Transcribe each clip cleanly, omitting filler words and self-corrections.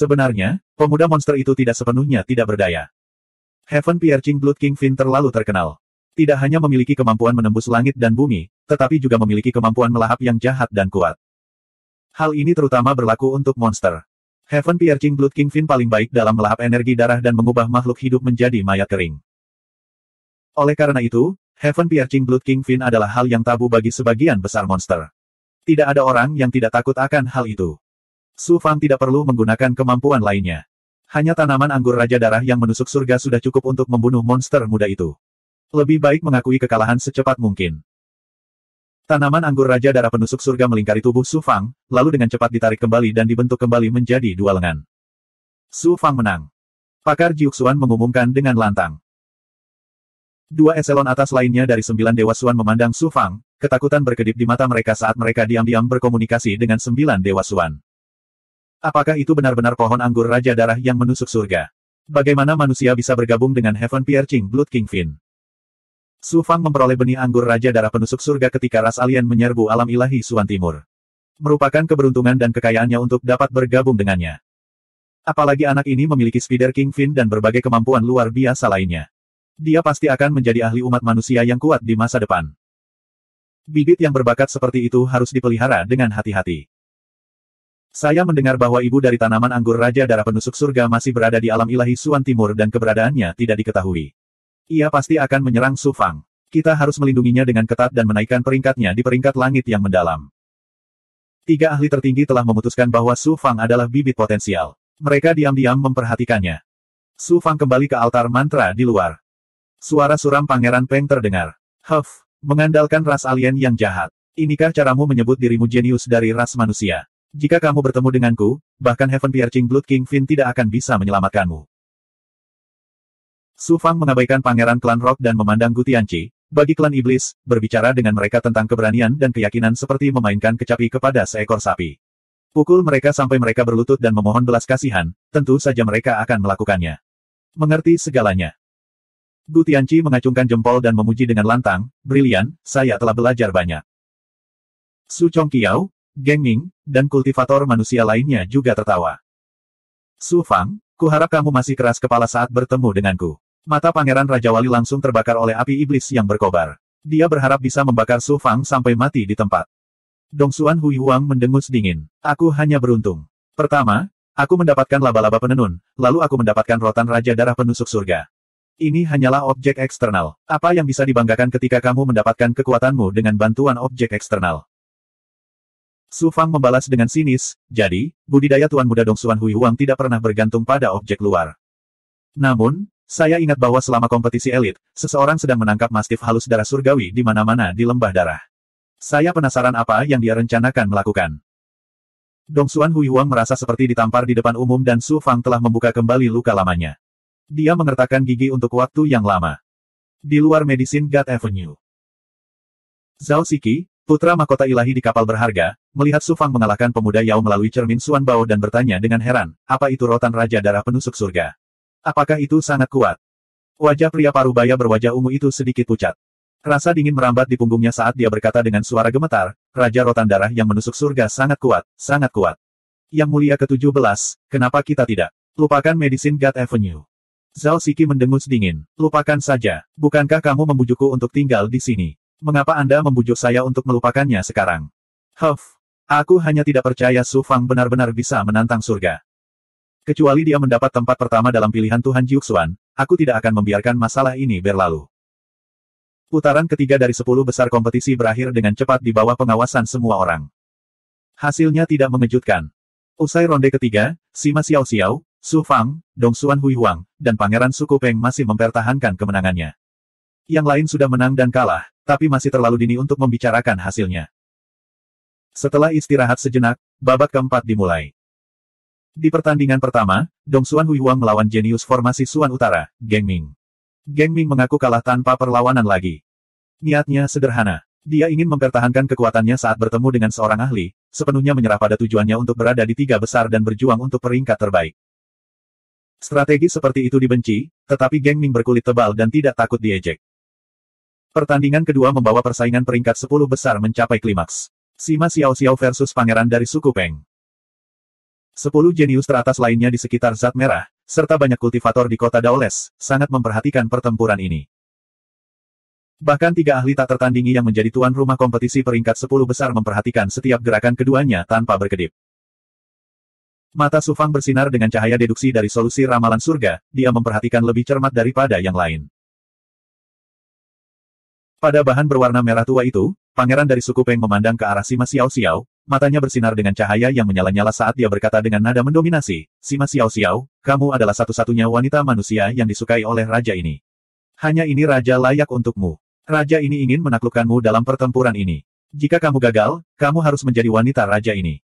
Sebenarnya, pemuda monster itu tidak sepenuhnya tidak berdaya. Heaven Piercing Blood King Fin terlalu terkenal. Tidak hanya memiliki kemampuan menembus langit dan bumi, tetapi juga memiliki kemampuan melahap yang jahat dan kuat. Hal ini terutama berlaku untuk monster. Heaven Piercing Blood King Fin paling baik dalam melahap energi darah dan mengubah makhluk hidup menjadi mayat kering. Oleh karena itu, Heaven Piercing Blood King Fin adalah hal yang tabu bagi sebagian besar monster. Tidak ada orang yang tidak takut akan hal itu. Su Fang tidak perlu menggunakan kemampuan lainnya. Hanya tanaman anggur Raja Darah yang menusuk surga sudah cukup untuk membunuh monster muda itu. Lebih baik mengakui kekalahan secepat mungkin. Tanaman anggur Raja Darah penusuk surga melingkari tubuh Su Fang, lalu dengan cepat ditarik kembali dan dibentuk kembali menjadi dua lengan. Su Fang menang. Pakar Jiuxuan mengumumkan dengan lantang. Dua eselon atas lainnya dari 9 Dewa Suan memandang Su Fang, ketakutan berkedip di mata mereka saat mereka diam-diam berkomunikasi dengan 9 Dewa Suan. Apakah itu benar-benar pohon anggur Raja Darah yang menusuk surga? Bagaimana manusia bisa bergabung dengan Heaven Piercing Blood King Fin? Su Fang memperoleh benih anggur Raja Darah penusuk surga ketika ras alien menyerbu alam ilahi Suan Timur. Merupakan keberuntungan dan kekayaannya untuk dapat bergabung dengannya. Apalagi anak ini memiliki Spider King Fin dan berbagai kemampuan luar biasa lainnya. Dia pasti akan menjadi ahli umat manusia yang kuat di masa depan. Bibit yang berbakat seperti itu harus dipelihara dengan hati-hati. Saya mendengar bahwa ibu dari tanaman anggur Raja Darah penusuk surga masih berada di alam ilahi Suan Timur dan keberadaannya tidak diketahui. Ia pasti akan menyerang Su Fang. Kita harus melindunginya dengan ketat dan menaikkan peringkatnya di peringkat langit yang mendalam. 3 ahli tertinggi telah memutuskan bahwa Su Fang adalah bibit potensial. Mereka diam-diam memperhatikannya. Su Fang kembali ke altar mantra di luar. Suara suram Pangeran Peng terdengar. Huff, mengandalkan ras alien yang jahat. Inikah caramu menyebut dirimu jenius dari ras manusia? Jika kamu bertemu denganku, bahkan Heaven Piercing Blood King Fin tidak akan bisa menyelamatkanmu. Su Fang mengabaikan Pangeran Klan Rock dan memandang Gu Tianqi, bagi klan iblis, berbicara dengan mereka tentang keberanian dan keyakinan seperti memainkan kecapi kepada seekor sapi. Pukul mereka sampai mereka berlutut dan memohon belas kasihan, tentu saja mereka akan melakukannya. Mengerti segalanya. Gu Tianqi mengacungkan jempol dan memuji dengan lantang, brilian, saya telah belajar banyak. Su Chongqiao, Geng Ming, dan kultivator manusia lainnya juga tertawa. Su Fang, kuharap kamu masih keras kepala saat bertemu denganku. Mata Pangeran Raja Wali langsung terbakar oleh api iblis yang berkobar. Dia berharap bisa membakar Su Fang sampai mati di tempat. Dongsuan Hui Huang mendengus dingin. Aku hanya beruntung. Pertama, aku mendapatkan laba-laba penenun, lalu aku mendapatkan rotan Raja Darah penusuk surga. Ini hanyalah objek eksternal. Apa yang bisa dibanggakan ketika kamu mendapatkan kekuatanmu dengan bantuan objek eksternal? Su Fang membalas dengan sinis, jadi, budidaya Tuan Muda Dongsuan Hui Huang tidak pernah bergantung pada objek luar. Namun, saya ingat bahwa selama kompetisi elit, seseorang sedang menangkap mastif halus darah surgawi di mana-mana di lembah darah. Saya penasaran apa yang dia rencanakan melakukan. Dongsuan Hui Huang merasa seperti ditampar di depan umum dan Su Fang telah membuka kembali luka lamanya. Dia mengertakkan gigi untuk waktu yang lama. Di luar Medicine God Avenue. Zhao Siki, putra mahkota ilahi di kapal berharga, melihat Su Fang mengalahkan pemuda Yao melalui cermin Suan Bao dan bertanya dengan heran, apa itu rotan Raja Darah penusuk surga? Apakah itu sangat kuat? Wajah pria parubaya berwajah ungu itu sedikit pucat. Rasa dingin merambat di punggungnya saat dia berkata dengan suara gemetar, Raja Rotan Darah yang menusuk surga sangat kuat, sangat kuat. Yang mulia ke-17, kenapa kita tidak? Lupakan Medicine God Avenue. Zhao Siki mendengus dingin. Lupakan saja, bukankah kamu membujukku untuk tinggal di sini? Mengapa Anda membujuk saya untuk melupakannya sekarang? Huff, aku hanya tidak percaya Su Fang benar-benar bisa menantang surga. Kecuali dia mendapat tempat pertama dalam pilihan Tuhan Jiuxuan, aku tidak akan membiarkan masalah ini berlalu. Putaran ketiga dari 10 besar kompetisi berakhir dengan cepat di bawah pengawasan semua orang. Hasilnya tidak mengejutkan. Usai ronde ketiga, Sima Xiao Xiao, Su Fang, Dongsuan Hui Huang, dan Pangeran Suku Peng masih mempertahankan kemenangannya. Yang lain sudah menang dan kalah, tapi masih terlalu dini untuk membicarakan hasilnya. Setelah istirahat sejenak, babak keempat dimulai. Di pertandingan pertama, Dongsuan Hui Huang melawan jenius formasi Suan Utara, Geng Ming. Geng Ming mengaku kalah tanpa perlawanan lagi. Niatnya sederhana. Dia ingin mempertahankan kekuatannya saat bertemu dengan seorang ahli, sepenuhnya menyerah pada tujuannya untuk berada di 3 besar dan berjuang untuk peringkat terbaik. Strategi seperti itu dibenci, tetapi Geng Ming berkulit tebal dan tidak takut diejek. Pertandingan kedua membawa persaingan peringkat 10 besar mencapai klimaks. Sima Xiao Xiao versus Pangeran dari Suku Peng. 10 jenius teratas lainnya di sekitar Zat Merah, serta banyak kultivator di kota Daoles, sangat memperhatikan pertempuran ini. Bahkan 3 ahli tak tertandingi yang menjadi tuan rumah kompetisi peringkat 10 besar memperhatikan setiap gerakan keduanya tanpa berkedip. Mata Su Fang bersinar dengan cahaya deduksi dari solusi ramalan surga, dia memperhatikan lebih cermat daripada yang lain. Pada bahan berwarna merah tua itu, pangeran dari suku Peng memandang ke arah Sima Xiao Xiao, matanya bersinar dengan cahaya yang menyala-nyala saat dia berkata dengan nada mendominasi, Sima Xiao Xiao, kamu adalah satu-satunya wanita manusia yang disukai oleh raja ini. Hanya ini raja layak untukmu. Raja ini ingin menaklukkanmu dalam pertempuran ini. Jika kamu gagal, kamu harus menjadi wanita raja ini.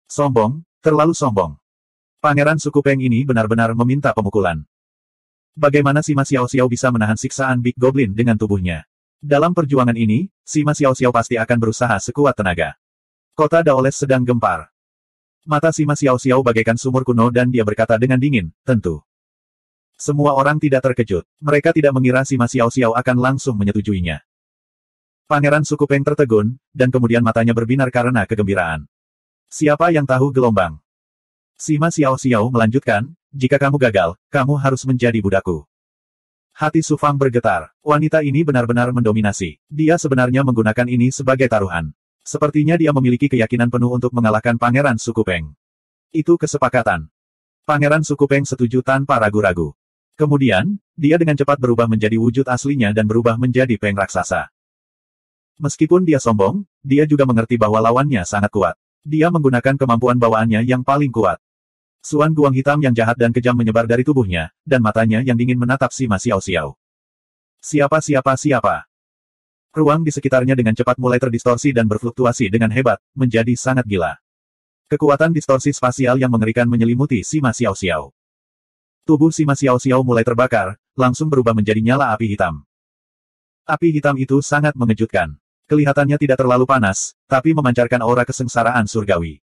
Sombong, terlalu sombong. Pangeran suku Peng ini benar-benar meminta pemukulan. Bagaimana Sima Xiao Xiao bisa menahan siksaan Big Goblin dengan tubuhnya? Dalam perjuangan ini, Sima Xiao Xiao pasti akan berusaha sekuat tenaga. Kota Daoles sedang gempar. Mata Sima Xiao Xiao bagaikan sumur kuno dan dia berkata dengan dingin, tentu. Semua orang tidak terkejut. Mereka tidak mengira Sima Xiao Xiao akan langsung menyetujuinya. Pangeran suku Peng tertegun, dan kemudian matanya berbinar karena kegembiraan. Siapa yang tahu gelombang? Sima Xiao Xiao melanjutkan, jika kamu gagal, kamu harus menjadi budakku. Hati Su Fang bergetar. Wanita ini benar-benar mendominasi. Dia sebenarnya menggunakan ini sebagai taruhan. Sepertinya dia memiliki keyakinan penuh untuk mengalahkan Pangeran suku Peng. Itu kesepakatan. Pangeran suku Peng setuju tanpa ragu-ragu. Kemudian, dia dengan cepat berubah menjadi wujud aslinya dan berubah menjadi Peng raksasa. Meskipun dia sombong, dia juga mengerti bahwa lawannya sangat kuat. Dia menggunakan kemampuan bawaannya yang paling kuat. Suan guang hitam yang jahat dan kejam menyebar dari tubuhnya, dan matanya yang dingin menatap Sima Xiao Xiao. Siapa? Ruang di sekitarnya dengan cepat mulai terdistorsi dan berfluktuasi dengan hebat, menjadi sangat gila. Kekuatan distorsi spasial yang mengerikan menyelimuti Sima Xiao Xiao. Tubuh Sima Xiao Xiao mulai terbakar, langsung berubah menjadi nyala api hitam. Api hitam itu sangat mengejutkan. Kelihatannya tidak terlalu panas, tapi memancarkan aura kesengsaraan surgawi.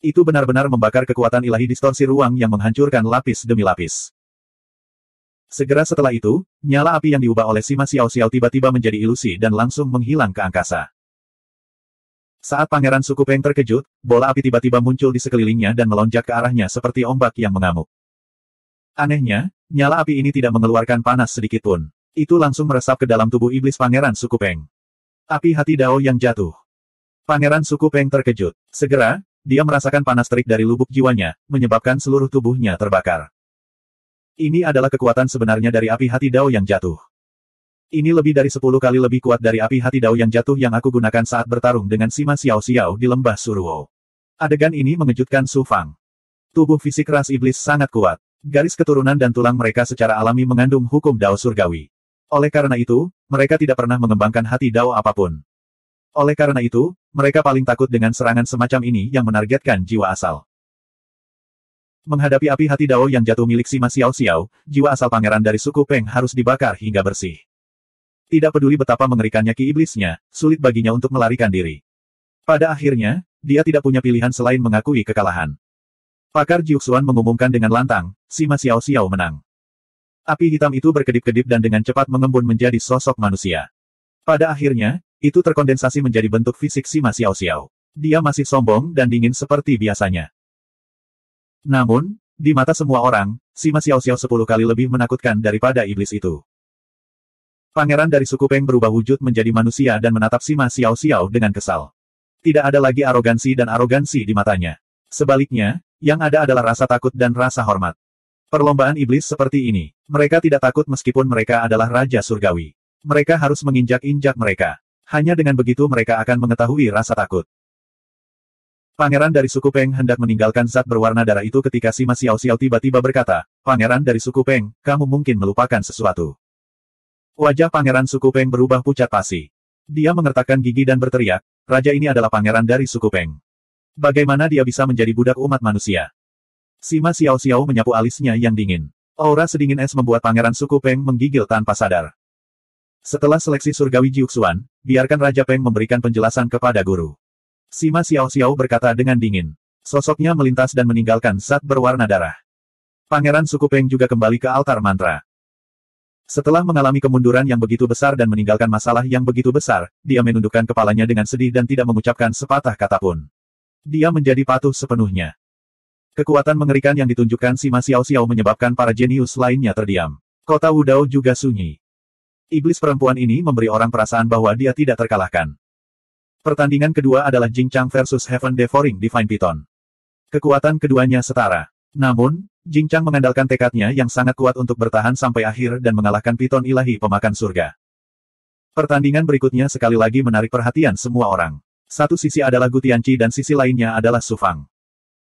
Itu benar-benar membakar kekuatan ilahi distorsi ruang yang menghancurkan lapis demi lapis. Segera setelah itu, nyala api yang diubah oleh Sima Xiao Xiao tiba-tiba menjadi ilusi dan langsung menghilang ke angkasa. Saat Pangeran suku Peng terkejut, bola api tiba-tiba muncul di sekelilingnya dan melonjak ke arahnya seperti ombak yang mengamuk. Anehnya, nyala api ini tidak mengeluarkan panas sedikitpun. Itu langsung meresap ke dalam tubuh iblis Pangeran suku Peng. Api hati Dao yang jatuh. Pangeran suku Peng terkejut. Segera, dia merasakan panas terik dari lubuk jiwanya, menyebabkan seluruh tubuhnya terbakar. Ini adalah kekuatan sebenarnya dari api hati Dao yang jatuh. Ini lebih dari 10 kali lebih kuat dari api hati Dao yang jatuh yang aku gunakan saat bertarung dengan Sima Xiao Xiao di lembah Suruo. Adegan ini mengejutkan Su Fang. Tubuh fisik ras iblis sangat kuat. Garis keturunan dan tulang mereka secara alami mengandung hukum Dao surgawi. Oleh karena itu, mereka tidak pernah mengembangkan hati Dao apapun. Oleh karena itu, mereka paling takut dengan serangan semacam ini yang menargetkan jiwa asal. Menghadapi api hati Dao yang jatuh milik Sima Xiao Xiao, jiwa asal pangeran dari suku Peng harus dibakar hingga bersih. Tidak peduli betapa mengerikannya ki iblisnya, sulit baginya untuk melarikan diri. Pada akhirnya, dia tidak punya pilihan selain mengakui kekalahan. Pakar Jiuxuan mengumumkan dengan lantang, Sima Xiao Xiao menang. Api hitam itu berkedip-kedip dan dengan cepat mengembun menjadi sosok manusia. Pada akhirnya, itu terkondensasi menjadi bentuk fisik Sima Xiao Xiao. Dia masih sombong dan dingin seperti biasanya. Namun, di mata semua orang, Sima Xiao Xiao 10 kali lebih menakutkan daripada iblis itu. Pangeran dari suku Peng berubah wujud menjadi manusia dan menatap Sima Xiao Xiao dengan kesal. Tidak ada lagi arogansi dan arogansi di matanya. Sebaliknya, yang ada adalah rasa takut dan rasa hormat. Perlombaan iblis seperti ini, mereka tidak takut meskipun mereka adalah Raja Surgawi. Mereka harus menginjak-injak mereka. Hanya dengan begitu mereka akan mengetahui rasa takut. Pangeran dari suku Peng hendak meninggalkan zat berwarna darah itu ketika Sima Xiao Xiao tiba-tiba berkata, Pangeran dari suku Peng, kamu mungkin melupakan sesuatu. Wajah Pangeran suku Peng berubah pucat pasi. Dia mengertakkan gigi dan berteriak, Raja ini adalah pangeran dari suku Peng. Bagaimana dia bisa menjadi budak umat manusia? Sima Xiao Xiao menyapu alisnya yang dingin. Aura sedingin es membuat pangeran suku Peng menggigil tanpa sadar. Setelah seleksi surgawi Jiuxuan, biarkan Raja Peng memberikan penjelasan kepada guru. Sima Xiao Xiao berkata dengan dingin. Sosoknya melintas dan meninggalkan zat berwarna darah. Pangeran suku Peng juga kembali ke altar mantra. Setelah mengalami kemunduran yang begitu besar dan meninggalkan masalah yang begitu besar, dia menundukkan kepalanya dengan sedih dan tidak mengucapkan sepatah kata pun. Dia menjadi patuh sepenuhnya. Kekuatan mengerikan yang ditunjukkan Sima Xiao Xiao menyebabkan para jenius lainnya terdiam. Kota Wudao juga sunyi. Iblis perempuan ini memberi orang perasaan bahwa dia tidak terkalahkan. Pertandingan kedua adalah Jing Chang versus Heaven Devouring Divine Python. Kekuatan keduanya setara. Namun, Jing Chang mengandalkan tekadnya yang sangat kuat untuk bertahan sampai akhir dan mengalahkan Python ilahi pemakan surga. Pertandingan berikutnya sekali lagi menarik perhatian semua orang. Satu sisi adalah Gu Tianqi dan sisi lainnya adalah Su Fang.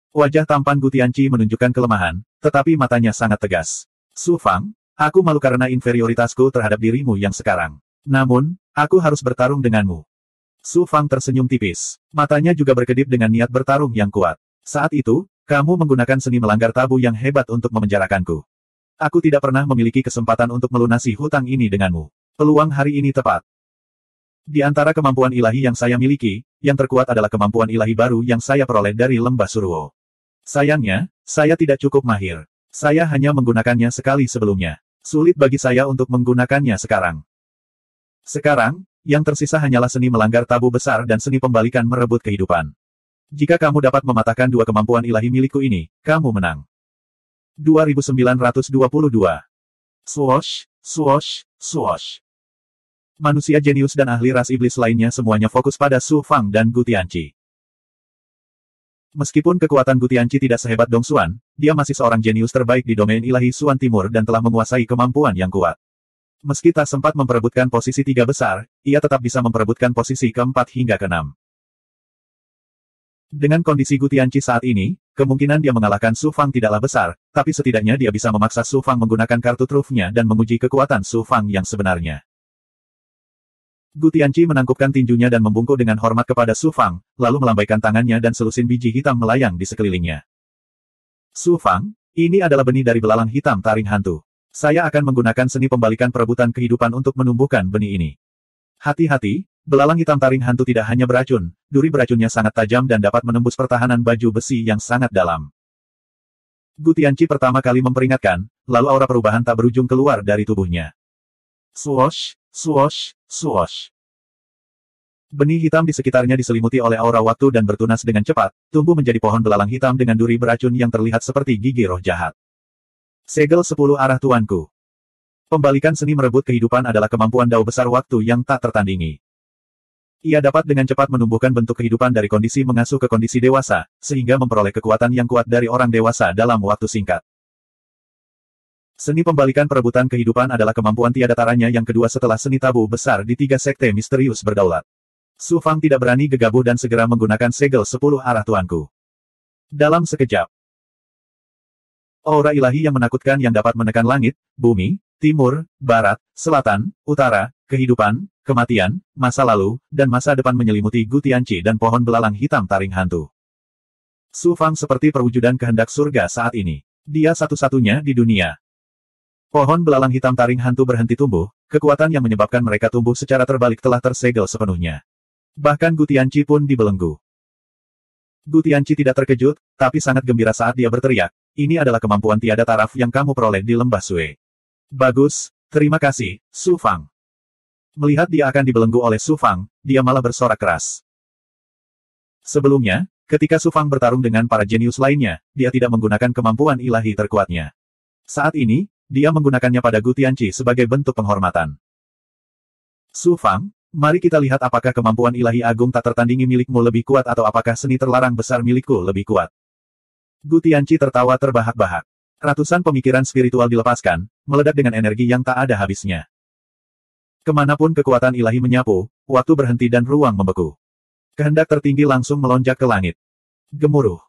Wajah tampan Gu Tianqi menunjukkan kelemahan, tetapi matanya sangat tegas. Su Fang, aku malu karena inferioritasku terhadap dirimu yang sekarang. Namun, aku harus bertarung denganmu. Su Fang tersenyum tipis. Matanya juga berkedip dengan niat bertarung yang kuat. Saat itu, kamu menggunakan seni melanggar tabu yang hebat untuk memenjarakanku. Aku tidak pernah memiliki kesempatan untuk melunasi hutang ini denganmu. Peluang hari ini tepat. Di antara kemampuan ilahi yang saya miliki, yang terkuat adalah kemampuan ilahi baru yang saya peroleh dari lembah Suruo. Sayangnya, saya tidak cukup mahir. Saya hanya menggunakannya sekali sebelumnya. Sulit bagi saya untuk menggunakannya sekarang. Sekarang, yang tersisa hanyalah seni melanggar tabu besar dan seni pembalikan merebut kehidupan. Jika kamu dapat mematahkan dua kemampuan ilahi milikku ini, kamu menang. 2922. Swoosh, swoosh, swoosh. Manusia jenius dan ahli ras iblis lainnya semuanya fokus pada Su Fang dan Gu Tianqi. Meskipun kekuatan Gu Tianqi tidak sehebat Dong Xuan, dia masih seorang jenius terbaik di domain ilahi Xuan Timur dan telah menguasai kemampuan yang kuat. Meski tak sempat memperebutkan posisi 3 besar, ia tetap bisa memperebutkan posisi ke-4 hingga ke-6. Dengan kondisi Gu Tianqi saat ini, kemungkinan dia mengalahkan Su Fang tidaklah besar, tapi setidaknya dia bisa memaksa Su Fang menggunakan kartu trufnya dan menguji kekuatan Su Fang yang sebenarnya. Gu Tianqi menangkupkan tinjunya dan membungkuk dengan hormat kepada Su Fang, lalu melambaikan tangannya dan selusin biji hitam melayang di sekelilingnya. Su Fang, ini adalah benih dari belalang hitam taring hantu. Saya akan menggunakan seni pembalikan perebutan kehidupan untuk menumbuhkan benih ini. Hati-hati, belalang hitam taring hantu tidak hanya beracun, duri beracunnya sangat tajam dan dapat menembus pertahanan baju besi yang sangat dalam. Gu Tianqi pertama kali memperingatkan, lalu aura perubahan tak berujung keluar dari tubuhnya. Swoosh, swoosh, swoosh. Benih hitam di sekitarnya diselimuti oleh aura waktu dan bertunas dengan cepat, tumbuh menjadi pohon belalang hitam dengan duri beracun yang terlihat seperti gigi roh jahat. Segel 10 arah tuanku. Pembalikan seni merebut kehidupan adalah kemampuan dao besar waktu yang tak tertandingi. Ia dapat dengan cepat menumbuhkan bentuk kehidupan dari kondisi mengasuh ke kondisi dewasa, sehingga memperoleh kekuatan yang kuat dari orang dewasa dalam waktu singkat. Seni pembalikan perebutan kehidupan adalah kemampuan tiada taranya yang kedua setelah seni tabu besar di 3 sekte misterius berdaulat. Su Fang tidak berani gegabah dan segera menggunakan segel 10 arah tuanku. Dalam sekejap, aura ilahi yang menakutkan yang dapat menekan langit, bumi, timur, barat, selatan, utara, kehidupan, kematian, masa lalu, dan masa depan menyelimuti Gu Tianqi dan pohon belalang hitam taring hantu. Su Fang seperti perwujudan kehendak surga saat ini. Dia satu-satunya di dunia. Pohon belalang hitam taring hantu berhenti tumbuh, kekuatan yang menyebabkan mereka tumbuh secara terbalik telah tersegel sepenuhnya. Bahkan Gu Tianqi pun dibelenggu. Gu Tianqi tidak terkejut, tapi sangat gembira saat dia berteriak, ini adalah kemampuan tiada taraf yang kamu peroleh di lembah Sue. Bagus, terima kasih, Su Fang. Melihat dia akan dibelenggu oleh Su Fang, dia malah bersorak keras. Sebelumnya, ketika Su Fang bertarung dengan para jenius lainnya, dia tidak menggunakan kemampuan ilahi terkuatnya. Saat ini, dia menggunakannya pada Gu Tianqi sebagai bentuk penghormatan. Su Fang, mari kita lihat apakah kemampuan ilahi agung tak tertandingi milikmu lebih kuat atau apakah seni terlarang besar milikku lebih kuat. Gu Tianqi tertawa terbahak-bahak. Ratusan pemikiran spiritual dilepaskan, meledak dengan energi yang tak ada habisnya. Kemanapun kekuatan ilahi menyapu, waktu berhenti dan ruang membeku. Kehendak tertinggi langsung melonjak ke langit. Gemuruh.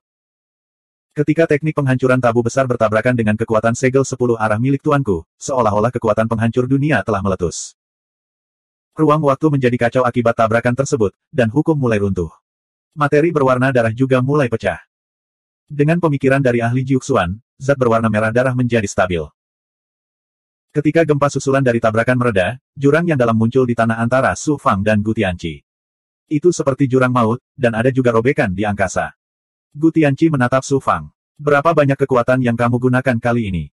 Ketika teknik penghancuran tabu besar bertabrakan dengan kekuatan segel 10 arah milik tuanku, seolah-olah kekuatan penghancur dunia telah meletus. Ruang waktu menjadi kacau akibat tabrakan tersebut, dan hukum mulai runtuh. Materi berwarna darah juga mulai pecah. Dengan pemikiran dari ahli Jiuxuan, zat berwarna merah darah menjadi stabil. Ketika gempa susulan dari tabrakan mereda, jurang yang dalam muncul di tanah antara Su Fang dan Gu Tianqi. Itu seperti jurang maut, dan ada juga robekan di angkasa. Gu Tianqi menatap Su Fang. Berapa banyak kekuatan yang kamu gunakan kali ini?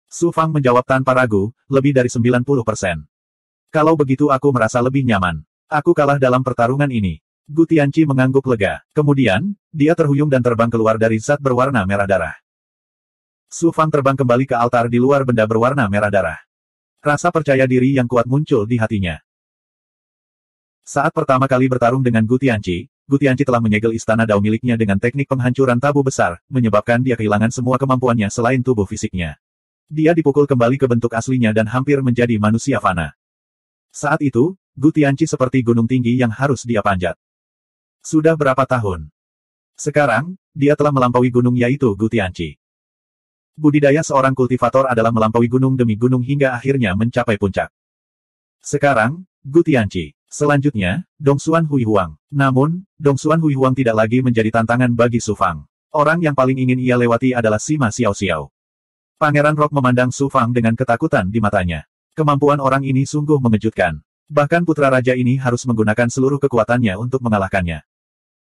Su Fang menjawab tanpa ragu, lebih dari 90%. Kalau begitu aku merasa lebih nyaman. Aku kalah dalam pertarungan ini. Gu Tianqi mengangguk lega. Kemudian, dia terhuyung dan terbang keluar dari zat berwarna merah darah. Su Fang terbang kembali ke altar di luar benda berwarna merah darah. Rasa percaya diri yang kuat muncul di hatinya. Saat pertama kali bertarung dengan Gu Tianqi telah menyegel istana Dao miliknya dengan teknik penghancuran tabu besar, menyebabkan dia kehilangan semua kemampuannya selain tubuh fisiknya. Dia dipukul kembali ke bentuk aslinya dan hampir menjadi manusia fana. Saat itu, Gu Tianqi seperti gunung tinggi yang harus dia panjat. Sudah berapa tahun? Sekarang, dia telah melampaui gunung yaitu Gu Tianqi. Budidaya seorang kultivator adalah melampaui gunung demi gunung hingga akhirnya mencapai puncak. Sekarang, Gu Tianqi. Selanjutnya, Dongsuan Huihuang. Namun, Dongsuan Huihuang tidak lagi menjadi tantangan bagi Su Fang. Orang yang paling ingin ia lewati adalah Sima Xiao. Pangeran Rock memandang Su Fang dengan ketakutan di matanya. Kemampuan orang ini sungguh mengejutkan. Bahkan putra raja ini harus menggunakan seluruh kekuatannya untuk mengalahkannya.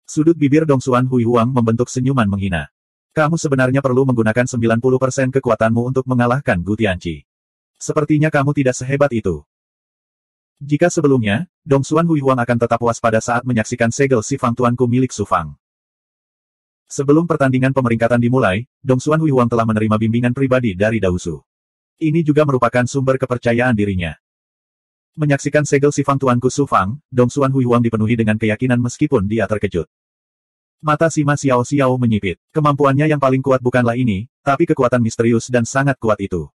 Sudut bibir Dongsuan Huihuang membentuk senyuman menghina. Kamu sebenarnya perlu menggunakan 90% kekuatanmu untuk mengalahkan Gu Tianqi. Sepertinya kamu tidak sehebat itu. Jika sebelumnya, Dongsuan Huihuang akan tetap waspada saat menyaksikan segel si Fang tuanku milik Su Fang. Sebelum pertandingan pemeringkatan dimulai, Dongsuan Huihuang telah menerima bimbingan pribadi dari Dao Su. Ini juga merupakan sumber kepercayaan dirinya. Menyaksikan segel si Fang tuanku Su Fang, Dongsuan Huihuang dipenuhi dengan keyakinan meskipun dia terkejut. Mata Sima Xiao menyipit. Kemampuannya yang paling kuat bukanlah ini, tapi kekuatan misterius dan sangat kuat itu.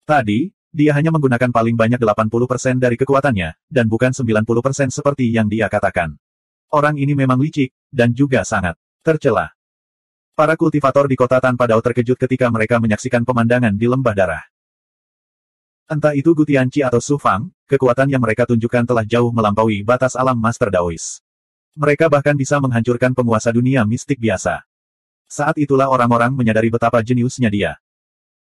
Tadi, dia hanya menggunakan paling banyak 80% dari kekuatannya, dan bukan 90% seperti yang dia katakan. Orang ini memang licik, dan juga sangat tercela. Para kultivator di kota tanpa Dao terkejut ketika mereka menyaksikan pemandangan di lembah darah. Entah itu Gu Tianqi atau Su Fang, kekuatan yang mereka tunjukkan telah jauh melampaui batas alam Master Daois. Mereka bahkan bisa menghancurkan penguasa dunia mistik biasa. Saat itulah orang-orang menyadari betapa jeniusnya dia.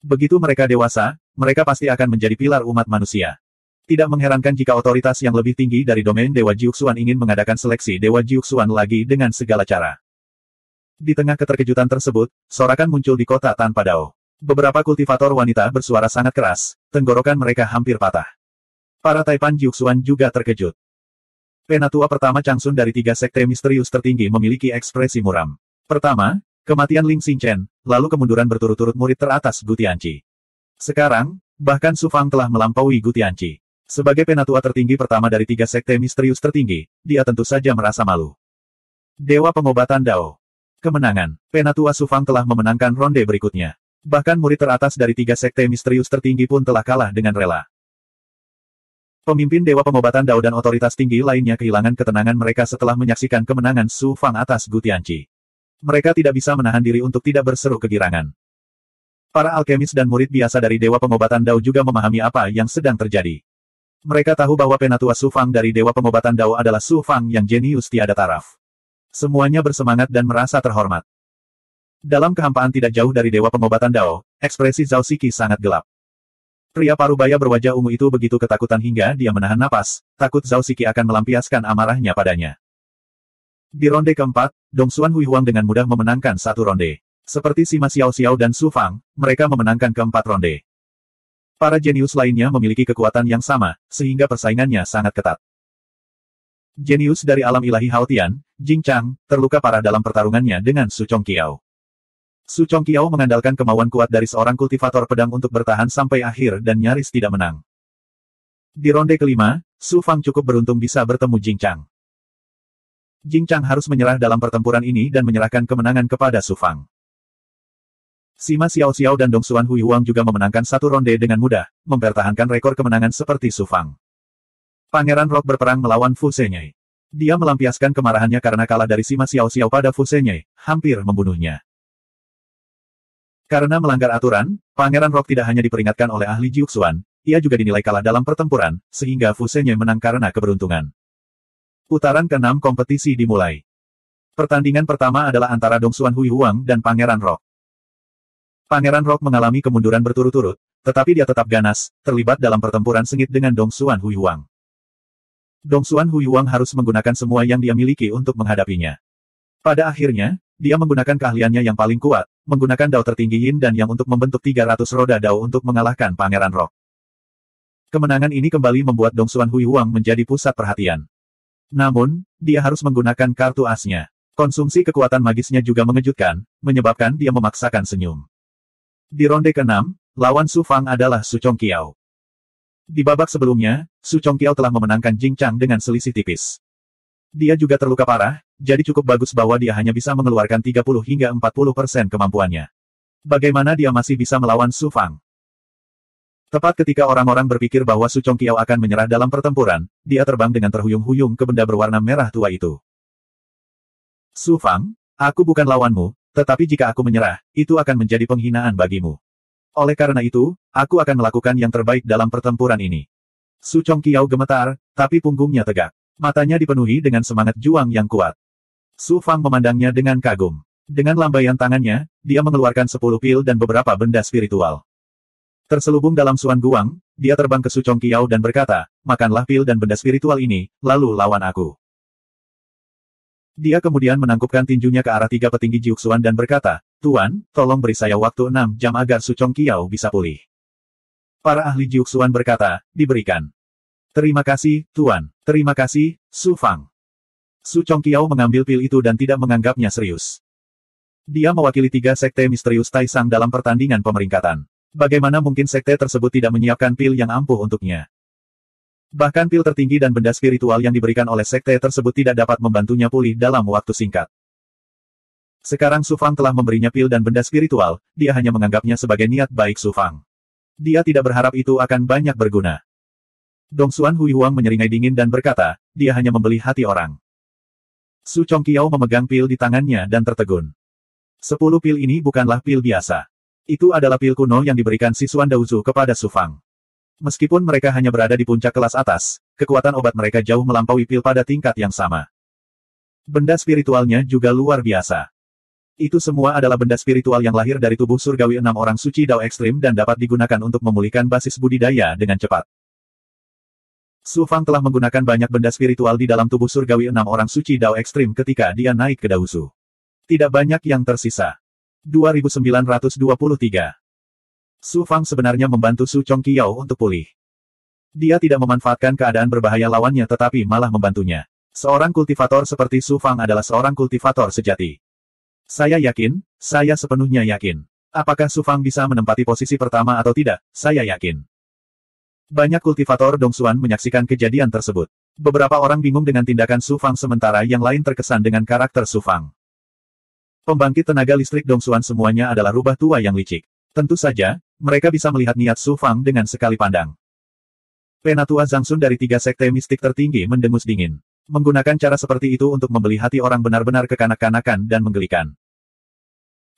Begitu mereka dewasa, mereka pasti akan menjadi pilar umat manusia. Tidak mengherankan jika otoritas yang lebih tinggi dari domain Dewa Jiuxuan ingin mengadakan seleksi Dewa Jiuxuan lagi dengan segala cara. Di tengah keterkejutan tersebut, sorakan muncul di kota tanpa Dao. Beberapa kultivator wanita bersuara sangat keras, tenggorokan mereka hampir patah. Para Taipan Jiuxuan juga terkejut. Penatua pertama Changsun dari 3 sekte misterius tertinggi memiliki ekspresi muram. Pertama, kematian Ling Xingchen, lalu kemunduran berturut-turut murid teratas Gu Tianqi. Sekarang, bahkan Su Fang telah melampaui Gu Tianqi. Sebagai penatua tertinggi pertama dari 3 sekte misterius tertinggi, dia tentu saja merasa malu. Dewa Pengobatan Dao. Kemenangan. Penatua Su Fang telah memenangkan ronde berikutnya. Bahkan murid teratas dari 3 sekte misterius tertinggi pun telah kalah dengan rela. Pemimpin Dewa Pengobatan Dao dan otoritas tinggi lainnya kehilangan ketenangan mereka setelah menyaksikan kemenangan Su Fang atas Gu Tianqi. Mereka tidak bisa menahan diri untuk tidak berseru kegirangan. Para alkemis dan murid biasa dari Dewa Pengobatan Dao juga memahami apa yang sedang terjadi. Mereka tahu bahwa penatua Su Fang dari Dewa Pengobatan Dao adalah Su Fang yang jenius tiada taraf. Semuanya bersemangat dan merasa terhormat. Dalam kehampaan tidak jauh dari Dewa Pengobatan Dao, ekspresi Zhao Siki sangat gelap. Pria parubaya berwajah ungu itu begitu ketakutan hingga dia menahan napas, takut Zhao Siki akan melampiaskan amarahnya padanya. Di ronde keempat, Dongsuan Huihuang dengan mudah memenangkan satu ronde. Seperti Sima Xiao dan Su Fang, mereka memenangkan keempat ronde. Para jenius lainnya memiliki kekuatan yang sama, sehingga persaingannya sangat ketat. Jenius dari alam ilahi Haotian, Jing Chang, terluka parah dalam pertarungannya dengan Su Chongqiao. Su Chongqiao mengandalkan kemauan kuat dari seorang kultivator pedang untuk bertahan sampai akhir dan nyaris tidak menang. Di ronde kelima, Su Fang cukup beruntung bisa bertemu Jing Chang. Jing Chang harus menyerah dalam pertempuran ini dan menyerahkan kemenangan kepada Su Fang. Sima Xiao dan Dongsuan Huihuang juga memenangkan satu ronde dengan mudah, mempertahankan rekor kemenangan seperti Su Fang. Pangeran Rock berperang melawan Fu Shenyai. Dia melampiaskan kemarahannya karena kalah dari Sima Xiao pada Fu Shenyai, hampir membunuhnya. Karena melanggar aturan, Pangeran Rock tidak hanya diperingatkan oleh ahli Jiuxuan, ia juga dinilai kalah dalam pertempuran, sehingga Fu Shenyai menang karena keberuntungan. Putaran ke-6 kompetisi dimulai. Pertandingan pertama adalah antara Dongsuan Huihuang dan Pangeran Rock. Pangeran Rock mengalami kemunduran berturut-turut, tetapi dia tetap ganas, terlibat dalam pertempuran sengit dengan Dongsuan Huihuang. Dongsuan Huihuang harus menggunakan semua yang dia miliki untuk menghadapinya. Pada akhirnya, dia menggunakan keahliannya yang paling kuat, menggunakan Dao tertinggi Yin dan Yang untuk membentuk 300 roda Dao untuk mengalahkan Pangeran Rock. Kemenangan ini kembali membuat Dongsuan Huihuang menjadi pusat perhatian. Namun, dia harus menggunakan kartu asnya. Konsumsi kekuatan magisnya juga mengejutkan, menyebabkan dia memaksakan senyum. Di ronde ke-6, lawan Su Fang adalah Su Chongqiao. Di babak sebelumnya, Su Chongqiao telah memenangkan Jing Chang dengan selisih tipis. Dia juga terluka parah, jadi cukup bagus bahwa dia hanya bisa mengeluarkan 30 hingga 40% kemampuannya. Bagaimana dia masih bisa melawan Su Fang? Tepat ketika orang-orang berpikir bahwa Su Chongqiao akan menyerah dalam pertempuran, dia terbang dengan terhuyung-huyung ke benda berwarna merah tua itu. Su Fang, aku bukan lawanmu, tetapi jika aku menyerah, itu akan menjadi penghinaan bagimu. Oleh karena itu, aku akan melakukan yang terbaik dalam pertempuran ini. Su Chongqiao gemetar, tapi punggungnya tegak. Matanya dipenuhi dengan semangat juang yang kuat. Su Fang memandangnya dengan kagum. Dengan lambaian tangannya, dia mengeluarkan 10 pil dan beberapa benda spiritual. Terselubung dalam Suan Guang, dia terbang ke Su Chongqiao dan berkata, makanlah pil dan benda spiritual ini, lalu lawan aku. Dia kemudian menangkupkan tinjunya ke arah 3 petinggi Jiuxuan dan berkata, Tuan, tolong beri saya waktu 6 jam agar Su Chongqiao bisa pulih. Para ahli Jiuxuan berkata, diberikan. Terima kasih, Tuan. Terima kasih, Su Fang. Su Chongqiao mengambil pil itu dan tidak menganggapnya serius. Dia mewakili 3 sekte misterius Taisang dalam pertandingan pemeringkatan. Bagaimana mungkin sekte tersebut tidak menyiapkan pil yang ampuh untuknya? Bahkan pil tertinggi dan benda spiritual yang diberikan oleh sekte tersebut tidak dapat membantunya pulih dalam waktu singkat. Sekarang Su Fang telah memberinya pil dan benda spiritual, dia hanya menganggapnya sebagai niat baik Su Fang. Dia tidak berharap itu akan banyak berguna. Dongsuan Hui Huang menyeringai dingin dan berkata, dia hanya membeli hati orang. Su Chongqiao memegang pil di tangannya dan tertegun. 10 pil ini bukanlah pil biasa. Itu adalah pil kuno yang diberikan si Xuan Daozu kepada Su Fang. Meskipun mereka hanya berada di puncak kelas atas, kekuatan obat mereka jauh melampaui pil pada tingkat yang sama. Benda spiritualnya juga luar biasa. Itu semua adalah benda spiritual yang lahir dari tubuh surgawi 6 orang suci Dao ekstrim dan dapat digunakan untuk memulihkan basis budidaya dengan cepat. Su Fang telah menggunakan banyak benda spiritual di dalam tubuh surgawi 6 orang suci Dao ekstrim ketika dia naik ke Daozu. Tidak banyak yang tersisa. 2923. Su Fang sebenarnya membantu Su Chongqiao untuk pulih. Dia tidak memanfaatkan keadaan berbahaya lawannya tetapi malah membantunya. Seorang kultivator seperti Su Fang adalah seorang kultivator sejati. Saya yakin, saya sepenuhnya yakin. Apakah Su Fang bisa menempati posisi pertama atau tidak, saya yakin. Banyak kultivator Dongsuan menyaksikan kejadian tersebut. Beberapa orang bingung dengan tindakan Su Fang sementara yang lain terkesan dengan karakter Su Fang. Pembangkit tenaga listrik Dongsuan semuanya adalah rubah tua yang licik. Tentu saja, mereka bisa melihat niat Su Fang dengan sekali pandang. Penatua Zhangsun dari 3 sekte mistik tertinggi mendengus dingin. Menggunakan cara seperti itu untuk membeli hati orang benar-benar kekanak-kanakan dan menggelikan.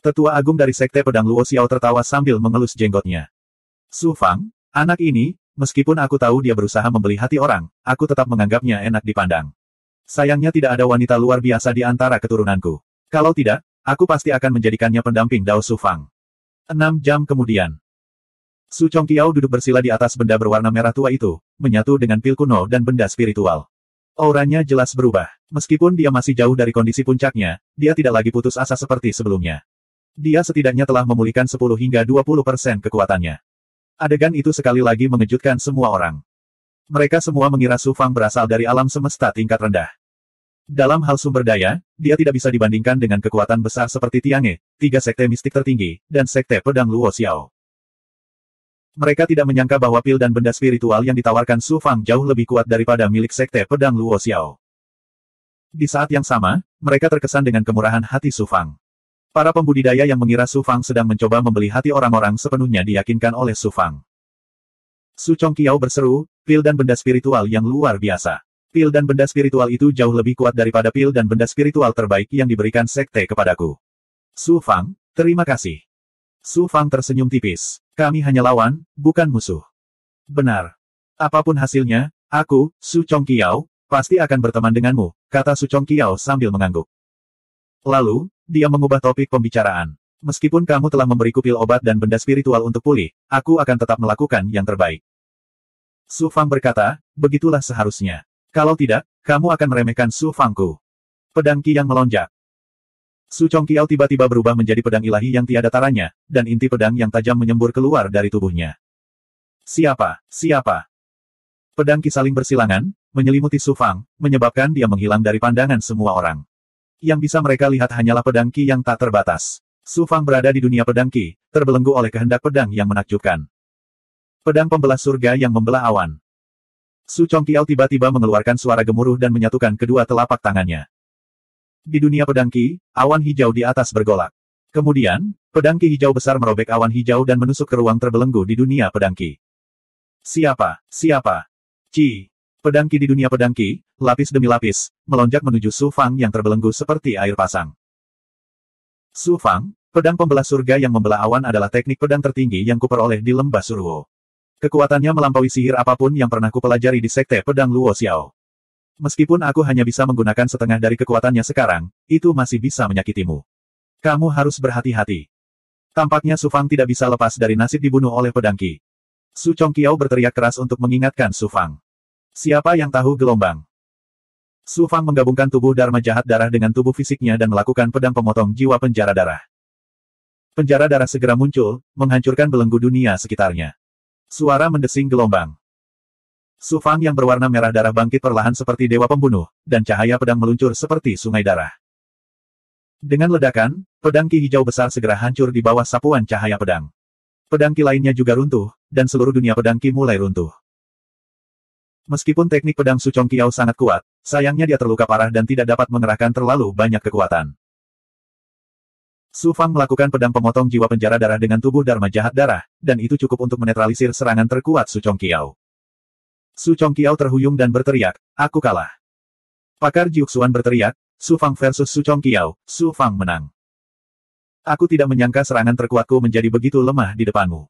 Tetua Agung dari sekte pedang Luo Xiao tertawa sambil mengelus jenggotnya. Su Fang, anak ini, meskipun aku tahu dia berusaha membeli hati orang, aku tetap menganggapnya enak dipandang. Sayangnya tidak ada wanita luar biasa di antara keturunanku. Kalau tidak, aku pasti akan menjadikannya pendamping Dao Su Fang. 6 jam kemudian. Su Chongqiao duduk bersila di atas benda berwarna merah tua itu, menyatu dengan pil kuno dan benda spiritual. Auranya jelas berubah. Meskipun dia masih jauh dari kondisi puncaknya, dia tidak lagi putus asa seperti sebelumnya. Dia setidaknya telah memulihkan 10 hingga 20% kekuatannya. Adegan itu sekali lagi mengejutkan semua orang. Mereka semua mengira Su Fang berasal dari alam semesta tingkat rendah. Dalam hal sumber daya, dia tidak bisa dibandingkan dengan kekuatan besar seperti Tiange, 3 sekte mistik tertinggi, dan sekte pedang Luo Xiao. Mereka tidak menyangka bahwa pil dan benda spiritual yang ditawarkan Su Fang jauh lebih kuat daripada milik sekte pedang Luo Xiao. Di saat yang sama, mereka terkesan dengan kemurahan hati Su Fang. Para pembudidaya yang mengira Su Fang sedang mencoba membeli hati orang-orang sepenuhnya diyakinkan oleh Su Fang. Su Chongqiao berseru, pil dan benda spiritual yang luar biasa. Pil dan benda spiritual itu jauh lebih kuat daripada pil dan benda spiritual terbaik yang diberikan sekte kepadaku. Su Fang, terima kasih. Su Fang tersenyum tipis. Kami hanya lawan, bukan musuh. Benar. Apapun hasilnya, aku, Su Chongqiao, pasti akan berteman denganmu, kata Su Chongqiao sambil mengangguk. Lalu, dia mengubah topik pembicaraan. Meskipun kamu telah memberiku pil obat dan benda spiritual untuk pulih, aku akan tetap melakukan yang terbaik. Su Fang berkata, begitulah seharusnya. Kalau tidak, kamu akan meremehkan Su Fangku. Pedang Qi yang melonjak. Su Chongqiao tiba-tiba berubah menjadi pedang ilahi yang tiada taranya, dan inti pedang yang tajam menyembur keluar dari tubuhnya. Siapa? Siapa? Pedang Qi saling bersilangan, menyelimuti Su Fang, menyebabkan dia menghilang dari pandangan semua orang. Yang bisa mereka lihat hanyalah pedang Qi yang tak terbatas. Su Fang berada di dunia pedang Qi, terbelenggu oleh kehendak pedang yang menakjubkan. Pedang pembelah surga yang membelah awan. Su Chongqiao tiba-tiba mengeluarkan suara gemuruh dan menyatukan kedua telapak tangannya. Di dunia pedang Qi, awan hijau di atas bergolak. Kemudian, pedang Qi hijau besar merobek awan hijau dan menusuk ke ruang terbelenggu di dunia pedang Qi. Siapa? Siapa? Qi. Pedang Qi di dunia pedang Qi, lapis demi lapis, melonjak menuju Su Fang yang terbelenggu seperti air pasang. Su Fang, pedang pembelah surga yang membelah awan adalah teknik pedang tertinggi yang kuperoleh di lembah Suruo. Kekuatannya melampaui sihir apapun yang pernah kupelajari di sekte pedang Luo Xiao. Meskipun aku hanya bisa menggunakan setengah dari kekuatannya sekarang, itu masih bisa menyakitimu. Kamu harus berhati-hati. Tampaknya Su Fang tidak bisa lepas dari nasib dibunuh oleh pedang Qi. Su Chongqiao berteriak keras untuk mengingatkan Su Fang. Siapa yang tahu gelombang? Su Fang menggabungkan tubuh Dharma jahat darah dengan tubuh fisiknya dan melakukan pedang pemotong jiwa penjara darah. Penjara darah segera muncul, menghancurkan belenggu dunia sekitarnya. Suara mendesing gelombang. Su Fang yang berwarna merah darah bangkit perlahan seperti dewa pembunuh, dan cahaya pedang meluncur seperti sungai darah. Dengan ledakan, pedang Qi hijau besar segera hancur di bawah sapuan cahaya pedang. Pedang Qi lainnya juga runtuh, dan seluruh dunia pedang Qi mulai runtuh. Meskipun teknik pedang Su Chongqiao sangat kuat, sayangnya dia terluka parah dan tidak dapat mengerahkan terlalu banyak kekuatan. Su Fang melakukan pedang pemotong jiwa penjara darah dengan tubuh Dharma jahat darah, dan itu cukup untuk menetralisir serangan terkuat Su Chongqiao. Su Chongqiao terhuyung dan berteriak, aku kalah. Pakar Jiuxuan berteriak, Su Fang versus Su Chongqiao, Su Fang menang. Aku tidak menyangka serangan terkuatku menjadi begitu lemah di depanmu.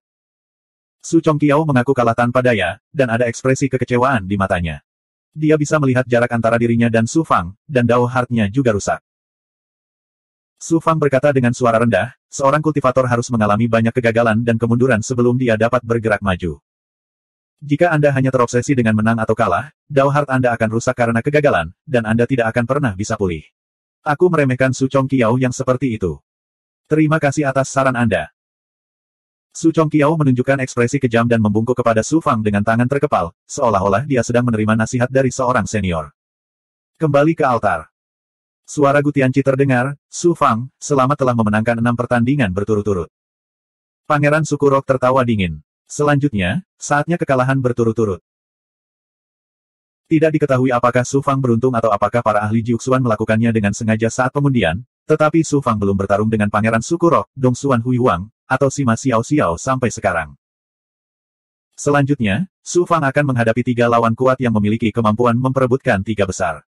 Su Chongqiao mengaku kalah tanpa daya, dan ada ekspresi kekecewaan di matanya. Dia bisa melihat jarak antara dirinya dan Su Fang, dan Dao Heart-nya juga rusak. Su Fang berkata dengan suara rendah, seorang kultivator harus mengalami banyak kegagalan dan kemunduran sebelum dia dapat bergerak maju. Jika Anda hanya terobsesi dengan menang atau kalah, Dao Heart Anda akan rusak karena kegagalan, dan Anda tidak akan pernah bisa pulih. Aku meremehkan Su Chongqiao yang seperti itu. Terima kasih atas saran Anda. Su Chongqiao menunjukkan ekspresi kejam dan membungkuk kepada Su Fang dengan tangan terkepal, seolah-olah dia sedang menerima nasihat dari seorang senior. Kembali ke altar. Suara Gu Tianqi terdengar, Su Fang, selamat telah memenangkan 6 pertandingan berturut-turut. Pangeran Suku Rock tertawa dingin. Selanjutnya, saatnya kekalahan berturut-turut. Tidak diketahui apakah Su Fang beruntung atau apakah para ahli Jiuxuan melakukannya dengan sengaja saat pengundian, tetapi Su Fang belum bertarung dengan Pangeran Suku Rock, Dongsuan Huihuang, atau Sima Xiao Xiao sampai sekarang. Selanjutnya, Su Fang akan menghadapi 3 lawan kuat yang memiliki kemampuan memperebutkan 3 besar.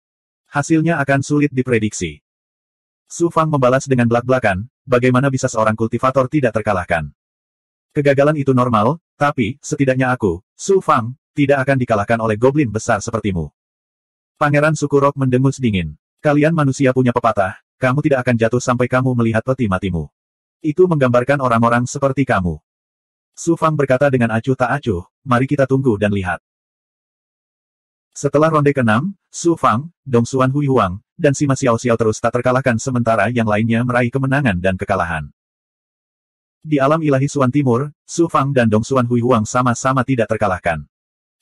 Hasilnya akan sulit diprediksi. Su Fang membalas dengan belak-belakan, bagaimana bisa seorang kultivator tidak terkalahkan? Kegagalan itu normal, tapi, setidaknya aku, Su Fang, tidak akan dikalahkan oleh goblin besar sepertimu. Pangeran Suku Rock mendengus dingin. Kalian manusia punya pepatah, kamu tidak akan jatuh sampai kamu melihat peti matimu. Itu menggambarkan orang-orang seperti kamu. Su Fang berkata dengan acuh tak acuh, mari kita tunggu dan lihat. Setelah ronde ke-6, Su Fang, Dongsuan Huihuang, dan Sima Xiao Xiao terus tak terkalahkan sementara yang lainnya meraih kemenangan dan kekalahan. Di alam ilahi Suan Timur, Su Fang dan Dongsuan Huihuang sama-sama tidak terkalahkan.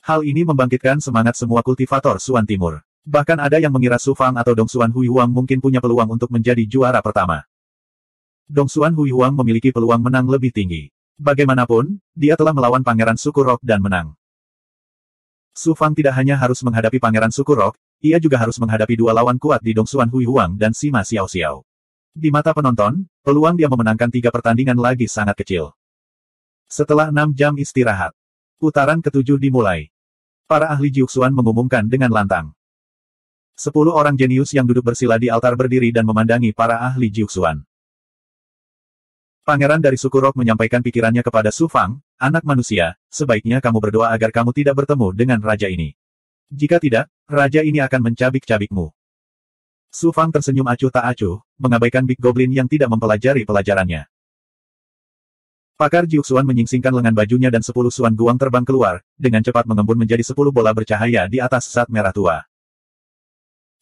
Hal ini membangkitkan semangat semua kultivator Suan Timur. Bahkan ada yang mengira Su Fang atau Dongsuan Huihuang mungkin punya peluang untuk menjadi juara pertama. Dongsuan Huihuang memiliki peluang menang lebih tinggi. Bagaimanapun, dia telah melawan Pangeran Suku Rock dan menang. Su Fang tidak hanya harus menghadapi Pangeran Suku Rock, ia juga harus menghadapi 2 lawan kuat di Dongsuan Huihuang dan Sima Xiao Xiao. Di mata penonton, peluang dia memenangkan 3 pertandingan lagi sangat kecil. Setelah 6 jam istirahat, putaran ke-7 dimulai. Para ahli Jiuxuan mengumumkan dengan lantang. 10 orang jenius yang duduk bersila di altar berdiri dan memandangi para ahli Jiuxuan. Pangeran dari Suku Rock menyampaikan pikirannya kepada Su Fang, anak manusia, sebaiknya kamu berdoa agar kamu tidak bertemu dengan raja ini. Jika tidak, raja ini akan mencabik-cabikmu. Su Fang tersenyum acuh tak acuh, mengabaikan Big Goblin yang tidak mempelajari pelajarannya. Pakar Jiuxuan menyingsingkan lengan bajunya dan 10 suan guang terbang keluar, dengan cepat mengembun menjadi 10 bola bercahaya di atas zat merah tua.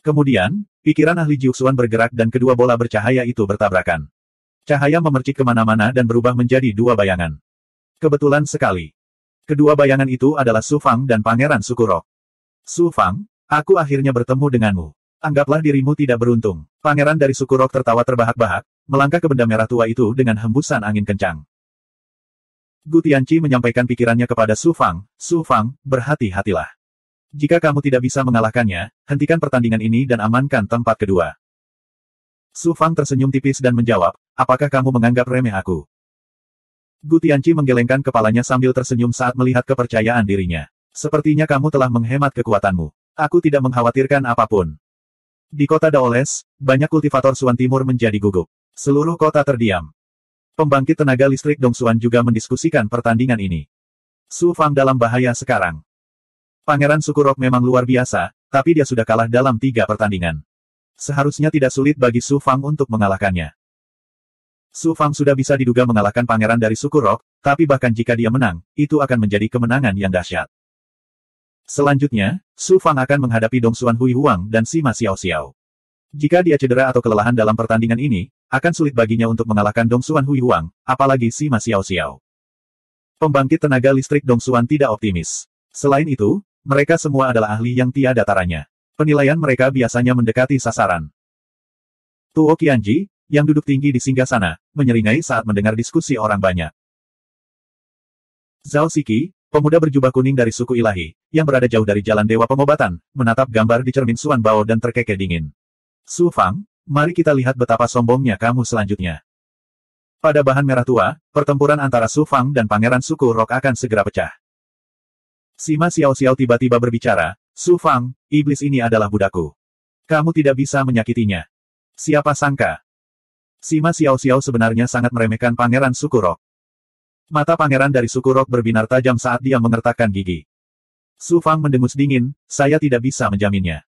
Kemudian, pikiran ahli Jiuxuan bergerak dan kedua bola bercahaya itu bertabrakan. Cahaya memercik kemana-mana dan berubah menjadi 2 bayangan. Kebetulan sekali. Kedua bayangan itu adalah Su Fang dan Pangeran Suku Rock. Su Fang, Aku akhirnya bertemu denganmu. Anggaplah dirimu tidak beruntung. Pangeran dari suku Rock tertawa terbahak-bahak, melangkah ke benda merah tua itu dengan hembusan angin kencang. Gu Tianqi menyampaikan pikirannya kepada Su Fang. Su Fang, berhati-hatilah. Jika kamu tidak bisa mengalahkannya, hentikan pertandingan ini dan amankan tempat kedua. Su Fang tersenyum tipis dan menjawab, apakah kamu menganggap remeh aku? Gu Tianqi menggelengkan kepalanya sambil tersenyum saat melihat kepercayaan dirinya. Sepertinya kamu telah menghemat kekuatanmu. Aku tidak mengkhawatirkan apapun. Di kota Daoles, banyak kultivator Suan Timur menjadi gugup. Seluruh kota terdiam. Pembangkit tenaga listrik Dongsuan juga mendiskusikan pertandingan ini. Su Fang dalam bahaya sekarang. Pangeran suku Rock memang luar biasa, tapi dia sudah kalah dalam 3 pertandingan. Seharusnya tidak sulit bagi Su Fang untuk mengalahkannya. Su Fang sudah bisa diduga mengalahkan pangeran dari suku Rock, tapi bahkan jika dia menang, itu akan menjadi kemenangan yang dahsyat. Selanjutnya, Su Fang akan menghadapi Dongsuan Hui Huang dan Sima Xiao Xiao. Jika dia cedera atau kelelahan dalam pertandingan ini, akan sulit baginya untuk mengalahkan Dongsuan Hui Huang, apalagi Sima Xiao Xiao. Pembangkit tenaga listrik Dongsuan tidak optimis. Selain itu, mereka semua adalah ahli yang tiada taranya. Penilaian mereka biasanya mendekati sasaran. Tuo Qianji, yang duduk tinggi di singgasana, menyeringai saat mendengar diskusi orang banyak. Zhao Siki, pemuda berjubah kuning dari suku ilahi, yang berada jauh dari jalan dewa pengobatan, menatap gambar di cermin Suan Bao dan terkekeh dingin. Su Fang, mari kita lihat betapa sombongnya kamu selanjutnya. Pada bahan merah tua, pertempuran antara Su Fang dan pangeran suku Rock akan segera pecah. Sima Xiao Xiao tiba-tiba berbicara, Su Fang, iblis ini adalah budakku. Kamu tidak bisa menyakitinya. Siapa sangka? Sima Xiao Xiao sebenarnya sangat meremehkan pangeran suku Rock. Mata pangeran dari suku Rock berbinar tajam saat dia mengertakkan gigi. Su Fang mendengus dingin, saya tidak bisa menjaminnya.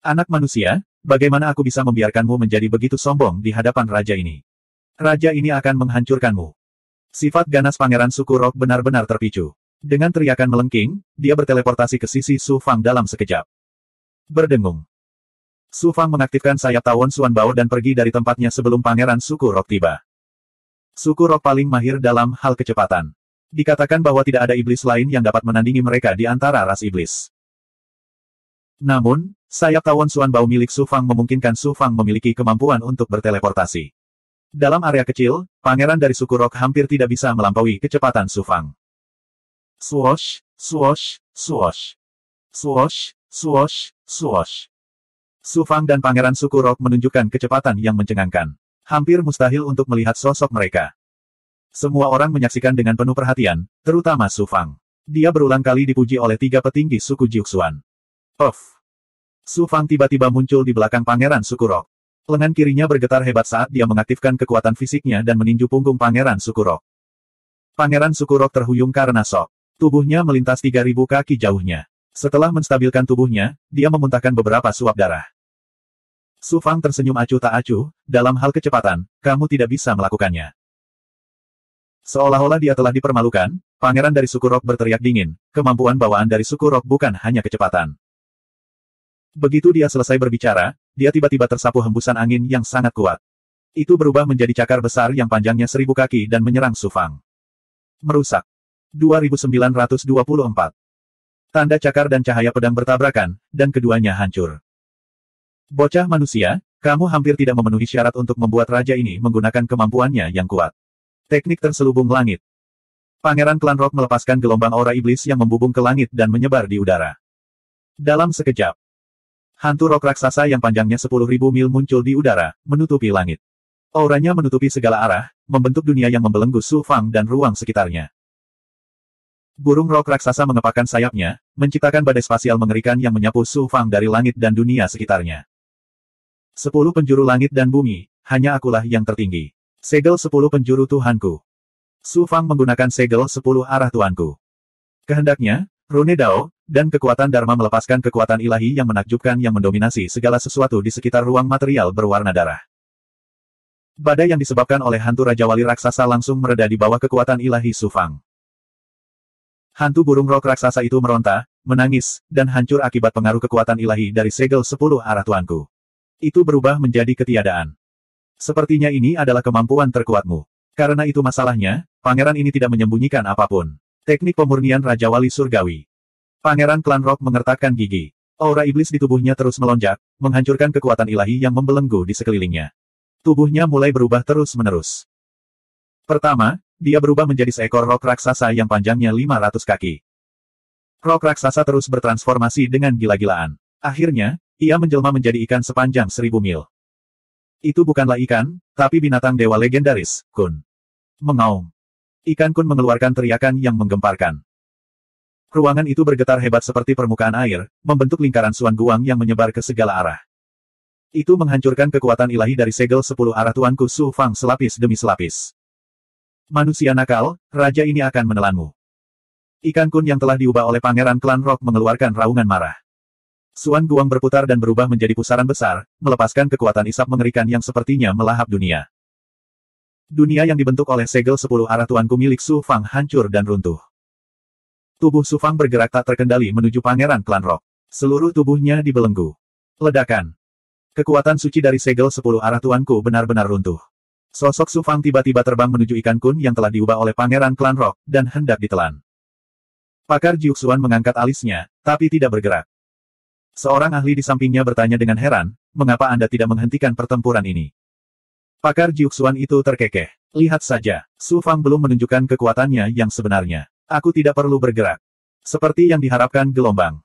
Anak manusia, bagaimana aku bisa membiarkanmu menjadi begitu sombong di hadapan raja ini? Raja ini akan menghancurkanmu. Sifat ganas pangeran suku Rock benar-benar terpicu. Dengan teriakan melengking, dia berteleportasi ke sisi Su Fang dalam sekejap. Berdengung. Su Fang mengaktifkan sayap tawon Suan Bao dan pergi dari tempatnya sebelum pangeran suku Rock tiba. Suku Rock paling mahir dalam hal kecepatan. Dikatakan bahwa tidak ada iblis lain yang dapat menandingi mereka di antara ras iblis. Namun, sayap tawon Suan Bao milik Su Fang memungkinkan Su Fang memiliki kemampuan untuk berteleportasi. Dalam area kecil, pangeran dari suku Rock hampir tidak bisa melampaui kecepatan Su Fang. Swoosh, swoosh, swoosh. Swoosh, swoosh, swoosh. Su Fang dan pangeran suku Rock menunjukkan kecepatan yang mencengangkan. Hampir mustahil untuk melihat sosok mereka. Semua orang menyaksikan dengan penuh perhatian, terutama Su Fang. Dia berulang kali dipuji oleh 3 petinggi suku Jiuxuan. Puff. Su Fang tiba-tiba muncul di belakang pangeran suku Rock. Lengan kirinya bergetar hebat saat dia mengaktifkan kekuatan fisiknya dan meninju punggung pangeran suku Rock. Pangeran suku Rock terhuyung karena shock. Tubuhnya melintas 3.000 kaki jauhnya. Setelah menstabilkan tubuhnya, dia memuntahkan beberapa suap darah. Su Fang tersenyum acuh tak acuh, dalam hal kecepatan, kamu tidak bisa melakukannya. Seolah-olah dia telah dipermalukan, pangeran dari suku Rock berteriak dingin, kemampuan bawaan dari suku Rock bukan hanya kecepatan. Begitu dia selesai berbicara, dia tiba-tiba tersapu hembusan angin yang sangat kuat. Itu berubah menjadi cakar besar yang panjangnya 1.000 kaki dan menyerang Su Fang. Merusak. 2924. Tanda cakar dan cahaya pedang bertabrakan, dan keduanya hancur. Bocah manusia, kamu hampir tidak memenuhi syarat untuk membuat raja ini menggunakan kemampuannya yang kuat. Teknik terselubung langit. Pangeran klan Rock melepaskan gelombang aura iblis yang membubung ke langit dan menyebar di udara. Dalam sekejap, hantu Rock raksasa yang panjangnya 10.000 mil muncul di udara, menutupi langit. Auranya menutupi segala arah, membentuk dunia yang membelenggu Su Fang dan ruang sekitarnya. Burung Rock raksasa mengepakkan sayapnya, menciptakan badai spasial mengerikan yang menyapu Su Fang dari langit dan dunia sekitarnya. 10 penjuru langit dan bumi, hanya akulah yang tertinggi. Segel 10 penjuru Tuhanku. Su Fang menggunakan segel 10 arah Tuanku. Kehendaknya, rune Dao, dan kekuatan Dharma melepaskan kekuatan ilahi yang menakjubkan yang mendominasi segala sesuatu di sekitar ruang material berwarna darah. Badai yang disebabkan oleh hantu Raja Wali raksasa langsung mereda di bawah kekuatan ilahi Su Fang. Hantu burung Rock raksasa itu meronta, menangis, dan hancur akibat pengaruh kekuatan ilahi dari segel 10 arah Tuanku. Itu berubah menjadi ketiadaan. Sepertinya ini adalah kemampuan terkuatmu. Karena itu masalahnya, pangeran ini tidak menyembunyikan apapun. Teknik pemurnian Raja Wali Surgawi. Pangeran klan Rock mengertakkan gigi. Aura iblis di tubuhnya terus melonjak, menghancurkan kekuatan ilahi yang membelenggu di sekelilingnya. Tubuhnya mulai berubah terus-menerus. Pertama, dia berubah menjadi seekor rok raksasa yang panjangnya 500 kaki. Rok raksasa terus bertransformasi dengan gila-gilaan. Akhirnya, ia menjelma menjadi ikan sepanjang 1000 mil. Itu bukanlah ikan, tapi binatang dewa legendaris, Kun. Mengaum. Ikan Kun mengeluarkan teriakan yang menggemparkan. Ruangan itu bergetar hebat seperti permukaan air, membentuk lingkaran Suan Guang yang menyebar ke segala arah. Itu menghancurkan kekuatan ilahi dari segel 10 arah Tuanku Su Fang selapis demi selapis. Manusia nakal, raja ini akan menelanmu. Ikan Kun yang telah diubah oleh Pangeran Klan Rock mengeluarkan raungan marah. Suan Guang berputar dan berubah menjadi pusaran besar, melepaskan kekuatan isap mengerikan yang sepertinya melahap dunia. Dunia yang dibentuk oleh segel 10 arah Tuanku milik Su Fang hancur dan runtuh. Tubuh Su Fang bergerak tak terkendali menuju Pangeran Klan Rock. Seluruh tubuhnya dibelenggu. Ledakan. Kekuatan suci dari segel 10 arah Tuanku benar-benar runtuh. Sosok Su Fang tiba-tiba terbang menuju ikan Kun yang telah diubah oleh Pangeran Klan Rock, dan hendak ditelan. Pakar Jiuxuan mengangkat alisnya, tapi tidak bergerak. Seorang ahli di sampingnya bertanya dengan heran, mengapa Anda tidak menghentikan pertempuran ini? Pakar Jiuxuan itu terkekeh. Lihat saja, Su Fang belum menunjukkan kekuatannya yang sebenarnya. Aku tidak perlu bergerak. Seperti yang diharapkan gelombang.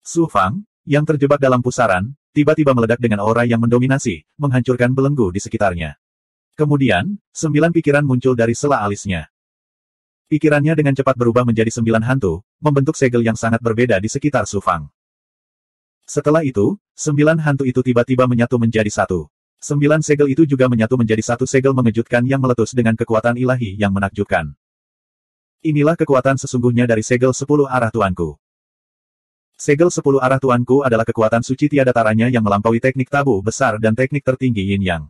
Su Fang, yang terjebak dalam pusaran, tiba-tiba meledak dengan aura yang mendominasi, menghancurkan belenggu di sekitarnya. Kemudian, 9 pikiran muncul dari sela alisnya. Pikirannya dengan cepat berubah menjadi 9 hantu, membentuk segel yang sangat berbeda di sekitar Su Fang. Setelah itu, 9 hantu itu tiba-tiba menyatu menjadi satu. 9 segel itu juga menyatu menjadi satu segel mengejutkan yang meletus dengan kekuatan ilahi yang menakjubkan. Inilah kekuatan sesungguhnya dari segel 10 arah Tuanku. Segel 10 arah Tuanku adalah kekuatan suci tiada taranya yang melampaui teknik tabu besar dan teknik tertinggi Yin Yang.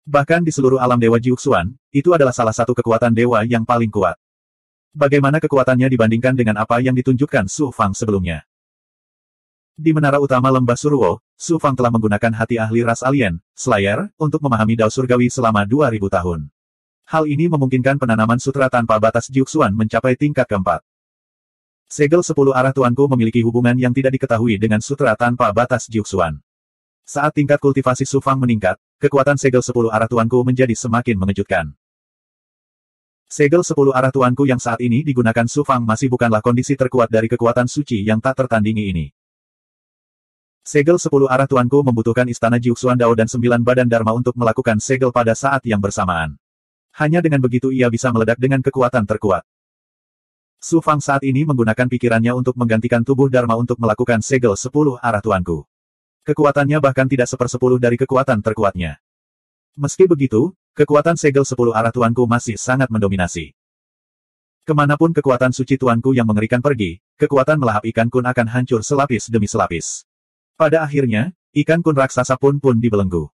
Bahkan di seluruh alam Dewa Jiuxuan, itu adalah salah satu kekuatan dewa yang paling kuat. Bagaimana kekuatannya dibandingkan dengan apa yang ditunjukkan Su Fang sebelumnya? Di menara utama lembah Suruo, Su Fang telah menggunakan hati ahli ras alien, Slayer, untuk memahami Dao Surgawi selama 2000 tahun. Hal ini memungkinkan penanaman sutra tanpa batas Jiuxuan mencapai tingkat keempat. Segel 10 arah Tuanku memiliki hubungan yang tidak diketahui dengan sutra tanpa batas Jiuxuan. Saat tingkat kultivasi Su Fang meningkat, kekuatan segel 10 arah Tuanku menjadi semakin mengejutkan. Segel 10 arah Tuanku yang saat ini digunakan Su Fang masih bukanlah kondisi terkuat dari kekuatan suci yang tak tertandingi ini. Segel 10 arah Tuanku membutuhkan istana Jiuxuan Dao dan 9 badan Dharma untuk melakukan segel pada saat yang bersamaan. Hanya dengan begitu ia bisa meledak dengan kekuatan terkuat. Su Fang saat ini menggunakan pikirannya untuk menggantikan tubuh Dharma untuk melakukan segel 10 arah Tuanku. Kekuatannya bahkan tidak 1/10 dari kekuatan terkuatnya. Meski begitu, kekuatan segel 10 arah Tuanku masih sangat mendominasi. Kemanapun kekuatan suci Tuanku yang mengerikan pergi, kekuatan melahap ikan Kun akan hancur selapis demi selapis. Pada akhirnya, ikan Kun raksasa pun dibelenggu.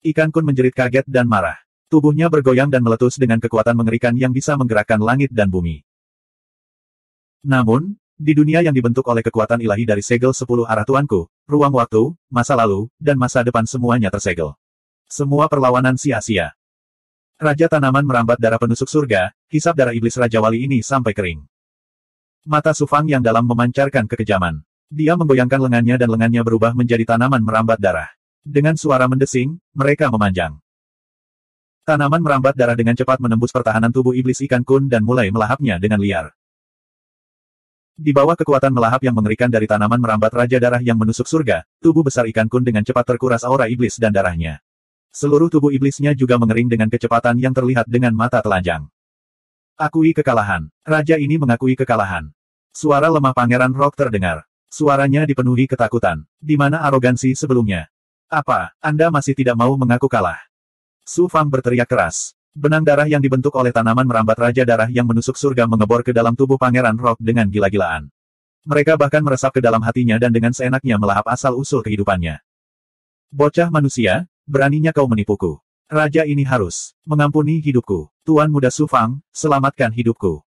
Ikan Kun menjerit kaget dan marah. Tubuhnya bergoyang dan meletus dengan kekuatan mengerikan yang bisa menggerakkan langit dan bumi. Namun, di dunia yang dibentuk oleh kekuatan ilahi dari segel 10 arah Tuanku, ruang waktu, masa lalu, dan masa depan semuanya tersegel. Semua perlawanan sia-sia. Raja Tanaman merambat darah penusuk surga, hisap darah iblis Raja Wali ini sampai kering. Mata Su Fang yang dalam memancarkan kekejaman. Dia menggoyangkan lengannya dan lengannya berubah menjadi tanaman merambat darah. Dengan suara mendesing, mereka memanjang. Tanaman merambat darah dengan cepat menembus pertahanan tubuh iblis ikan Kun dan mulai melahapnya dengan liar. Di bawah kekuatan melahap yang mengerikan dari tanaman merambat Raja Darah yang menusuk surga, tubuh besar ikan Kun dengan cepat terkuras aura iblis dan darahnya. Seluruh tubuh iblisnya juga mengering dengan kecepatan yang terlihat dengan mata telanjang. Akui kekalahan. Raja ini mengakui kekalahan. Suara lemah Pangeran Rock terdengar. Suaranya dipenuhi ketakutan. Di mana arogansi sebelumnya? Apa, Anda masih tidak mau mengaku kalah? Su Fang berteriak keras. Benang darah yang dibentuk oleh tanaman merambat Raja Darah yang menusuk surga mengebor ke dalam tubuh Pangeran Rock dengan gila-gilaan. Mereka bahkan meresap ke dalam hatinya dan dengan seenaknya melahap asal-usul kehidupannya. Bocah manusia, beraninya kau menipuku. Raja ini harus mengampuni hidupku. Tuan Muda Su Fang, selamatkan hidupku.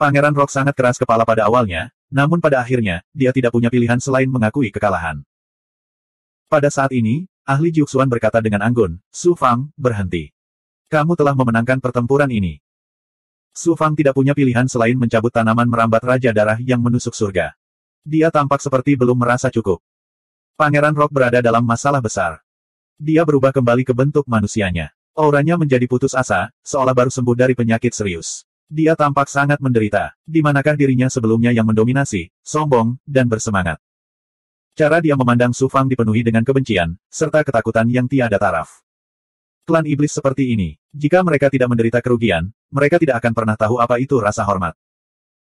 Pangeran Rock sangat keras kepala pada awalnya, namun pada akhirnya, dia tidak punya pilihan selain mengakui kekalahan. Pada saat ini, ahli Jiuxuan berkata dengan anggun, Su Fang, berhenti. Kamu telah memenangkan pertempuran ini. Su Fang tidak punya pilihan selain mencabut tanaman merambat Raja Darah yang menusuk surga. Dia tampak seperti belum merasa cukup. Pangeran Rock berada dalam masalah besar. Dia berubah kembali ke bentuk manusianya. Auranya menjadi putus asa, seolah baru sembuh dari penyakit serius. Dia tampak sangat menderita. Di manakah dirinya sebelumnya yang mendominasi, sombong, dan bersemangat. Cara dia memandang Su Fang dipenuhi dengan kebencian, serta ketakutan yang tiada taraf. Klan iblis seperti ini, jika mereka tidak menderita kerugian, mereka tidak akan pernah tahu apa itu rasa hormat.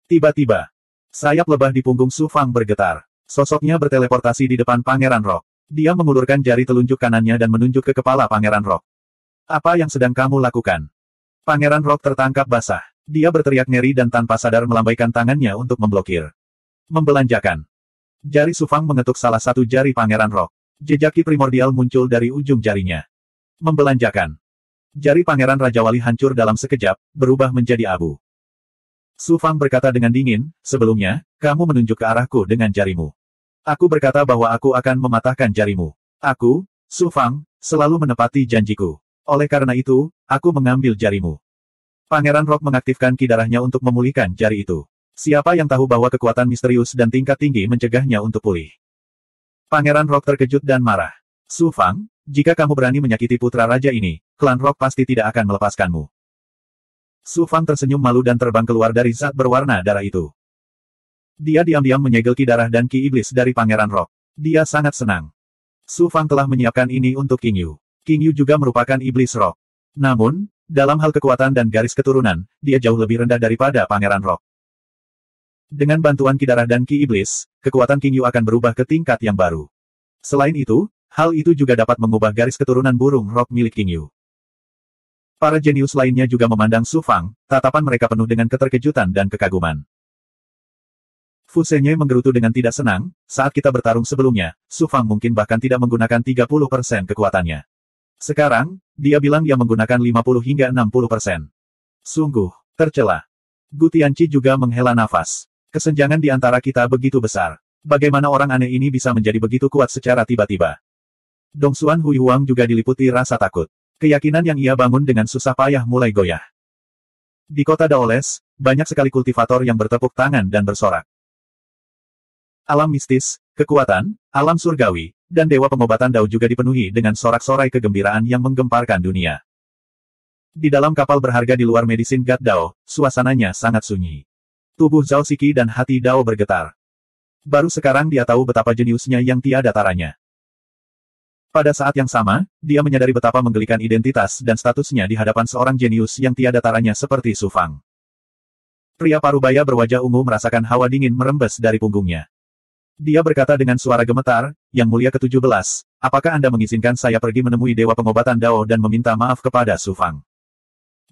Tiba-tiba, sayap lebah di punggung Su Fang bergetar. Sosoknya berteleportasi di depan Pangeran Rock. Dia mengulurkan jari telunjuk kanannya dan menunjuk ke kepala Pangeran Rock. Apa yang sedang kamu lakukan? Pangeran Rock tertangkap basah. Dia berteriak ngeri dan tanpa sadar melambaikan tangannya untuk memblokir. Membelanjakan. Jari Su Fang mengetuk salah satu jari Pangeran Rock. Jejak ki primordial muncul dari ujung jarinya. Membelanjakan. Jari Pangeran Raja Wali hancur dalam sekejap, berubah menjadi abu. Su Fang berkata dengan dingin, sebelumnya, kamu menunjuk ke arahku dengan jarimu. Aku berkata bahwa aku akan mematahkan jarimu. Aku, Su Fang, selalu menepati janjiku. Oleh karena itu, aku mengambil jarimu. Pangeran Rock mengaktifkan ki darahnya untuk memulihkan jari itu. Siapa yang tahu bahwa kekuatan misterius dan tingkat tinggi mencegahnya untuk pulih. Pangeran Rock terkejut dan marah. Su Fang, jika kamu berani menyakiti putra raja ini, klan Rock pasti tidak akan melepaskanmu. Su Fang tersenyum malu dan terbang keluar dari zat berwarna darah itu. Dia diam-diam menyegel ki darah dan ki iblis dari Pangeran Rock. Dia sangat senang. Su Fang telah menyiapkan ini untuk King Yu. King Yu juga merupakan iblis rock. Namun, dalam hal kekuatan dan garis keturunan, dia jauh lebih rendah daripada Pangeran Rock. Dengan bantuan ki darah dan ki iblis, kekuatan King Yu akan berubah ke tingkat yang baru. Selain itu, hal itu juga dapat mengubah garis keturunan burung rock milik King Yu. Para jenius lainnya juga memandang Su Fang, tatapan mereka penuh dengan keterkejutan dan kekaguman. Fu Zhenye menggerutu dengan tidak senang, saat kita bertarung sebelumnya, Su Fang mungkin bahkan tidak menggunakan 30% kekuatannya. Sekarang, dia bilang dia menggunakan 50 hingga 60%. Sungguh, tercela. Gu Tianqi juga menghela nafas. Kesenjangan di antara kita begitu besar. Bagaimana orang aneh ini bisa menjadi begitu kuat secara tiba-tiba? Dongsuan Hui Huang juga diliputi rasa takut. Keyakinan yang ia bangun dengan susah payah mulai goyah. Di kota Daoles, banyak sekali kultivator yang bertepuk tangan dan bersorak. Alam mistis, kekuatan, alam surgawi, dan dewa pengobatan Dao juga dipenuhi dengan sorak-sorai kegembiraan yang menggemparkan dunia. Di dalam kapal berharga di luar Medicine God Dao, suasananya sangat sunyi. Tubuh Zhao Siki dan hati Dao bergetar. Baru sekarang dia tahu betapa jeniusnya yang tiada taranya. Pada saat yang sama, dia menyadari betapa menggelikan identitas dan statusnya di hadapan seorang jenius yang tiada taranya seperti Su Fang. Pria parubaya berwajah ungu merasakan hawa dingin merembes dari punggungnya. Dia berkata dengan suara gemetar, Yang Mulia ke-17, apakah Anda mengizinkan saya pergi menemui Dewa Pengobatan Dao dan meminta maaf kepada Su Fang?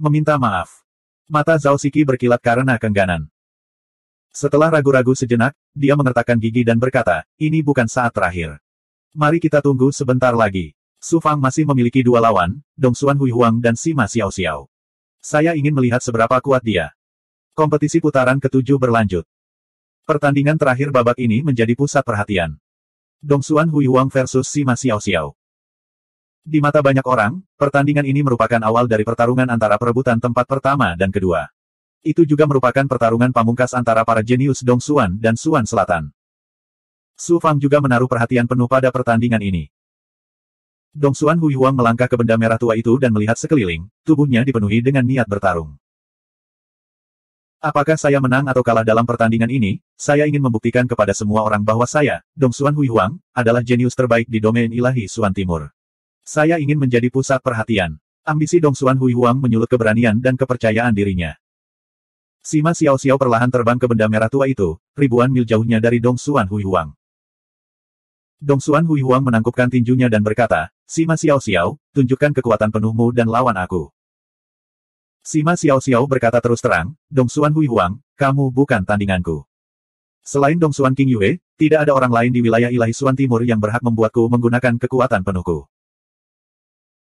Meminta maaf. Mata Zhao Siki berkilat karena kengganan. Setelah ragu-ragu sejenak, dia mengertakkan gigi dan berkata, ini bukan saat terakhir. Mari kita tunggu sebentar lagi. Su Fang masih memiliki dua lawan, Dongsuan Hui Huang dan Sima Xiao Xiao. Saya ingin melihat seberapa kuat dia. Kompetisi putaran ke-7 berlanjut. Pertandingan terakhir babak ini menjadi pusat perhatian. Dongsuan Hui Huang versus Sima Xiao Xiao. Di mata banyak orang, pertandingan ini merupakan awal dari pertarungan antara perebutan tempat pertama dan kedua. Itu juga merupakan pertarungan pamungkas antara para jenius Dongsuan dan Suan Selatan. Su Fang juga menaruh perhatian penuh pada pertandingan ini. Dongsuan Hui Huang melangkah ke benda merah tua itu dan melihat sekeliling, tubuhnya dipenuhi dengan niat bertarung. Apakah saya menang atau kalah dalam pertandingan ini? Saya ingin membuktikan kepada semua orang bahwa saya, Dongsuan Hui Huang, adalah jenius terbaik di domain ilahi Suan Timur. Saya ingin menjadi pusat perhatian. Ambisi Dongsuan Hui Huang menyulut keberanian dan kepercayaan dirinya. Sima Xiao Xiao perlahan terbang ke benda merah tua itu, ribuan mil jauhnya dari Dongsuan Hui Huang. Dongsuan Hui Huang menangkupkan tinjunya dan berkata, Sima Xiao Xiao, tunjukkan kekuatan penuhmu dan lawan aku. Sima Xiao Xiao berkata terus terang, Dongsuan Hui Huang, kamu bukan tandinganku. Selain Dongsuan King Yue, tidak ada orang lain di wilayah ilahi Suan Timur yang berhak membuatku menggunakan kekuatan penuhku.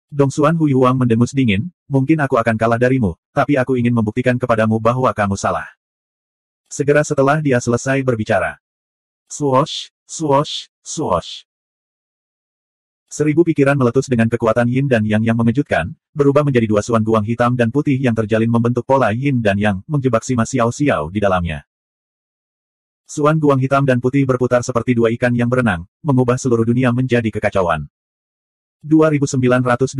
Dongsuan Hui Huang mendengus dingin, mungkin aku akan kalah darimu, tapi aku ingin membuktikan kepadamu bahwa kamu salah. Segera setelah dia selesai berbicara. Swoosh, swoosh, swoosh. 1000 pikiran meletus dengan kekuatan yin dan yang mengejutkan, berubah menjadi dua suan guang hitam dan putih yang terjalin membentuk pola yin dan yang, menjebak Sima Xiao Xiao di dalamnya. Suan guang hitam dan putih berputar seperti dua ikan yang berenang, mengubah seluruh dunia menjadi kekacauan. 2925.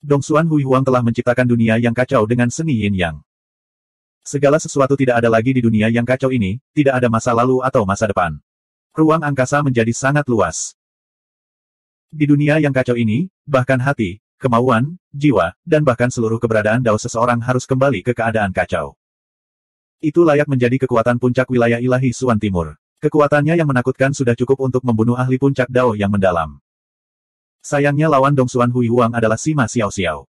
Dongsuan Hui Huang telah menciptakan dunia yang kacau dengan seni yin yang. Segala sesuatu tidak ada lagi di dunia yang kacau ini, tidak ada masa lalu atau masa depan. Ruang angkasa menjadi sangat luas. Di dunia yang kacau ini, bahkan hati, kemauan, jiwa, dan bahkan seluruh keberadaan Dao seseorang harus kembali ke keadaan kacau. Itu layak menjadi kekuatan puncak wilayah ilahi Suan Timur. Kekuatannya yang menakutkan sudah cukup untuk membunuh ahli puncak Dao yang mendalam. Sayangnya lawan Dongsuan Hui Huang adalah Sima Xiao Xiao.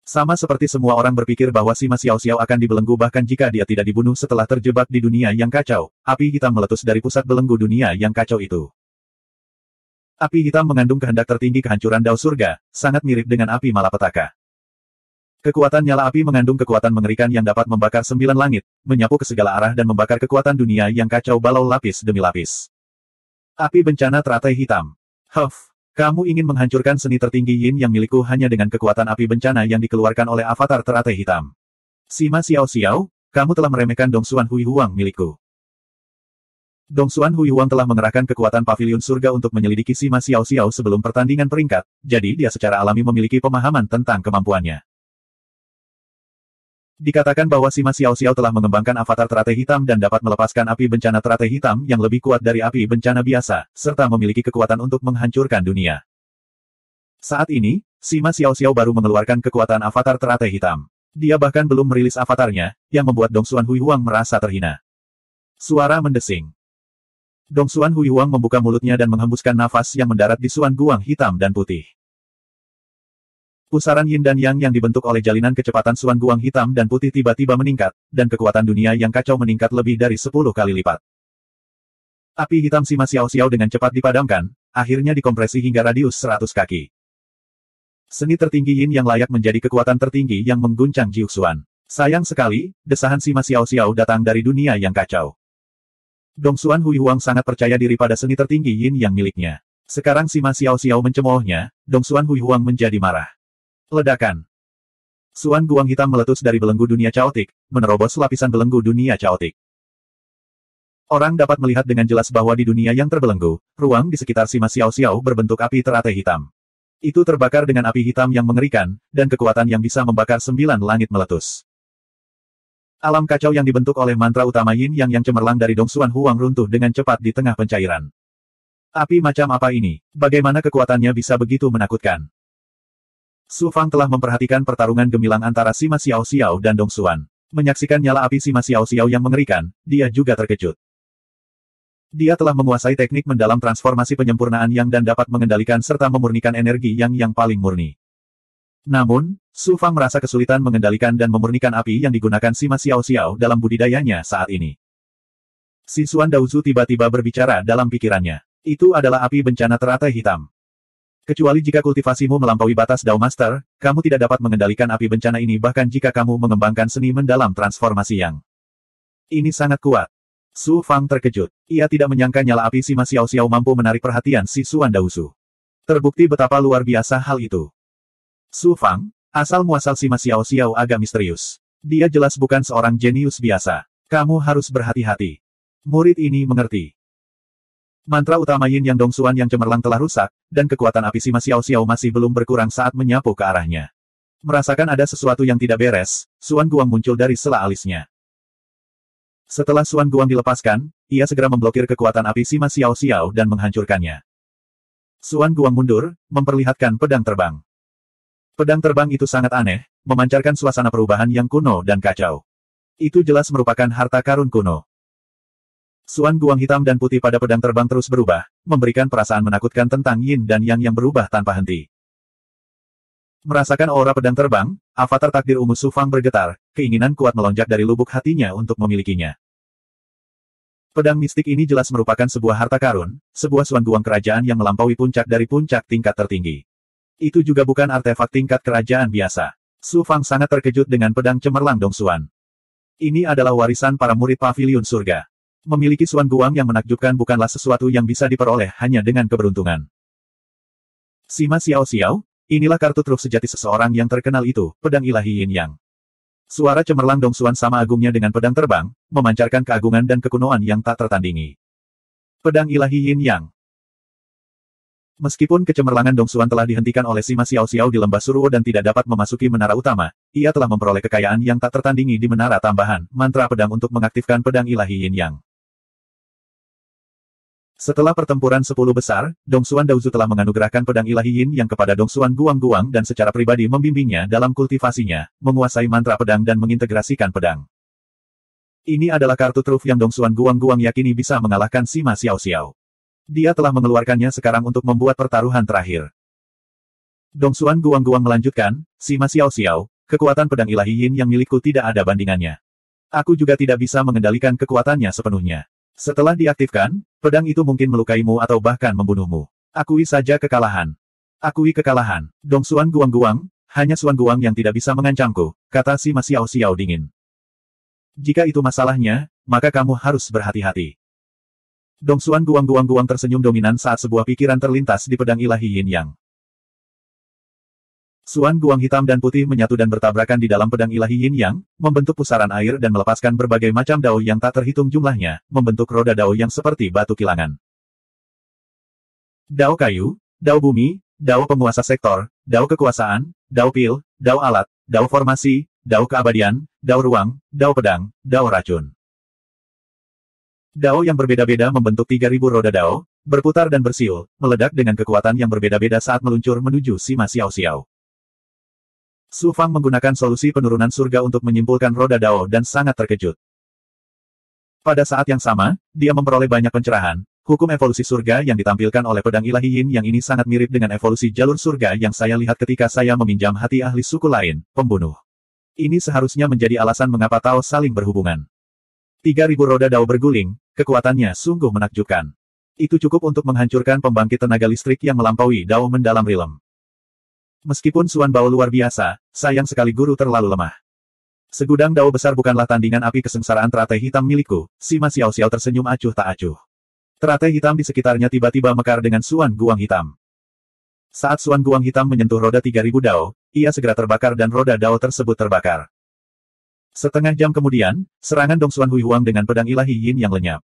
Sama seperti semua orang berpikir bahwa Sima Xiao Xiao akan dibelenggu bahkan jika dia tidak dibunuh setelah terjebak di dunia yang kacau, api hitam meletus dari pusat belenggu dunia yang kacau itu. Api hitam mengandung kehendak tertinggi kehancuran Dao surga, sangat mirip dengan api malapetaka. Kekuatan nyala api mengandung kekuatan mengerikan yang dapat membakar 9 langit, menyapu ke segala arah dan membakar kekuatan dunia yang kacau balau lapis demi lapis. Api bencana teratai hitam. Kamu ingin menghancurkan seni tertinggi yin yang milikku hanya dengan kekuatan api bencana yang dikeluarkan oleh avatar teratai hitam. Sima Xiao Xiao, kamu telah meremehkan Dongsuan Hui Huang milikku. Dongsuan Hui Huang telah mengerahkan kekuatan pavilion surga untuk menyelidiki Sima Xiao Xiao sebelum pertandingan peringkat, jadi dia secara alami memiliki pemahaman tentang kemampuannya. Dikatakan bahwa Sima Xiao Xiao telah mengembangkan avatar teratai hitam dan dapat melepaskan api bencana teratai hitam yang lebih kuat dari api bencana biasa, serta memiliki kekuatan untuk menghancurkan dunia. Saat ini, Sima Xiao Xiao baru mengeluarkan kekuatan avatar teratai hitam. Dia bahkan belum merilis avatarnya, yang membuat Dongsuan Hui Huang merasa terhina. Suara mendesing. Dongsuan Hui Huang membuka mulutnya dan menghembuskan nafas yang mendarat di Suan Guang hitam dan putih. Pusaran yin dan yang dibentuk oleh jalinan kecepatan Suan Guang hitam dan putih tiba-tiba meningkat, dan kekuatan dunia yang kacau meningkat lebih dari 10 kali lipat. Api hitam Sima Xiao Xiao dengan cepat dipadamkan, akhirnya dikompresi hingga radius 100 kaki. Seni tertinggi yin yang layak menjadi kekuatan tertinggi yang mengguncang Jiuxuan. Sayang sekali, desahan Sima Xiao Xiao datang dari dunia yang kacau. Dongsuan Hui Huang sangat percaya diri pada seni tertinggi yin yang miliknya. Sekarang Sima Xiao Xiao mencemoohnya, Dongsuan Hui Huang menjadi marah. Ledakan. Suan Guang hitam meletus dari belenggu dunia caotik, menerobos lapisan belenggu dunia caotik. Orang dapat melihat dengan jelas bahwa di dunia yang terbelenggu, ruang di sekitar Sima Xiao Xiao berbentuk api teratai hitam. Itu terbakar dengan api hitam yang mengerikan, dan kekuatan yang bisa membakar 9 langit meletus. Alam kacau yang dibentuk oleh mantra utama yin yang cemerlang dari Dongsuan Huang runtuh dengan cepat di tengah pencairan. Api macam apa ini? Bagaimana kekuatannya bisa begitu menakutkan? Su Fang telah memperhatikan pertarungan gemilang antara Sima Xiao Xiao dan Dongsuan. Menyaksikan nyala api Sima Xiao Xiao yang mengerikan, dia juga terkejut. Dia telah menguasai teknik mendalam transformasi penyempurnaan yang dan dapat mengendalikan serta memurnikan energi yang paling murni. Namun, Su Fang merasa kesulitan mengendalikan dan memurnikan api yang digunakan Sima Xiao Xiao dalam budidayanya saat ini. Si Suan Daozu tiba-tiba berbicara dalam pikirannya. Itu adalah api bencana teratai hitam. Kecuali jika kultivasimu melampaui batas Dao Master, kamu tidak dapat mengendalikan api bencana ini bahkan jika kamu mengembangkan seni mendalam transformasi yang. Ini sangat kuat. Su Fang terkejut. Ia tidak menyangka nyala api Sima Xiao Xiao mampu menarik perhatian si Suan Daozu. Terbukti betapa luar biasa hal itu. Su Fang, asal-muasal Sima Xiao Xiao agak misterius. Dia jelas bukan seorang jenius biasa. Kamu harus berhati-hati. Murid ini mengerti. Mantra utama yin yang Dongsuan yang cemerlang telah rusak, dan kekuatan api Sima Xiao Xiao masih belum berkurang saat menyapu ke arahnya. Merasakan ada sesuatu yang tidak beres, Suan Guang muncul dari sela alisnya. Setelah Suan Guang dilepaskan, ia segera memblokir kekuatan api Sima Xiao Xiao dan menghancurkannya. Suan Guang mundur, memperlihatkan pedang terbang. Pedang terbang itu sangat aneh, memancarkan suasana perubahan yang kuno dan kacau. Itu jelas merupakan harta karun kuno. Suan Guang hitam dan putih pada pedang terbang terus berubah, memberikan perasaan menakutkan tentang yin dan yang berubah tanpa henti. Merasakan aura pedang terbang, avatar takdir ungu Su Fang bergetar, keinginan kuat melonjak dari lubuk hatinya untuk memilikinya. Pedang mistik ini jelas merupakan sebuah harta karun, sebuah Suan Guang kerajaan yang melampaui puncak dari puncak tingkat tertinggi. Itu juga bukan artefak tingkat kerajaan biasa. Su Fang sangat terkejut dengan pedang cemerlang Dongsuan. Ini adalah warisan para murid pavilion surga. Memiliki Suan Guang yang menakjubkan bukanlah sesuatu yang bisa diperoleh hanya dengan keberuntungan. Sima Xiao Xiao, inilah kartu truf sejati seseorang yang terkenal itu, pedang ilahi yin yang. Suara cemerlang Dong Xuan sama agungnya dengan pedang terbang, memancarkan keagungan dan kekunoan yang tak tertandingi. Pedang ilahi Yin Yang. Meskipun kecemerlangan Dong Xuan telah dihentikan oleh Sima Xiao Xiao di lembah Suruo dan tidak dapat memasuki menara utama, ia telah memperoleh kekayaan yang tak tertandingi di menara tambahan, mantra pedang untuk mengaktifkan pedang ilahi Yin Yang. Setelah pertempuran 10 besar, Dong Xuan Daozu telah menganugerahkan pedang ilahi Yin Yang kepada Dong Xuan Guang Guang dan secara pribadi membimbingnya dalam kultivasinya, menguasai mantra pedang dan mengintegrasikan pedang. Ini adalah kartu truf yang Dong Xuan Guang Guang yakini bisa mengalahkan Sima Xiao Xiao. Dia telah mengeluarkannya sekarang untuk membuat pertaruhan terakhir. Dong Xuan Guang Guang melanjutkan, Sima Xiao Xiao, kekuatan pedang ilahi Yin Yang milikku tidak ada bandingannya. Aku juga tidak bisa mengendalikan kekuatannya sepenuhnya. Setelah diaktifkan, pedang itu mungkin melukaimu atau bahkan membunuhmu. Akui saja kekalahan. Akui kekalahan. Dong Xuan Guang Guang, hanya Xuan Guang yang tidak bisa mengancamku, kata Sima Xiao Xiao dingin. Jika itu masalahnya, maka kamu harus berhati-hati. Dong Xuan Guang Guang Guang tersenyum dominan saat sebuah pikiran terlintas di pedang ilahi Yin Yang. Xuan Guang hitam dan putih menyatu dan bertabrakan di dalam pedang ilahi Yin Yang, membentuk pusaran air dan melepaskan berbagai macam dao yang tak terhitung jumlahnya, membentuk roda dao yang seperti batu kilangan. Dao kayu, dao bumi, dao penguasa sektor, dao kekuasaan, dao pil, dao alat, dao formasi, dao keabadian, dao ruang, dao pedang, dao racun. Dao yang berbeda-beda membentuk 3.000 roda dao, berputar dan bersiul, meledak dengan kekuatan yang berbeda-beda saat meluncur menuju Sima Xiao Xiao. Su Fang menggunakan solusi penurunan surga untuk menyimpulkan roda dao dan sangat terkejut. Pada saat yang sama, dia memperoleh banyak pencerahan. Hukum evolusi surga yang ditampilkan oleh pedang ilahi Yin Yang ini sangat mirip dengan evolusi jalur surga yang saya lihat ketika saya meminjam hati ahli suku lain, pembunuh. Ini seharusnya menjadi alasan mengapa Tao saling berhubungan. 3.000 roda dao berguling, kekuatannya sungguh menakjubkan. Itu cukup untuk menghancurkan pembangkit tenaga listrik yang melampaui dao mendalam realm. Meskipun Xuan Bao luar biasa, sayang sekali guru terlalu lemah. Segudang dao besar bukanlah tandingan api kesengsaraan teratai hitam milikku, Sima Xiao Xiao tersenyum acuh tak acuh. Teratai hitam di sekitarnya tiba-tiba mekar dengan Xuan Guang hitam. Saat Xuan Guang hitam menyentuh roda 3.000 dao, ia segera terbakar dan roda dao tersebut terbakar. Setengah jam kemudian, serangan Dong Xuan Hui Huang dengan pedang ilahi Yin Yang lenyap.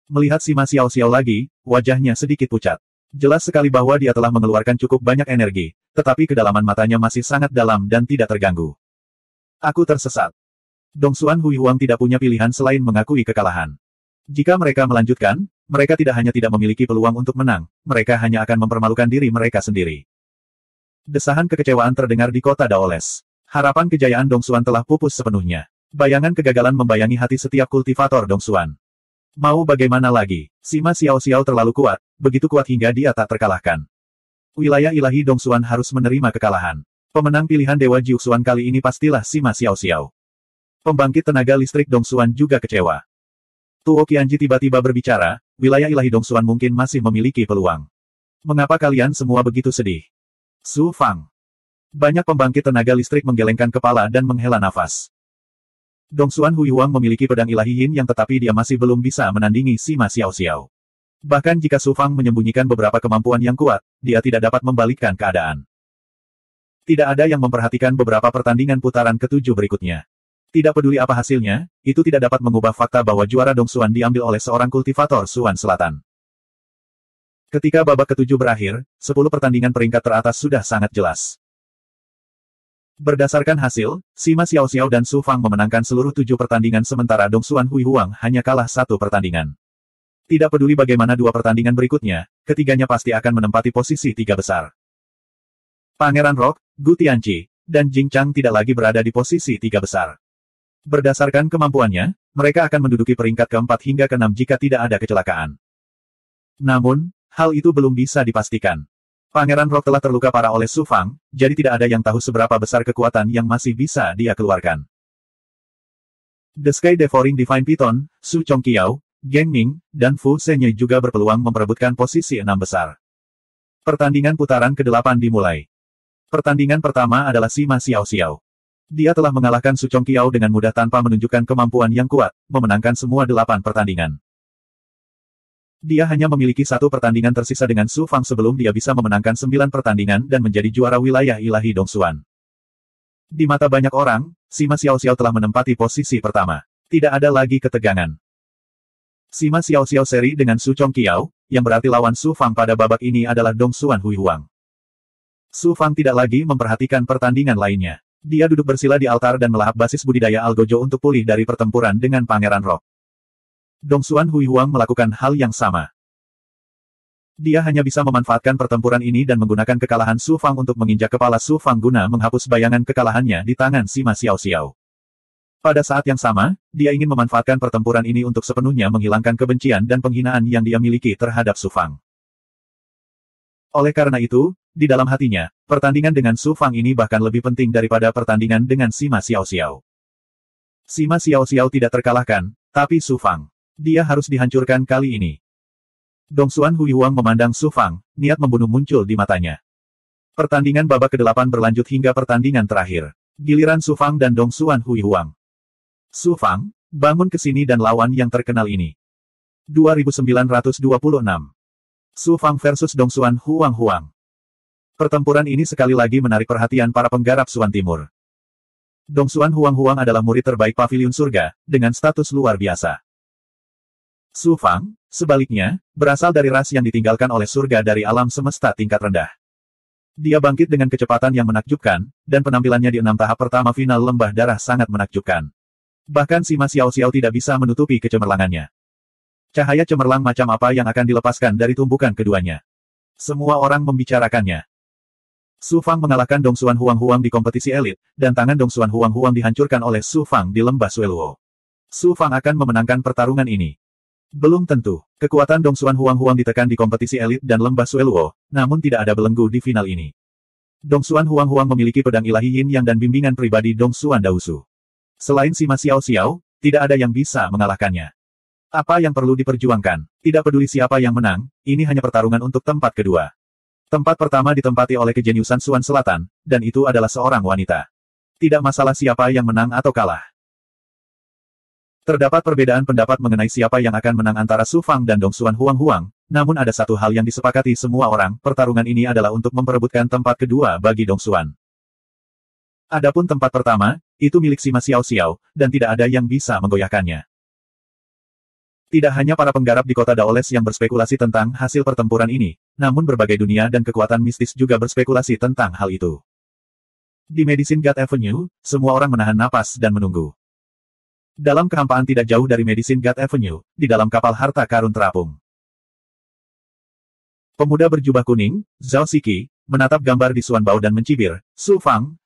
Melihat Sima Xiao Xiao lagi, wajahnya sedikit pucat. Jelas sekali bahwa dia telah mengeluarkan cukup banyak energi, tetapi kedalaman matanya masih sangat dalam dan tidak terganggu. Aku tersesat. Dong Xuan Hui Huang tidak punya pilihan selain mengakui kekalahan. Jika mereka melanjutkan, mereka tidak hanya tidak memiliki peluang untuk menang, mereka hanya akan mempermalukan diri mereka sendiri. Desahan kekecewaan terdengar di kota Daoles. Harapan kejayaan Dong Xuan telah pupus sepenuhnya. Bayangan kegagalan membayangi hati setiap kultivator Dong Xuan. Mau bagaimana lagi? Sima Xiao Xiao terlalu kuat, begitu kuat hingga dia tak terkalahkan. Wilayah ilahi Dong Xuan harus menerima kekalahan. Pemenang pilihan Dewa Jiu Xuan kali ini pastilah Sima Xiao Xiao. Pembangkit tenaga listrik Dong Xuan juga kecewa. Tuo Qianji tiba-tiba berbicara, wilayah ilahi Dong Xuan mungkin masih memiliki peluang. Mengapa kalian semua begitu sedih? Su Fang. Banyak pembangkit tenaga listrik menggelengkan kepala dan menghela nafas. Dong Xuan Hui Huang memiliki pedang ilahi Yin Yang tetapi dia masih belum bisa menandingi Sima Xiao Xiao. Bahkan jika Su Fang menyembunyikan beberapa kemampuan yang kuat, dia tidak dapat membalikkan keadaan. Tidak ada yang memperhatikan beberapa pertandingan putaran ke-7 berikutnya. Tidak peduli apa hasilnya, itu tidak dapat mengubah fakta bahwa juara Dong Xuan diambil oleh seorang kultivator Xuan Selatan. Ketika babak ke-7 berakhir, 10 pertandingan peringkat teratas sudah sangat jelas. Berdasarkan hasil, Sima Xiao Xiao dan Su Fang memenangkan seluruh 7 pertandingan sementara Dong Xuan Hui Huang hanya kalah 1 pertandingan. Tidak peduli bagaimana 2 pertandingan berikutnya, ketiganya pasti akan menempati posisi 3 besar. Pangeran Rock, Gu Tianqi, dan Jing Chang tidak lagi berada di posisi 3 besar. Berdasarkan kemampuannya, mereka akan menduduki peringkat ke-4 hingga ke-6 jika tidak ada kecelakaan. Namun, hal itu belum bisa dipastikan. Pangeran Rock telah terluka parah oleh Su Fang, jadi tidak ada yang tahu seberapa besar kekuatan yang masih bisa dia keluarkan. The Sky Devouring Divine Python, Su Chongqiao, Geng Ming, dan Fu Zhenye juga berpeluang memperebutkan posisi 6 besar. Pertandingan putaran ke-8 dimulai. Pertandingan pertama adalah Sima Xiao Xiao. Dia telah mengalahkan Su Chongqiao dengan mudah tanpa menunjukkan kemampuan yang kuat, memenangkan semua 8 pertandingan. Dia hanya memiliki 1 pertandingan tersisa dengan Su Fang sebelum dia bisa memenangkan 9 pertandingan dan menjadi juara wilayah ilahi Dong Xuan. Di mata banyak orang, Sima Xiaoxiao telah menempati posisi pertama. Tidak ada lagi ketegangan. Sima Xiaoxiao seri dengan Su Chongqiao, yang berarti lawan Su Fang pada babak ini adalah Dong Xuan Hui Huang. Su Fang tidak lagi memperhatikan pertandingan lainnya. Dia duduk bersila di altar dan melahap basis budidaya Algojo untuk pulih dari pertempuran dengan Pangeran Rock. Dong Xuan Hui Huang melakukan hal yang sama. Dia hanya bisa memanfaatkan pertempuran ini dan menggunakan kekalahan Su Fang untuk menginjak kepala Su Fang guna menghapus bayangan kekalahannya di tangan Sima Xiaoxiao. Pada saat yang sama, dia ingin memanfaatkan pertempuran ini untuk sepenuhnya menghilangkan kebencian dan penghinaan yang dia miliki terhadap Su Fang. Oleh karena itu, di dalam hatinya, pertandingan dengan Su Fang ini bahkan lebih penting daripada pertandingan dengan Sima Xiaoxiao. Sima Xiaoxiao tidak terkalahkan, tapi Su Fang. Dia harus dihancurkan kali ini. Dong Xuan Hui Huang memandang Su Fang, niat membunuh muncul di matanya. Pertandingan babak ke-8 berlanjut hingga pertandingan terakhir. Giliran Su Fang dan Dong Xuan Hui Huang. Su Fang, bangun ke sini dan lawan yang terkenal ini. 2926. Su Fang versus Dong Xuan Huang Huang. Pertempuran ini sekali lagi menarik perhatian para penggarap Suan Timur. Dong Xuan Huang Huang adalah murid terbaik Paviliun Surga, dengan status luar biasa. Su Fang, sebaliknya, berasal dari ras yang ditinggalkan oleh surga dari alam semesta tingkat rendah. Dia bangkit dengan kecepatan yang menakjubkan, dan penampilannya di 6 tahap pertama final lembah darah sangat menakjubkan. Bahkan Sima Xiaoxiao tidak bisa menutupi kecemerlangannya. Cahaya cemerlang macam apa yang akan dilepaskan dari tumbukan keduanya. Semua orang membicarakannya. Su Fang mengalahkan Dong Xuan Huang Huang di kompetisi elit, dan tangan Dong Xuan Huang Huang dihancurkan oleh Su Fang di lembah Sueluo. Su Fang akan memenangkan pertarungan ini. Belum tentu. Kekuatan Dong Xuan Huang Huang ditekan di kompetisi elit dan lembah Sueluo, namun tidak ada belenggu di final ini. Dong Xuan Huang Huang memiliki pedang ilahi Yin Yang dan bimbingan pribadi Dong Xuan Daosu. Selain Sima Xiaoxiao, tidak ada yang bisa mengalahkannya. Apa yang perlu diperjuangkan? Tidak peduli siapa yang menang, ini hanya pertarungan untuk tempat kedua. Tempat pertama ditempati oleh kejeniusan Suan Selatan, dan itu adalah seorang wanita. Tidak masalah siapa yang menang atau kalah. Terdapat perbedaan pendapat mengenai siapa yang akan menang antara Su Fang dan Dong Xuan Huang Huang, namun ada satu hal yang disepakati semua orang, pertarungan ini adalah untuk memperebutkan tempat kedua bagi Dong Xuan. Adapun tempat pertama, itu milik Sima Xiaoxiao, dan tidak ada yang bisa menggoyahkannya. Tidak hanya para penggarap di kota Daoles yang berspekulasi tentang hasil pertempuran ini, namun berbagai dunia dan kekuatan mistis juga berspekulasi tentang hal itu. Di Medicine God Avenue, semua orang menahan napas dan menunggu. Dalam kehampaan tidak jauh dari Medicine God Avenue, di dalam kapal harta karun terapung. Pemuda berjubah kuning, Zhao Siki, menatap gambar di Suan Bao dan mencibir, Su Fang,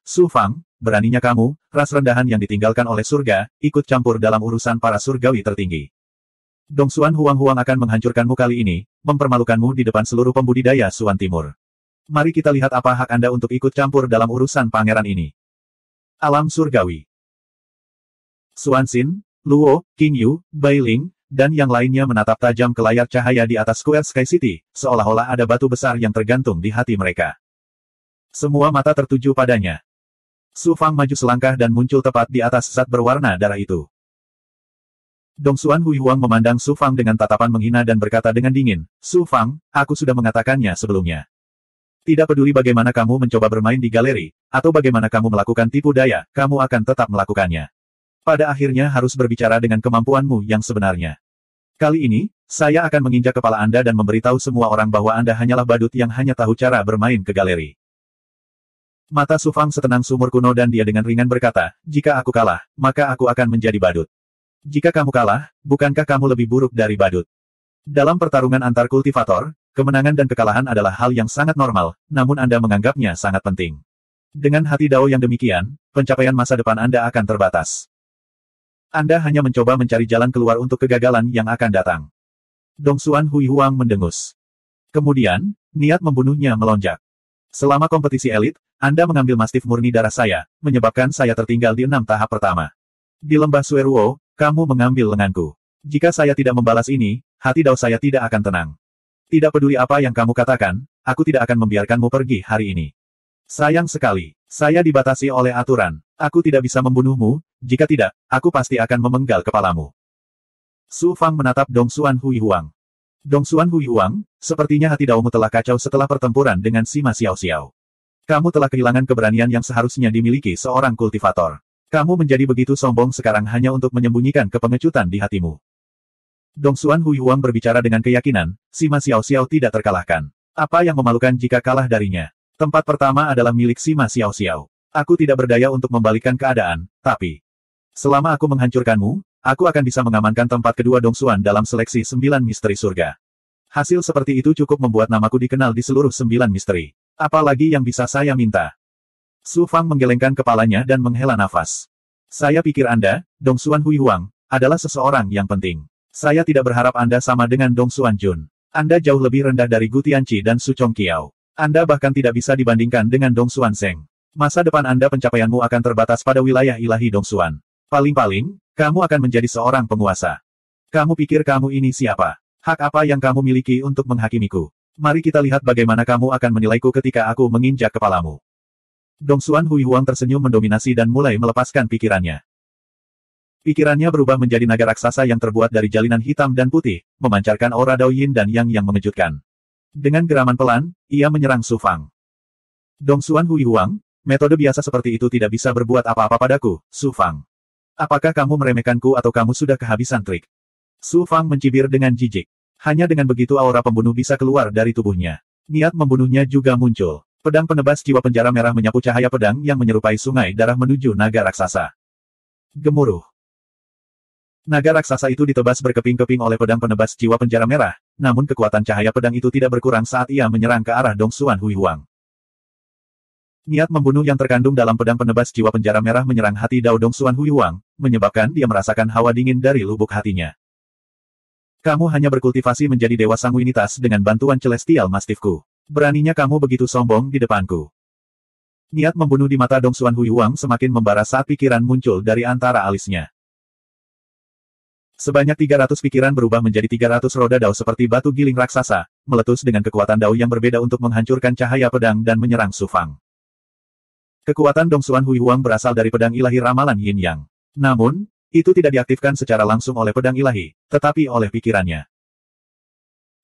beraninya kamu, ras rendahan yang ditinggalkan oleh surga, ikut campur dalam urusan para surgawi tertinggi. Dong Xuan Huang Huang akan menghancurkanmu kali ini, mempermalukanmu di depan seluruh pembudidaya Suan Timur. Mari kita lihat apa hak Anda untuk ikut campur dalam urusan pangeran ini. Alam surgawi. Suan Xin, Luo, King Yu, Bai Ling, dan yang lainnya menatap tajam ke layar cahaya di atas Square Sky City, seolah-olah ada batu besar yang tergantung di hati mereka. Semua mata tertuju padanya. Su Fang maju selangkah dan muncul tepat di atas zat berwarna darah itu. Dong Xuan Hui Huang memandang Su Fang dengan tatapan menghina dan berkata dengan dingin, Su Fang, aku sudah mengatakannya sebelumnya. Tidak peduli bagaimana kamu mencoba bermain di galeri, atau bagaimana kamu melakukan tipu daya, kamu akan tetap melakukannya. Pada akhirnya harus berbicara dengan kemampuanmu yang sebenarnya. Kali ini, saya akan menginjak kepala Anda dan memberitahu semua orang bahwa Anda hanyalah badut yang hanya tahu cara bermain ke galeri. Mata Su Fang setenang sumur kuno dan dia dengan ringan berkata, jika aku kalah, maka aku akan menjadi badut. Jika kamu kalah, bukankah kamu lebih buruk dari badut? Dalam pertarungan antar kultivator, kemenangan dan kekalahan adalah hal yang sangat normal, namun Anda menganggapnya sangat penting. Dengan hati Dao yang demikian, pencapaian masa depan Anda akan terbatas. Anda hanya mencoba mencari jalan keluar untuk kegagalan yang akan datang. Dong Xuan Hui Huang mendengus. Kemudian, niat membunuhnya melonjak. Selama kompetisi elit, Anda mengambil mastif murni darah saya, menyebabkan saya tertinggal di 6 tahap pertama. Di lembah Sueruo, kamu mengambil lenganku. Jika saya tidak membalas ini, hati Dao saya tidak akan tenang. Tidak peduli apa yang kamu katakan, aku tidak akan membiarkanmu pergi hari ini. Sayang sekali, saya dibatasi oleh aturan. Aku tidak bisa membunuhmu, jika tidak, aku pasti akan memenggal kepalamu. Su Fang menatap Dong Xuan Hui Huang. Dong Xuan Hui Huang, sepertinya hati Daomu telah kacau setelah pertempuran dengan Sima Xiaoxiao. Kamu telah kehilangan keberanian yang seharusnya dimiliki seorang kultivator. Kamu menjadi begitu sombong sekarang hanya untuk menyembunyikan kepengecutan di hatimu. Dongsuan Huihuang berbicara dengan keyakinan, Sima Xiao Xiao tidak terkalahkan. Apa yang memalukan jika kalah darinya? Tempat pertama adalah milik Sima Xiao Xiao. Aku tidak berdaya untuk membalikkan keadaan, tapi selama aku menghancurkanmu, aku akan bisa mengamankan tempat kedua Dongsuan dalam seleksi 9 misteri surga. Hasil seperti itu cukup membuat namaku dikenal di seluruh 9 misteri. Apalagi yang bisa saya minta? Su Fang menggelengkan kepalanya dan menghela nafas. Saya pikir Anda, Dongsuan Huihuang, adalah seseorang yang penting. Saya tidak berharap Anda sama dengan Dongsuan Jun. Anda jauh lebih rendah dari Gu Tianqi dan Su Chongqiao. Anda bahkan tidak bisa dibandingkan dengan Dongsuan Zeng. Masa depan Anda pencapaianmu akan terbatas pada wilayah ilahi Dongsuan. Paling-paling, kamu akan menjadi seorang penguasa. Kamu pikir kamu ini siapa? Hak apa yang kamu miliki untuk menghakimiku? Mari kita lihat bagaimana kamu akan menilaiku ketika aku menginjak kepalamu. Dongsuan Huihuang tersenyum mendominasi dan mulai melepaskan pikirannya. Pikirannya berubah menjadi naga raksasa yang terbuat dari jalinan hitam dan putih, memancarkan aura Dao Yin dan Yang yang mengejutkan. Dengan geraman pelan, ia menyerang Su Fang. Dongsuan Huihuang, metode biasa seperti itu tidak bisa berbuat apa-apa padaku, Su Fang. Apakah kamu meremehkanku atau kamu sudah kehabisan trik? Su Fang mencibir dengan jijik. Hanya dengan begitu aura pembunuh bisa keluar dari tubuhnya. Niat membunuhnya juga muncul. Pedang penebas jiwa penjara merah menyapu cahaya pedang yang menyerupai sungai darah menuju naga raksasa. Gemuruh. Naga raksasa itu ditebas berkeping-keping oleh pedang penebas jiwa penjara merah, namun kekuatan cahaya pedang itu tidak berkurang saat ia menyerang ke arah Dongsuan Huihuang. Niat membunuh yang terkandung dalam pedang penebas jiwa penjara merah menyerang hati Dao Dongsuan Huihuang, menyebabkan dia merasakan hawa dingin dari lubuk hatinya. Kamu hanya berkultivasi menjadi dewa sanguinitas dengan bantuan celestial mastifku. Beraninya kamu begitu sombong di depanku. Niat membunuh di mata Dongsuan Huihuang semakin membara saat pikiran muncul dari antara alisnya. Sebanyak 300 pikiran berubah menjadi 300 roda Dao seperti batu giling raksasa, meletus dengan kekuatan Dao yang berbeda untuk menghancurkan cahaya pedang dan menyerang Su Fang. Kekuatan Dongsuan Huihuang berasal dari pedang ilahi ramalan Yin Yang. Namun, itu tidak diaktifkan secara langsung oleh pedang ilahi, tetapi oleh pikirannya.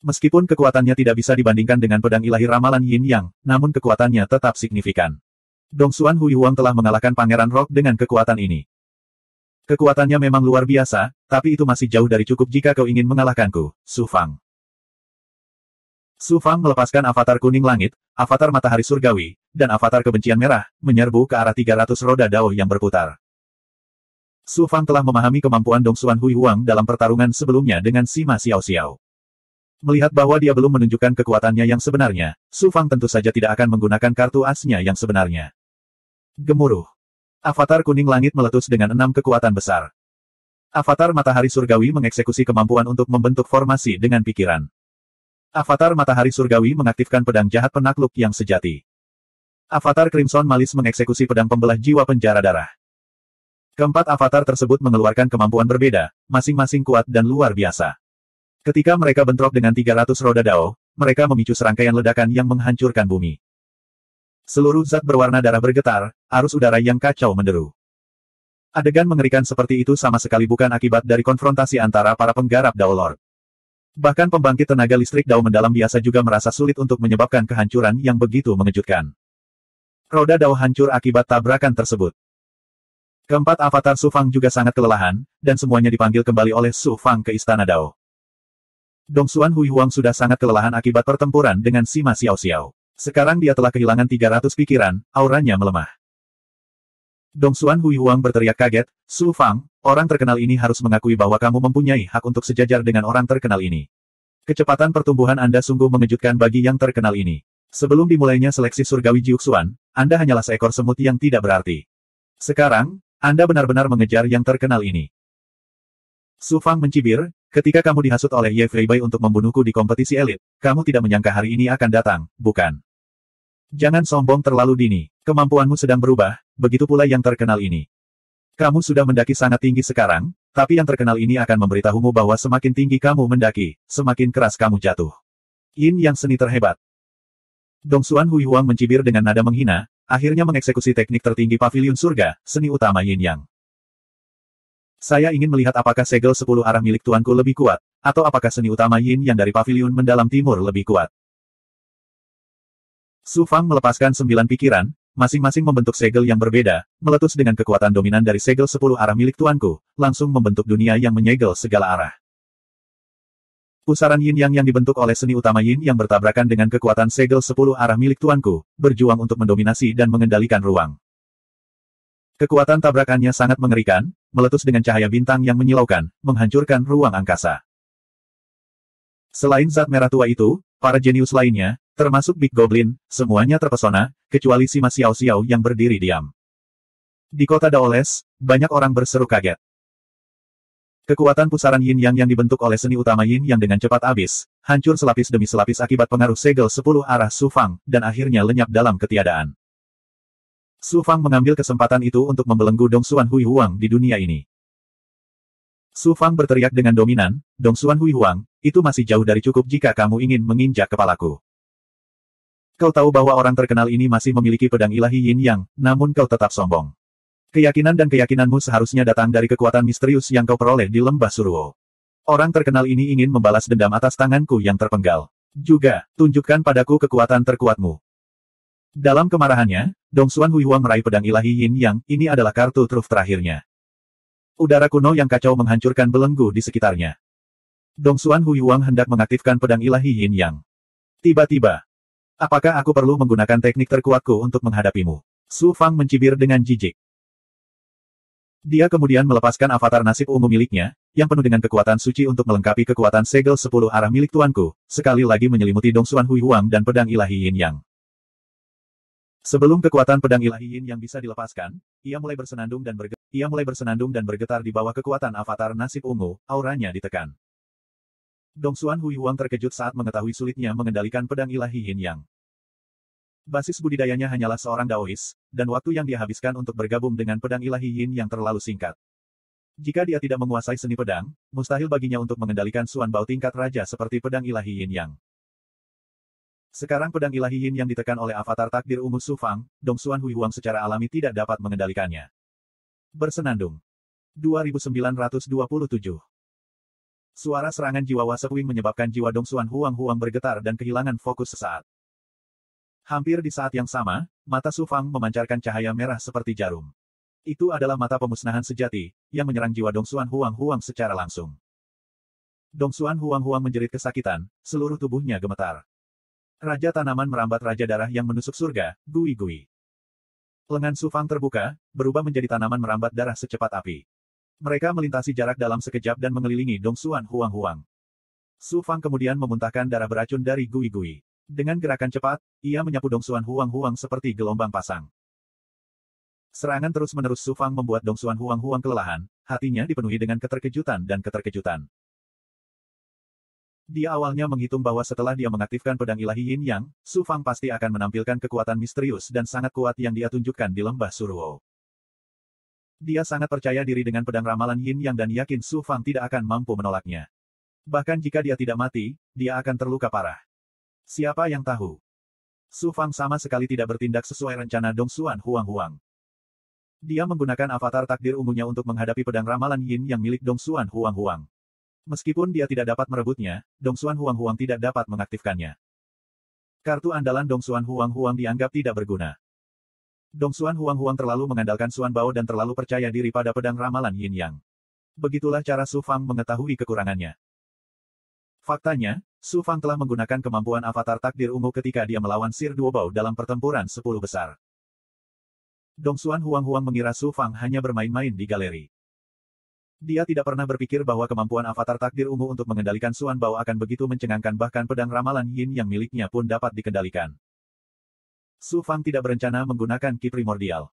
Meskipun kekuatannya tidak bisa dibandingkan dengan pedang ilahi ramalan Yin Yang, namun kekuatannya tetap signifikan. Dongsuan Huihuang telah mengalahkan Pangeran Rock dengan kekuatan ini. Kekuatannya memang luar biasa, tapi itu masih jauh dari cukup jika kau ingin mengalahkanku, Su Fang. Su Fang melepaskan avatar kuning langit, avatar matahari surgawi, dan avatar kebencian merah, menyerbu ke arah 300 roda Dao yang berputar. Su Fang telah memahami kemampuan Dongsuan Huihuang dalam pertarungan sebelumnya dengan Sima Xiao Xiao. Melihat bahwa dia belum menunjukkan kekuatannya yang sebenarnya, Su Fang tentu saja tidak akan menggunakan kartu asnya yang sebenarnya. Gemuruh. Avatar kuning langit meletus dengan 6 kekuatan besar. Avatar matahari surgawi mengeksekusi kemampuan untuk membentuk formasi dengan pikiran. Avatar matahari surgawi mengaktifkan pedang jahat penakluk yang sejati. Avatar Crimson Malis mengeksekusi pedang pembelah jiwa penjara darah. Keempat avatar tersebut mengeluarkan kemampuan berbeda, masing-masing kuat dan luar biasa. Ketika mereka bentrok dengan 300 roda Dao, mereka memicu serangkaian ledakan yang menghancurkan bumi. Seluruh zat berwarna darah bergetar, arus udara yang kacau menderu. Adegan mengerikan seperti itu sama sekali bukan akibat dari konfrontasi antara para penggarap Dao Lord. Bahkan pembangkit tenaga listrik Dao mendalam biasa juga merasa sulit untuk menyebabkan kehancuran yang begitu mengejutkan. Roda Dao hancur akibat tabrakan tersebut. Keempat avatar Su Fang juga sangat kelelahan, dan semuanya dipanggil kembali oleh Su Fang ke Istana Dao. Dongsuan Huihuang sudah sangat kelelahan akibat pertempuran dengan Sima Xiao Xiao. Sekarang dia telah kehilangan 300 pikiran, auranya melemah. Dongsuan Huihuang berteriak kaget, Su Fang, orang terkenal ini harus mengakui bahwa kamu mempunyai hak untuk sejajar dengan orang terkenal ini. Kecepatan pertumbuhan Anda sungguh mengejutkan bagi yang terkenal ini. Sebelum dimulainya seleksi surgawi Jiuxuan, Anda hanyalah seekor semut yang tidak berarti. Sekarang, Anda benar-benar mengejar yang terkenal ini. Su Fang mencibir, ketika kamu dihasut oleh Ye Feibai untuk membunuhku di kompetisi elit, kamu tidak menyangka hari ini akan datang, bukan? Jangan sombong terlalu dini, kemampuanmu sedang berubah, begitu pula yang terkenal ini. Kamu sudah mendaki sangat tinggi sekarang, tapi yang terkenal ini akan memberitahumu bahwa semakin tinggi kamu mendaki, semakin keras kamu jatuh. Yin yang seni terhebat. Dongsuan Huihuang mencibir dengan nada menghina, akhirnya mengeksekusi teknik tertinggi paviliun surga, seni utama Yin Yang. Saya ingin melihat apakah segel 10 arah milik tuanku lebih kuat, atau apakah seni utama Yin Yang dari paviliun mendalam timur lebih kuat. Su Fang melepaskan 9 pikiran, masing-masing membentuk segel yang berbeda, meletus dengan kekuatan dominan dari segel 10 arah milik tuanku, langsung membentuk dunia yang menyegel segala arah. Pusaran yin yang dibentuk oleh seni utama yin yang bertabrakan dengan kekuatan segel 10 arah milik tuanku, berjuang untuk mendominasi dan mengendalikan ruang. Kekuatan tabrakannya sangat mengerikan, meletus dengan cahaya bintang yang menyilaukan, menghancurkan ruang angkasa. Selain zat merah tua itu, para jenius lainnya, termasuk Big Goblin, semuanya terpesona, kecuali Sima Xiao Xiao yang berdiri diam. Di kota Daoles, banyak orang berseru kaget. Kekuatan pusaran yin yang dibentuk oleh seni utama yin yang dengan cepat habis, hancur selapis demi selapis akibat pengaruh segel 10 arah Su Fang, dan akhirnya lenyap dalam ketiadaan. Su Fang mengambil kesempatan itu untuk membelenggu Dongsuan Hui Huang di dunia ini. Su Fang berteriak dengan dominan, "Dongsuan Hui Huang, itu masih jauh dari cukup jika kamu ingin menginjak kepalaku. Kau tahu bahwa orang terkenal ini masih memiliki pedang ilahi Yin Yang, namun kau tetap sombong. Keyakinan dan keyakinanmu seharusnya datang dari kekuatan misterius yang kau peroleh di lembah Suruo. Orang terkenal ini ingin membalas dendam atas tanganku yang terpenggal. Juga, tunjukkan padaku kekuatan terkuatmu." Dalam kemarahannya, Dongsuan Hui Huang meraih pedang ilahi Yin Yang, ini adalah kartu truf terakhirnya. Udara kuno yang kacau menghancurkan belenggu di sekitarnya. Dongsuan Hui Huang hendak mengaktifkan pedang ilahi Yin Yang. Tiba-tiba, "Apakah aku perlu menggunakan teknik terkuatku untuk menghadapimu?" Su Fang mencibir dengan jijik. Dia kemudian melepaskan avatar nasib ungu miliknya, yang penuh dengan kekuatan suci untuk melengkapi kekuatan segel 10 arah milik tuanku, sekali lagi menyelimuti Dongsuan Hui Huang dan pedang ilahi Yin Yang. Sebelum kekuatan pedang ilahi Yin Yang bisa dilepaskan, ia mulai bersenandung dan bergetar di bawah kekuatan avatar nasib ungu, auranya ditekan. Dongsuan Hui Huang terkejut saat mengetahui sulitnya mengendalikan pedang ilahi Yin Yang. Basis budidayanya hanyalah seorang Daois, dan waktu yang dia habiskan untuk bergabung dengan pedang ilahi Yin Yang terlalu singkat. Jika dia tidak menguasai seni pedang, mustahil baginya untuk mengendalikan Suan Bao tingkat raja seperti pedang ilahi Yin Yang. Sekarang pedang ilahi Yin Yang ditekan oleh avatar takdir ungu Su Fang, Dongsuan Hui Huang secara alami tidak dapat mengendalikannya. Bersenandung. 2927. Suara serangan jiwa Wasewing menyebabkan jiwa Dongsuan Huang bergetar dan kehilangan fokus sesaat. Hampir di saat yang sama, mata Su Fang memancarkan cahaya merah seperti jarum. Itu adalah mata pemusnahan sejati, yang menyerang jiwa Dongsuan Huang secara langsung. Dongsuan Huang menjerit kesakitan, seluruh tubuhnya gemetar. Raja tanaman merambat raja darah yang menusuk surga, Gui. Lengan Su Fang terbuka, berubah menjadi tanaman merambat darah secepat api. Mereka melintasi jarak dalam sekejap dan mengelilingi Dongsuan Huang. Su Fang kemudian memuntahkan darah beracun dari Gui. Dengan gerakan cepat, ia menyapu Dongsuan Huang seperti gelombang pasang. Serangan terus-menerus Su Fang membuat Dongsuan Huang kelelahan, hatinya dipenuhi dengan keterkejutan. Dia awalnya menghitung bahwa setelah dia mengaktifkan pedang ilahi Yin Yang, Su Fang pasti akan menampilkan kekuatan misterius dan sangat kuat yang dia tunjukkan di lembah Suruo. Dia sangat percaya diri dengan pedang ramalan Yin Yang dan yakin Su Fang tidak akan mampu menolaknya. Bahkan jika dia tidak mati, dia akan terluka parah. Siapa yang tahu? Su Fang sama sekali tidak bertindak sesuai rencana Dongsuan Huang. Dia menggunakan avatar takdir ungunya untuk menghadapi pedang ramalan Yin Yang milik Dongsuan Huang. Meskipun dia tidak dapat merebutnya, Dongsuan Huang tidak dapat mengaktifkannya. Kartu andalan Dongsuan Huang dianggap tidak berguna. Dongsuan Huang terlalu mengandalkan Suan Bao dan terlalu percaya diri pada pedang ramalan Yin Yang. Begitulah cara Su Fang mengetahui kekurangannya. Faktanya, Su Fang telah menggunakan kemampuan avatar takdir ungu ketika dia melawan Sir Duobao dalam pertempuran 10 besar. Dongsuan Huang mengira Su Fang hanya bermain-main di galeri. Dia tidak pernah berpikir bahwa kemampuan avatar takdir ungu untuk mengendalikan Suan Bao akan begitu mencengangkan, bahkan pedang ramalan Yin Yang miliknya pun dapat dikendalikan. Su Fang tidak berencana menggunakan ki primordial.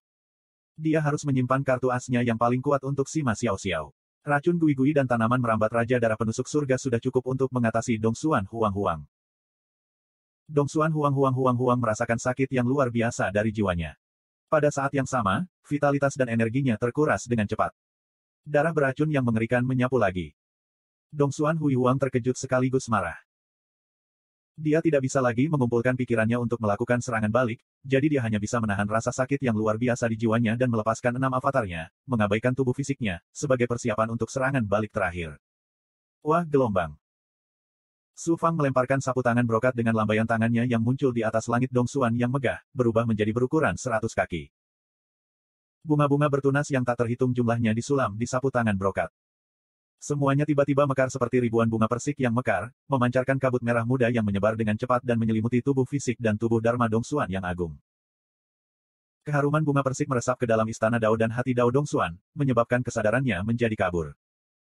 Dia harus menyimpan kartu asnya yang paling kuat untuk Sima Xiao Xiao. Racun Gui dan tanaman merambat raja darah penusuk surga sudah cukup untuk mengatasi Dongsuan Huang. Dongsuan Huang merasakan sakit yang luar biasa dari jiwanya. Pada saat yang sama, vitalitas dan energinya terkuras dengan cepat. Darah beracun yang mengerikan menyapu lagi. Dongsuan Huang terkejut sekaligus marah. Dia tidak bisa lagi mengumpulkan pikirannya untuk melakukan serangan balik, jadi dia hanya bisa menahan rasa sakit yang luar biasa di jiwanya dan melepaskan 6 avatarnya, mengabaikan tubuh fisiknya, sebagai persiapan untuk serangan balik terakhir. Wah, gelombang. Su Fang melemparkan sapu tangan brokat dengan lambaian tangannya yang muncul di atas langit Dongsuan yang megah, berubah menjadi berukuran 100 kaki. Bunga-bunga bertunas yang tak terhitung jumlahnya disulam di sapu tangan brokat. Semuanya tiba-tiba mekar seperti ribuan bunga persik yang mekar, memancarkan kabut merah muda yang menyebar dengan cepat dan menyelimuti tubuh fisik dan tubuh Dharma Dongsuan yang agung. Keharuman bunga persik meresap ke dalam istana Dao dan hati Dao Dongsuan, menyebabkan kesadarannya menjadi kabur.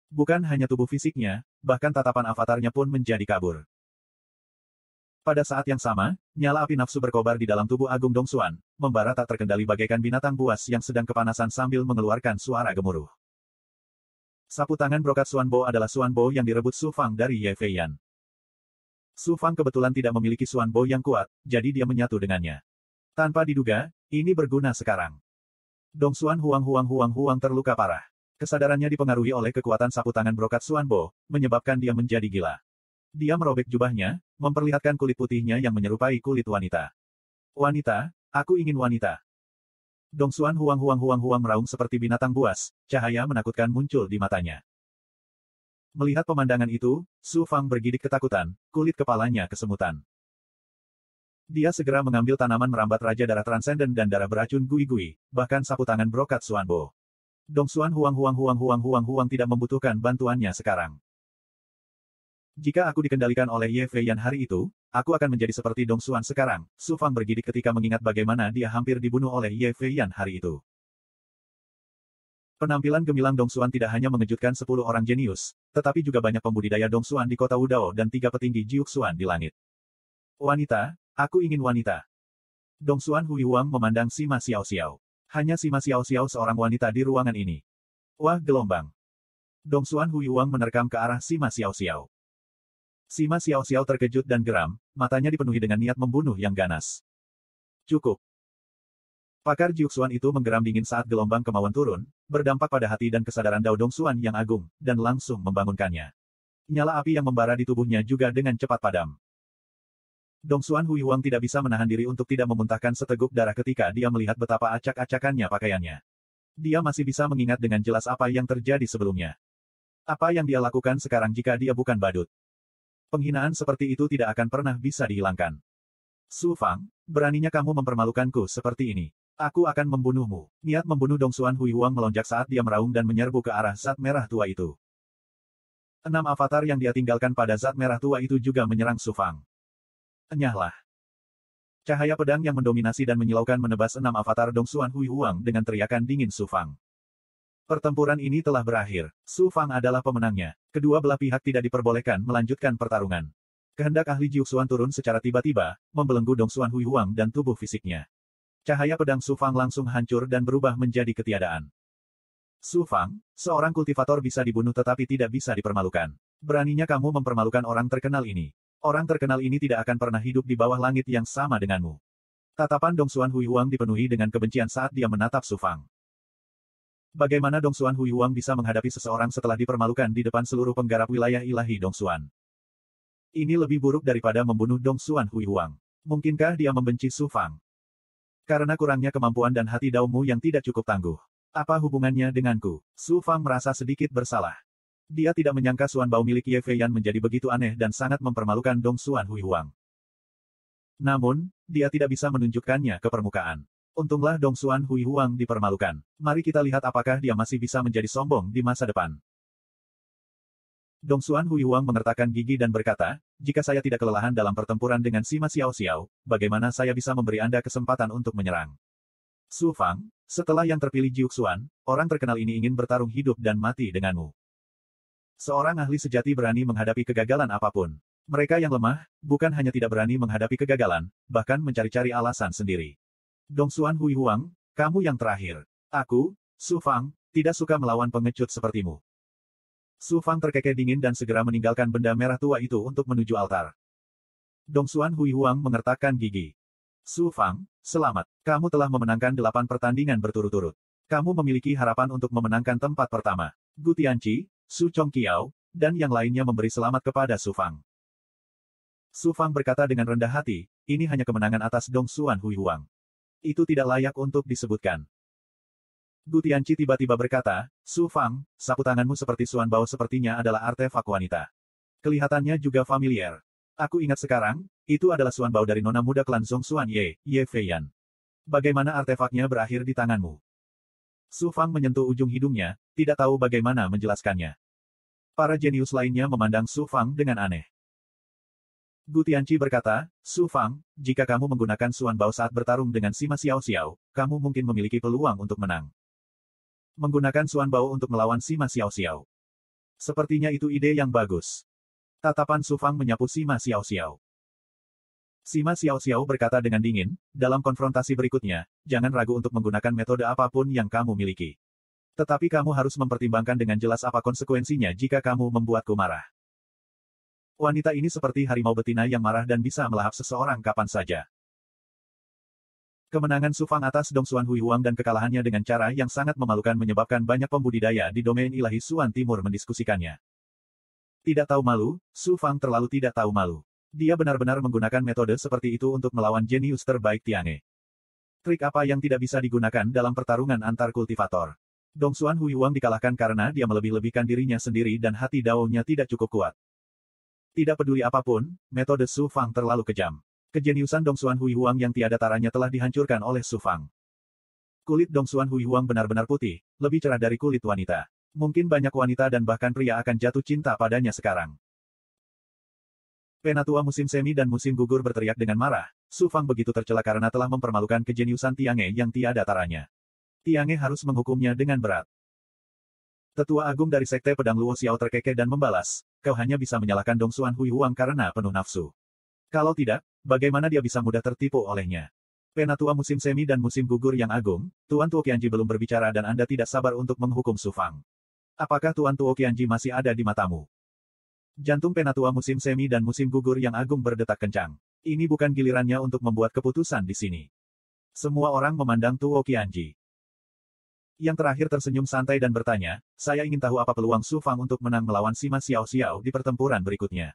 Bukan hanya tubuh fisiknya, bahkan tatapan avatarnya pun menjadi kabur. Pada saat yang sama, nyala api nafsu berkobar di dalam tubuh Agung Dongsuan, membara tak terkendali bagaikan binatang buas yang sedang kepanasan sambil mengeluarkan suara gemuruh. Sapu tangan brokat Xuanbo adalah Xuanbo yang direbut Su Fang dari Ye Feiyan. Su Fang kebetulan tidak memiliki Xuanbo yang kuat, jadi dia menyatu dengannya. Tanpa diduga, ini berguna sekarang. Dongsuan Huang terluka parah. Kesadarannya dipengaruhi oleh kekuatan sapu tangan brokat Xuanbo, menyebabkan dia menjadi gila. Dia merobek jubahnya, memperlihatkan kulit putihnya yang menyerupai kulit wanita. Wanita, aku ingin wanita. Dongsuan Huang meraung seperti binatang buas, cahaya menakutkan muncul di matanya. Melihat pemandangan itu, Su Fang bergidik ketakutan, kulit kepalanya kesemutan. Dia segera mengambil tanaman merambat Raja Darah Transenden dan darah beracun Gui-Gui, bahkan sapu tangan brokat Xuanbo. Dongsuan Huang tidak membutuhkan bantuannya sekarang. Jika aku dikendalikan oleh Ye Feiyan hari itu, aku akan menjadi seperti Dongsuan sekarang. Su Fang bergidik ketika mengingat bagaimana dia hampir dibunuh oleh Ye Feiyan hari itu. Penampilan gemilang Dongsuan tidak hanya mengejutkan 10 orang jenius, tetapi juga banyak pembudidaya Dongsuan di kota Wudao dan 3 petinggi Jiuxuan di langit. Wanita, aku ingin wanita. Dongsuan Huang memandang Sima Xiao. Hanya Sima Xiao seorang wanita di ruangan ini. Wah, gelombang. Dongsuan Huang menerkam ke arah Sima Xiao. Sima Xiao terkejut dan geram, matanya dipenuhi dengan niat membunuh yang ganas. Cukup. Pakar Jiuxuan itu menggeram dingin saat gelombang kemauan turun, berdampak pada hati dan kesadaran Dao Dongsuan yang agung, dan langsung membangunkannya. Nyala api yang membara di tubuhnya juga dengan cepat padam. Dongsuan Huang tidak bisa menahan diri untuk tidak memuntahkan seteguk darah ketika dia melihat betapa acak-acakannya pakaiannya. Dia masih bisa mengingat dengan jelas apa yang terjadi sebelumnya. Apa yang dia lakukan sekarang jika dia bukan badut? Penghinaan seperti itu tidak akan pernah bisa dihilangkan. Su Fang, beraninya kamu mempermalukanku seperti ini. Aku akan membunuhmu. Niat membunuh Dongsuan Huang melonjak saat dia meraung dan menyerbu ke arah zat merah tua itu. 6 avatar yang dia tinggalkan pada zat merah tua itu juga menyerang Su Fang. Enyahlah. Cahaya pedang yang mendominasi dan menyilaukan menebas 6 avatar Dongsuan Huang dengan teriakan dingin Su Fang. Pertempuran ini telah berakhir. Su Fang adalah pemenangnya. Kedua belah pihak tidak diperbolehkan melanjutkan pertarungan. Kehendak ahli Jiuxuan turun secara tiba-tiba, membelenggu Dongsuan Huang dan tubuh fisiknya. Cahaya pedang Su Fang langsung hancur dan berubah menjadi ketiadaan. Su Fang, seorang kultivator bisa dibunuh tetapi tidak bisa dipermalukan. Beraninya kamu mempermalukan orang terkenal ini. Orang terkenal ini tidak akan pernah hidup di bawah langit yang sama denganmu. Tatapan Dongsuan Huang dipenuhi dengan kebencian saat dia menatap Su Fang. Bagaimana Dongsuan Huang bisa menghadapi seseorang setelah dipermalukan di depan seluruh penggarap wilayah ilahi Dongsuan? Ini lebih buruk daripada membunuh Dongsuan Huang. Mungkinkah dia membenci Su Fang? Karena kurangnya kemampuan dan hati Daomu yang tidak cukup tangguh. Apa hubungannya denganku? Su Fang merasa sedikit bersalah. Dia tidak menyangka Xuanbao milik Ye Feiyan menjadi begitu aneh dan sangat mempermalukan Dongsuan Huang. Namun, dia tidak bisa menunjukkannya ke permukaan. Untunglah Dongsuan Huang dipermalukan. Mari kita lihat apakah dia masih bisa menjadi sombong di masa depan. Dongsuan Huang mengertakkan gigi dan berkata, jika saya tidak kelelahan dalam pertempuran dengan Sima Xiao, bagaimana saya bisa memberi Anda kesempatan untuk menyerang? Su Fang, setelah yang terpilih Jiuxuan, orang terkenal ini ingin bertarung hidup dan mati denganmu. Seorang ahli sejati berani menghadapi kegagalan apapun. Mereka yang lemah, bukan hanya tidak berani menghadapi kegagalan, bahkan mencari-cari alasan sendiri. Dongsuan Huang, kamu yang terakhir. Aku, Su Fang, tidak suka melawan pengecut sepertimu. Su Fang terkekeh dingin dan segera meninggalkan benda merah tua itu untuk menuju altar. Dongsuan Huang mengertakkan gigi. Su Fang, selamat. Kamu telah memenangkan 8 pertandingan berturut-turut. Kamu memiliki harapan untuk memenangkan tempat pertama. Gu Tianqi, Su Chongqiao, dan yang lainnya memberi selamat kepada Su Fang. Su Fang berkata dengan rendah hati, ini hanya kemenangan atas Dongsuan Huang. Itu tidak layak untuk disebutkan. Gu Tianqi tiba-tiba berkata, Su Fang, sapu tanganmu seperti Xuanbao sepertinya adalah artefak wanita. Kelihatannya juga familiar. Aku ingat sekarang, itu adalah Suan Bao dari nona muda klan Zhongxuan Ye Feiyan. Bagaimana artefaknya berakhir di tanganmu? Su Fang menyentuh ujung hidungnya, tidak tahu bagaimana menjelaskannya. Para jenius lainnya memandang Su Fang dengan aneh. Gu Tianqi berkata, Su Fang, jika kamu menggunakan Suan Bao saat bertarung dengan Sima Xiao Xiao, kamu mungkin memiliki peluang untuk menang. Menggunakan Suan Bao untuk melawan Sima Xiao Xiao. Sepertinya itu ide yang bagus. Tatapan Su Fang menyapu Sima Xiao Xiao. Sima Xiao Xiao berkata dengan dingin, dalam konfrontasi berikutnya, jangan ragu untuk menggunakan metode apapun yang kamu miliki. Tetapi kamu harus mempertimbangkan dengan jelas apa konsekuensinya jika kamu membuatku marah. Wanita ini seperti harimau betina yang marah dan bisa melahap seseorang kapan saja. Kemenangan Su Fang atas Dongxuan Hui Huang dan kekalahannya dengan cara yang sangat memalukan menyebabkan banyak pembudidaya di domain ilahi Suan Timur mendiskusikannya. Tidak tahu malu, Su Fang terlalu tidak tahu malu. Dia benar-benar menggunakan metode seperti itu untuk melawan jenius terbaik Tiange. Trik apa yang tidak bisa digunakan dalam pertarungan antar kultivator? Dongxuan Hui Huang dikalahkan karena dia melebih-lebihkan dirinya sendiri dan hati Dao-nya tidak cukup kuat. Tidak peduli apapun, metode Su Fang terlalu kejam. Kejeniusan Dongxuan Hui Huang yang tiada taranya telah dihancurkan oleh Su Fang. Kulit Dongxuan Hui Huang benar-benar putih, lebih cerah dari kulit wanita. Mungkin banyak wanita dan bahkan pria akan jatuh cinta padanya sekarang. Penatua musim semi dan musim gugur berteriak dengan marah. Su Fang begitu tercela karena telah mempermalukan kejeniusan Tiange yang tiada taranya. Tiange harus menghukumnya dengan berat. Tetua agung dari Sekte Pedang Luo Xiao terkekeh dan membalas, kau hanya bisa menyalahkan Dongxuan Hui Huang karena penuh nafsu. Kalau tidak, bagaimana dia bisa mudah tertipu olehnya? Penatua musim semi dan musim gugur yang agung, Tuan Tuo Qianji belum berbicara dan Anda tidak sabar untuk menghukum Su Fang. Apakah Tuan Tuo Qianji masih ada di matamu? Jantung Penatua musim semi dan musim gugur yang agung berdetak kencang. Ini bukan gilirannya untuk membuat keputusan di sini. Semua orang memandang Tuo Qianji. Yang terakhir tersenyum santai dan bertanya, saya ingin tahu apa peluang Su Fang untuk menang melawan Sima Xiao Xiao di pertempuran berikutnya.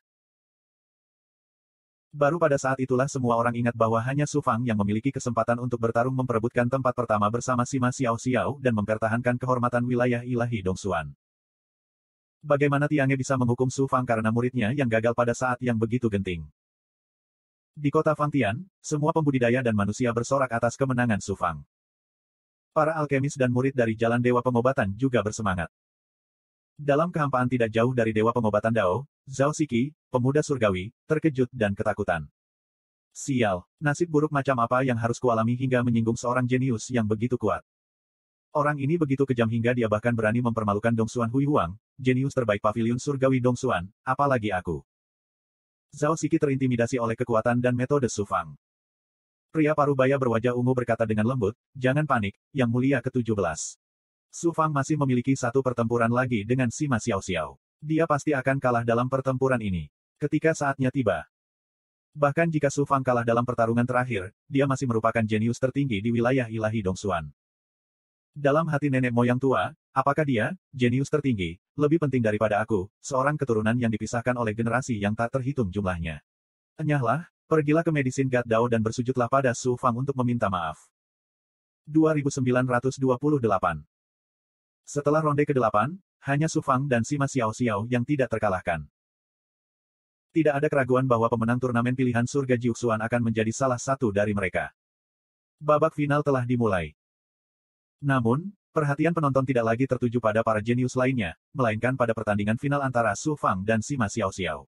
Baru pada saat itulah semua orang ingat bahwa hanya Su Fang yang memiliki kesempatan untuk bertarung memperebutkan tempat pertama bersama Sima Xiao Xiao dan mempertahankan kehormatan wilayah ilahi Dongxuan. Bagaimana Tiange bisa menghukum Su Fang karena muridnya yang gagal pada saat yang begitu genting? Di kota Fangtian, semua pembudidaya dan manusia bersorak atas kemenangan Su Fang. Para alkemis dan murid dari Jalan Dewa Pengobatan juga bersemangat. Dalam kehampaan tidak jauh dari Dewa Pengobatan Dao, Zhao Xiki, pemuda surgawi, terkejut dan ketakutan. Sial, nasib buruk macam apa yang harus kualami hingga menyinggung seorang jenius yang begitu kuat. Orang ini begitu kejam hingga dia bahkan berani mempermalukan Dongxuan Hui Huang, jenius terbaik pavilion surgawi Dongxuan, apalagi aku. Zhao Xiki terintimidasi oleh kekuatan dan metode Su Fang. Pria parubaya berwajah ungu berkata dengan lembut, jangan panik, Yang Mulia ke-17. Su Fang masih memiliki satu pertempuran lagi dengan Sima Xiao Xiao. Dia pasti akan kalah dalam pertempuran ini. Ketika saatnya tiba. Bahkan jika Su Fang kalah dalam pertarungan terakhir, dia masih merupakan jenius tertinggi di wilayah ilahi Dongxuan. Dalam hati nenek moyang tua, apakah dia, jenius tertinggi, lebih penting daripada aku, seorang keturunan yang dipisahkan oleh generasi yang tak terhitung jumlahnya? Enyahlah, pergilah ke Medisin God Dao dan bersujudlah pada Su Fang untuk meminta maaf. 2928. Setelah ronde ke-8, hanya Su Fang dan Sima Xiao Xiao yang tidak terkalahkan. Tidak ada keraguan bahwa pemenang turnamen pilihan surga Jiuxuan akan menjadi salah satu dari mereka. Babak final telah dimulai. Namun, perhatian penonton tidak lagi tertuju pada para jenius lainnya, melainkan pada pertandingan final antara Su Fang dan Sima Xiao Xiao.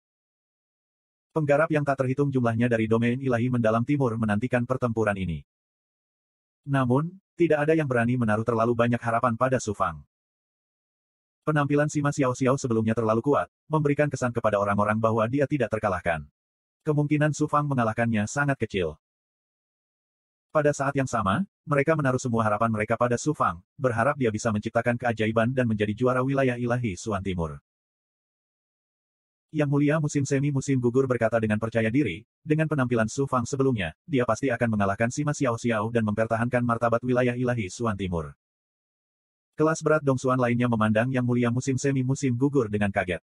Penggarap yang tak terhitung jumlahnya dari domain ilahi mendalam timur menantikan pertempuran ini. Namun, tidak ada yang berani menaruh terlalu banyak harapan pada Su Fang. Penampilan Sima Xiao Xiao sebelumnya terlalu kuat, memberikan kesan kepada orang-orang bahwa dia tidak terkalahkan. Kemungkinan Su Fang mengalahkannya sangat kecil. Pada saat yang sama, mereka menaruh semua harapan mereka pada Su Fang, berharap dia bisa menciptakan keajaiban dan menjadi juara wilayah ilahi Suan Timur. Yang Mulia musim semi musim gugur berkata dengan percaya diri, dengan penampilan Su Fang sebelumnya, dia pasti akan mengalahkan Sima Xiao Xiao dan mempertahankan martabat wilayah ilahi Suan Timur. Kelas berat Dongxuan lainnya memandang Yang Mulia musim semi musim gugur dengan kaget.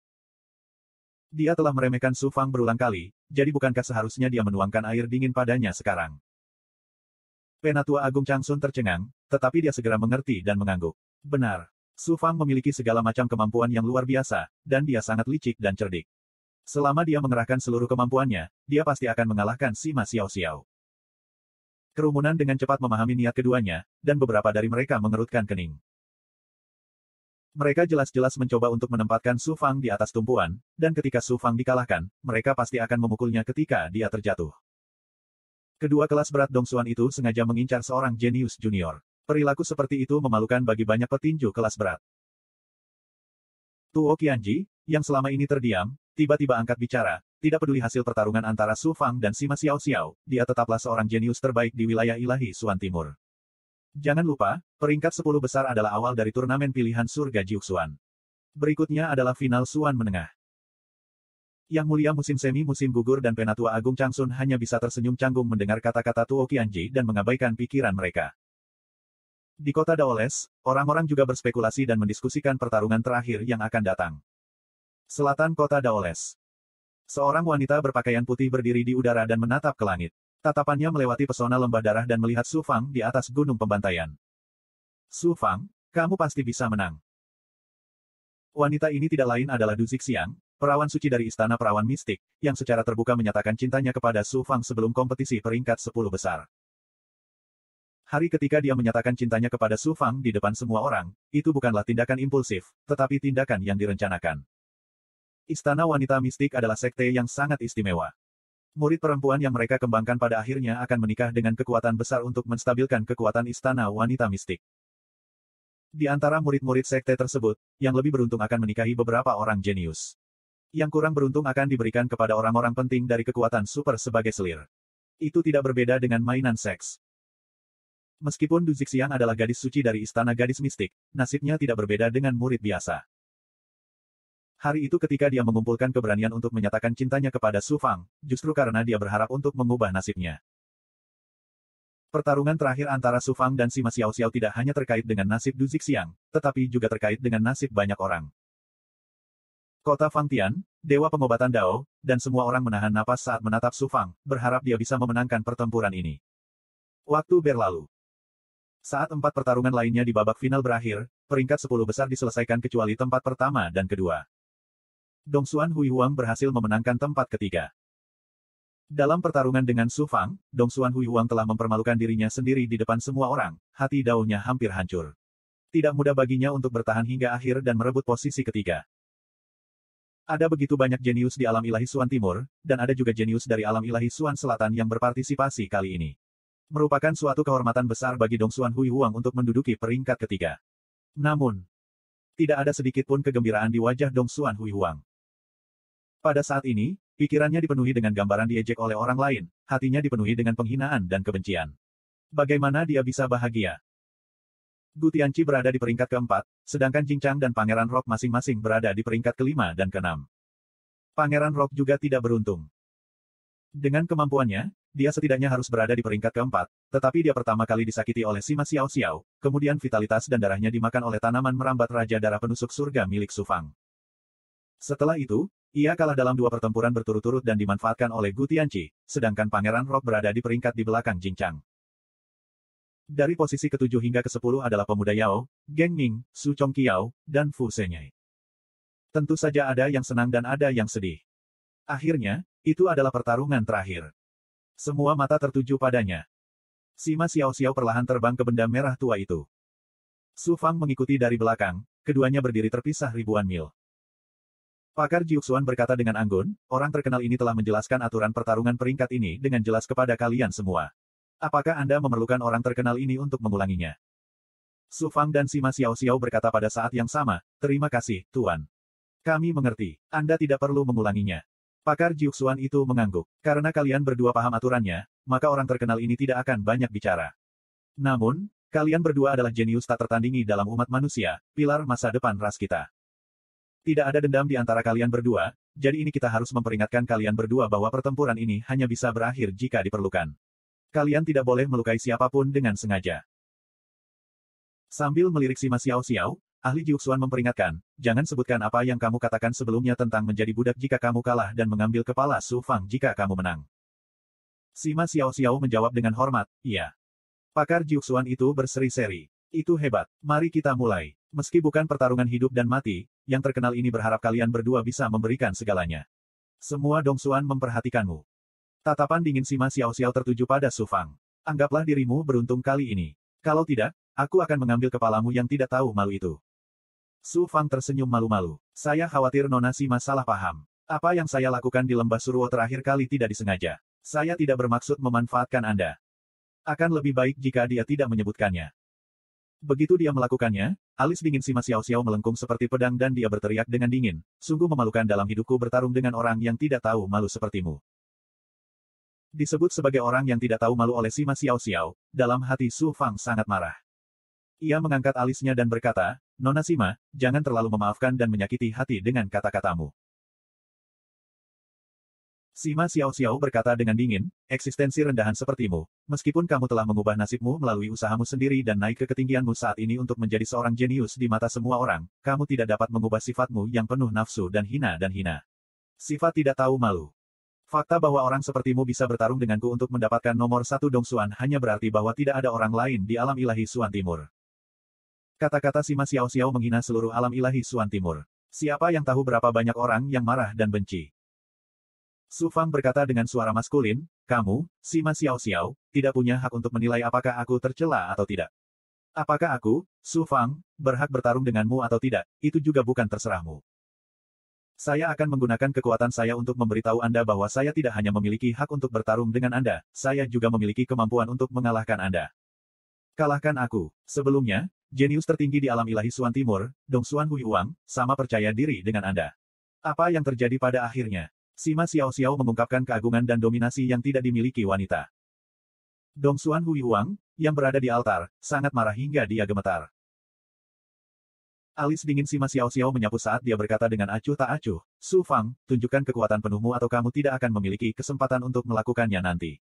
Dia telah meremehkan Su Fang berulang kali, jadi bukankah seharusnya dia menuangkan air dingin padanya sekarang? Penatua Agung Changsun tercengang, tetapi dia segera mengerti dan mengangguk. Benar. Su Fang memiliki segala macam kemampuan yang luar biasa, dan dia sangat licik dan cerdik. Selama dia mengerahkan seluruh kemampuannya, dia pasti akan mengalahkan Sima Xiao Xiao. Kerumunan dengan cepat memahami niat keduanya, dan beberapa dari mereka mengerutkan kening. Mereka jelas-jelas mencoba untuk menempatkan Su Fang di atas tumpuan, dan ketika Su Fang dikalahkan, mereka pasti akan memukulnya ketika dia terjatuh. Kedua kelas berat Dongsuan itu sengaja mengincar seorang jenius junior. Perilaku seperti itu memalukan bagi banyak petinju kelas berat. Tuo Qianji, yang selama ini terdiam, tiba-tiba angkat bicara, tidak peduli hasil pertarungan antara Su Fang dan Sima Xiao Xiao, dia tetaplah seorang jenius terbaik di wilayah ilahi Suan Timur. Jangan lupa, peringkat 10 besar adalah awal dari turnamen pilihan surga Jiuxuan. Berikutnya adalah final Suan menengah. Yang mulia musim semi musim gugur dan penatua Agung Changsun hanya bisa tersenyum canggung mendengar kata-kata Tuo Qianji dan mengabaikan pikiran mereka. Di kota Daoles, orang-orang juga berspekulasi dan mendiskusikan pertarungan terakhir yang akan datang. Selatan kota Daoles. Seorang wanita berpakaian putih berdiri di udara dan menatap ke langit. Tatapannya melewati pesona lembah darah dan melihat Su Fang di atas gunung pembantaian. Su Fang, kamu pasti bisa menang. Wanita ini tidak lain adalah Du Zixiang, perawan suci dari Istana Perawan Mistik, yang secara terbuka menyatakan cintanya kepada Su Fang sebelum kompetisi peringkat 10 besar. Hari ketika dia menyatakan cintanya kepada Su Fang di depan semua orang, itu bukanlah tindakan impulsif, tetapi tindakan yang direncanakan. Istana Wanita Mistik adalah sekte yang sangat istimewa. Murid perempuan yang mereka kembangkan pada akhirnya akan menikah dengan kekuatan besar untuk menstabilkan kekuatan Istana Wanita Mistik. Di antara murid-murid sekte tersebut, yang lebih beruntung akan menikahi beberapa orang jenius. Yang kurang beruntung akan diberikan kepada orang-orang penting dari kekuatan super sebagai selir. Itu tidak berbeda dengan mainan seks. Meskipun Du Zixiang adalah gadis suci dari Istana Gadis Mistik, nasibnya tidak berbeda dengan murid biasa. Hari itu ketika dia mengumpulkan keberanian untuk menyatakan cintanya kepada Su Fang, justru karena dia berharap untuk mengubah nasibnya. Pertarungan terakhir antara Su Fang dan Sima Xiao Xiao tidak hanya terkait dengan nasib Du Zixiang, tetapi juga terkait dengan nasib banyak orang. Kota Fangtian, Dewa Pengobatan Dao, dan semua orang menahan napas saat menatap Su Fang, berharap dia bisa memenangkan pertempuran ini. Waktu berlalu. Saat 4 pertarungan lainnya di babak final berakhir, peringkat 10 besar diselesaikan kecuali tempat pertama dan kedua. Dongsuan Hui Huang berhasil memenangkan tempat ketiga. Dalam pertarungan dengan Su Fang, Dongsuan Hui Huang telah mempermalukan dirinya sendiri di depan semua orang, hati Dao-nya hampir hancur. Tidak mudah baginya untuk bertahan hingga akhir dan merebut posisi ketiga. Ada begitu banyak jenius di alam ilahi Suan Timur, dan ada juga jenius dari alam ilahi Suan Selatan yang berpartisipasi kali ini. Merupakan suatu kehormatan besar bagi Dongsuan Hui Huang untuk menduduki peringkat ketiga. Namun, tidak ada sedikit pun kegembiraan di wajah Dongsuan Hui Huang. Pada saat ini, pikirannya dipenuhi dengan gambaran diejek oleh orang lain, hatinya dipenuhi dengan penghinaan dan kebencian. Bagaimana dia bisa bahagia? Gu Tianqi berada di peringkat keempat, sedangkan Jing Chang dan Pangeran Rock masing-masing berada di peringkat kelima dan keenam. Pangeran Rock juga tidak beruntung. Dengan kemampuannya, dia setidaknya harus berada di peringkat keempat, tetapi dia pertama kali disakiti oleh Sima Xiao Xiao, kemudian vitalitas dan darahnya dimakan oleh tanaman merambat Raja Darah Penusuk Surga milik Su Fang. Setelah itu, ia kalah dalam 2 pertempuran berturut-turut dan dimanfaatkan oleh Gu Tianqi, sedangkan Pangeran Rock berada di peringkat di belakang Jing Chang. Dari posisi ke-7 hingga ke-10 adalah pemuda Yao, Geng Ming, Su Chongqiao, dan Fu Shenyai. Tentu saja ada yang senang dan ada yang sedih. Akhirnya, itu adalah pertarungan terakhir. Semua mata tertuju padanya. Sima Xiao Xiao perlahan terbang ke benda merah tua itu. Su Fang mengikuti dari belakang, keduanya berdiri terpisah ribuan mil. Pakar Jiuxuan berkata dengan anggun, orang terkenal ini telah menjelaskan aturan pertarungan peringkat ini dengan jelas kepada kalian semua. Apakah Anda memerlukan orang terkenal ini untuk mengulanginya? Su Fang dan Sima Xiao Xiao berkata pada saat yang sama, terima kasih, Tuan. Kami mengerti, Anda tidak perlu mengulanginya. Pakar Jiuxuan itu mengangguk. Karena kalian berdua paham aturannya, maka orang terkenal ini tidak akan banyak bicara. Namun, kalian berdua adalah jenius tak tertandingi dalam umat manusia, pilar masa depan ras kita. Tidak ada dendam di antara kalian berdua, jadi ini kita harus memperingatkan kalian berdua bahwa pertempuran ini hanya bisa berakhir jika diperlukan. Kalian tidak boleh melukai siapapun dengan sengaja. Sambil melirik Sima Xiao Xiao, ahli Jiuxuan memperingatkan, jangan sebutkan apa yang kamu katakan sebelumnya tentang menjadi budak jika kamu kalah dan mengambil kepala Su Fang jika kamu menang. Sima Xiao Xiao menjawab dengan hormat, iya. Pakar Jiuxuan itu berseri-seri. Itu hebat, mari kita mulai. Meski bukan pertarungan hidup dan mati, yang terkenal ini berharap kalian berdua bisa memberikan segalanya. Semua Dongsuan memperhatikanmu. Tatapan dingin Sima Xiaoxiao tertuju pada Su Fang. Anggaplah dirimu beruntung kali ini. Kalau tidak, aku akan mengambil kepalamu yang tidak tahu malu itu. Su Fang tersenyum malu-malu. Saya khawatir Nona Sima salah paham. Apa yang saya lakukan di lembah Suruo terakhir kali tidak disengaja. Saya tidak bermaksud memanfaatkan Anda. Akan lebih baik jika dia tidak menyebutkannya. Begitu dia melakukannya, alis dingin Sima Xiaoxiao melengkung seperti pedang dan dia berteriak dengan dingin. Sungguh memalukan dalam hidupku bertarung dengan orang yang tidak tahu malu sepertimu. Disebut sebagai orang yang tidak tahu malu oleh Sima Xiaoxiao, dalam hati Su Fang sangat marah. Ia mengangkat alisnya dan berkata, Nona Sima, jangan terlalu memaafkan dan menyakiti hati dengan kata-katamu. Sima Xiaoxiao berkata dengan dingin, eksistensi rendahan sepertimu, meskipun kamu telah mengubah nasibmu melalui usahamu sendiri dan naik ke ketinggianmu saat ini untuk menjadi seorang jenius di mata semua orang, kamu tidak dapat mengubah sifatmu yang penuh nafsu dan hina. Sifat tidak tahu malu. Fakta bahwa orang sepertimu bisa bertarung denganku untuk mendapatkan nomor 1 Dongsuan hanya berarti bahwa tidak ada orang lain di alam ilahi Suan Timur. Kata-kata Sima Xiaoxiao menghina seluruh alam ilahi Suan Timur. Siapa yang tahu berapa banyak orang yang marah dan benci? Su Fang berkata dengan suara maskulin, kamu, Sima Xiaoxiao, tidak punya hak untuk menilai apakah aku tercela atau tidak. Apakah aku, Su Fang, berhak bertarung denganmu atau tidak, itu juga bukan terserahmu. Saya akan menggunakan kekuatan saya untuk memberitahu Anda bahwa saya tidak hanya memiliki hak untuk bertarung dengan Anda, saya juga memiliki kemampuan untuk mengalahkan Anda. Kalahkan aku. Sebelumnya, jenius tertinggi di alam ilahi Suan Timur, Dongsuan Huiyuang, sama percaya diri dengan Anda. Apa yang terjadi pada akhirnya? Sima Xiaoxiao mengungkapkan keagungan dan dominasi yang tidak dimiliki wanita. Dongsuan Huiyuang, yang berada di altar, sangat marah hingga dia gemetar. Alis dingin Sima Xiaoxiao menyapu saat dia berkata dengan acuh tak acuh, Su Fang, tunjukkan kekuatan penuhmu atau kamu tidak akan memiliki kesempatan untuk melakukannya nanti.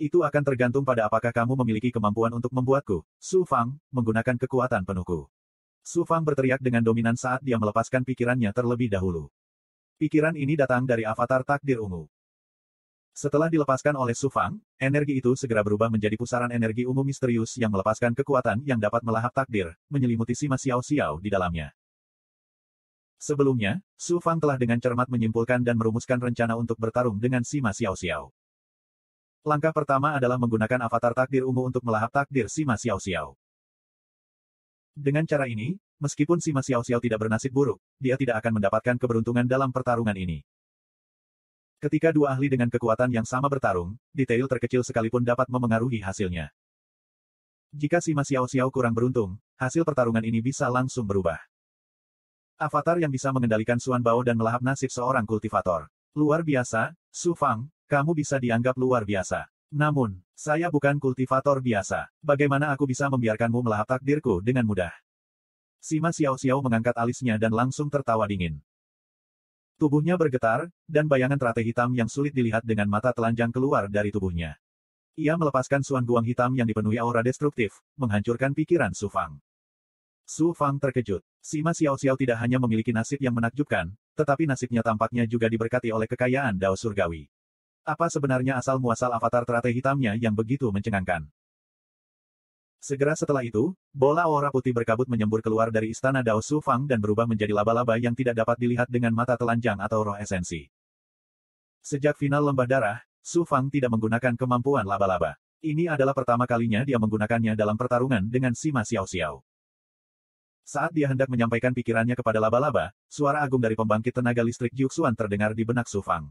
Itu akan tergantung pada apakah kamu memiliki kemampuan untuk membuatku, Su Fang, menggunakan kekuatan penuhku. Su Fang berteriak dengan dominan saat dia melepaskan pikirannya terlebih dahulu. Pikiran ini datang dari avatar takdir ungu. Setelah dilepaskan oleh Su Fang, energi itu segera berubah menjadi pusaran energi ungu misterius yang melepaskan kekuatan yang dapat melahap takdir, menyelimuti Sima Xiaoxiao di dalamnya. Sebelumnya, Su Fang telah dengan cermat menyimpulkan dan merumuskan rencana untuk bertarung dengan Sima Xiaoxiao. Langkah pertama adalah menggunakan avatar takdir ungu untuk melahap takdir Sima Xiaoxiao. Dengan cara ini, meskipun Sima Xiaoxiao tidak bernasib buruk, dia tidak akan mendapatkan keberuntungan dalam pertarungan ini. Ketika dua ahli dengan kekuatan yang sama bertarung, detail terkecil sekalipun dapat memengaruhi hasilnya. Jika Sima Xiaoxiao kurang beruntung, hasil pertarungan ini bisa langsung berubah. Avatar yang bisa mengendalikan Suan Bao dan melahap nasib seorang kultivator. Luar biasa, Su Fang, kamu bisa dianggap luar biasa. Namun, saya bukan kultivator biasa. Bagaimana aku bisa membiarkanmu melahap takdirku dengan mudah? Sima Xiaoxiao mengangkat alisnya dan langsung tertawa dingin. Tubuhnya bergetar, dan bayangan teratai hitam yang sulit dilihat dengan mata telanjang keluar dari tubuhnya. Ia melepaskan Suan Guang hitam yang dipenuhi aura destruktif, menghancurkan pikiran Su Fang. Su Fang terkejut. Sima Xiaoxiao tidak hanya memiliki nasib yang menakjubkan, tetapi nasibnya tampaknya juga diberkati oleh kekayaan Dao Surgawi. Apa sebenarnya asal-muasal avatar teratai hitamnya yang begitu mencengangkan? Segera setelah itu, bola aura putih berkabut menyembur keluar dari istana Dao Su Fang dan berubah menjadi laba-laba yang tidak dapat dilihat dengan mata telanjang atau roh esensi. Sejak final lembah darah, Su Fang tidak menggunakan kemampuan laba-laba. Ini adalah pertama kalinya dia menggunakannya dalam pertarungan dengan Sima Xiaoxiao. Saat dia hendak menyampaikan pikirannya kepada laba-laba, suara agung dari pembangkit tenaga listrik Jiuxuan terdengar di benak Su Fang.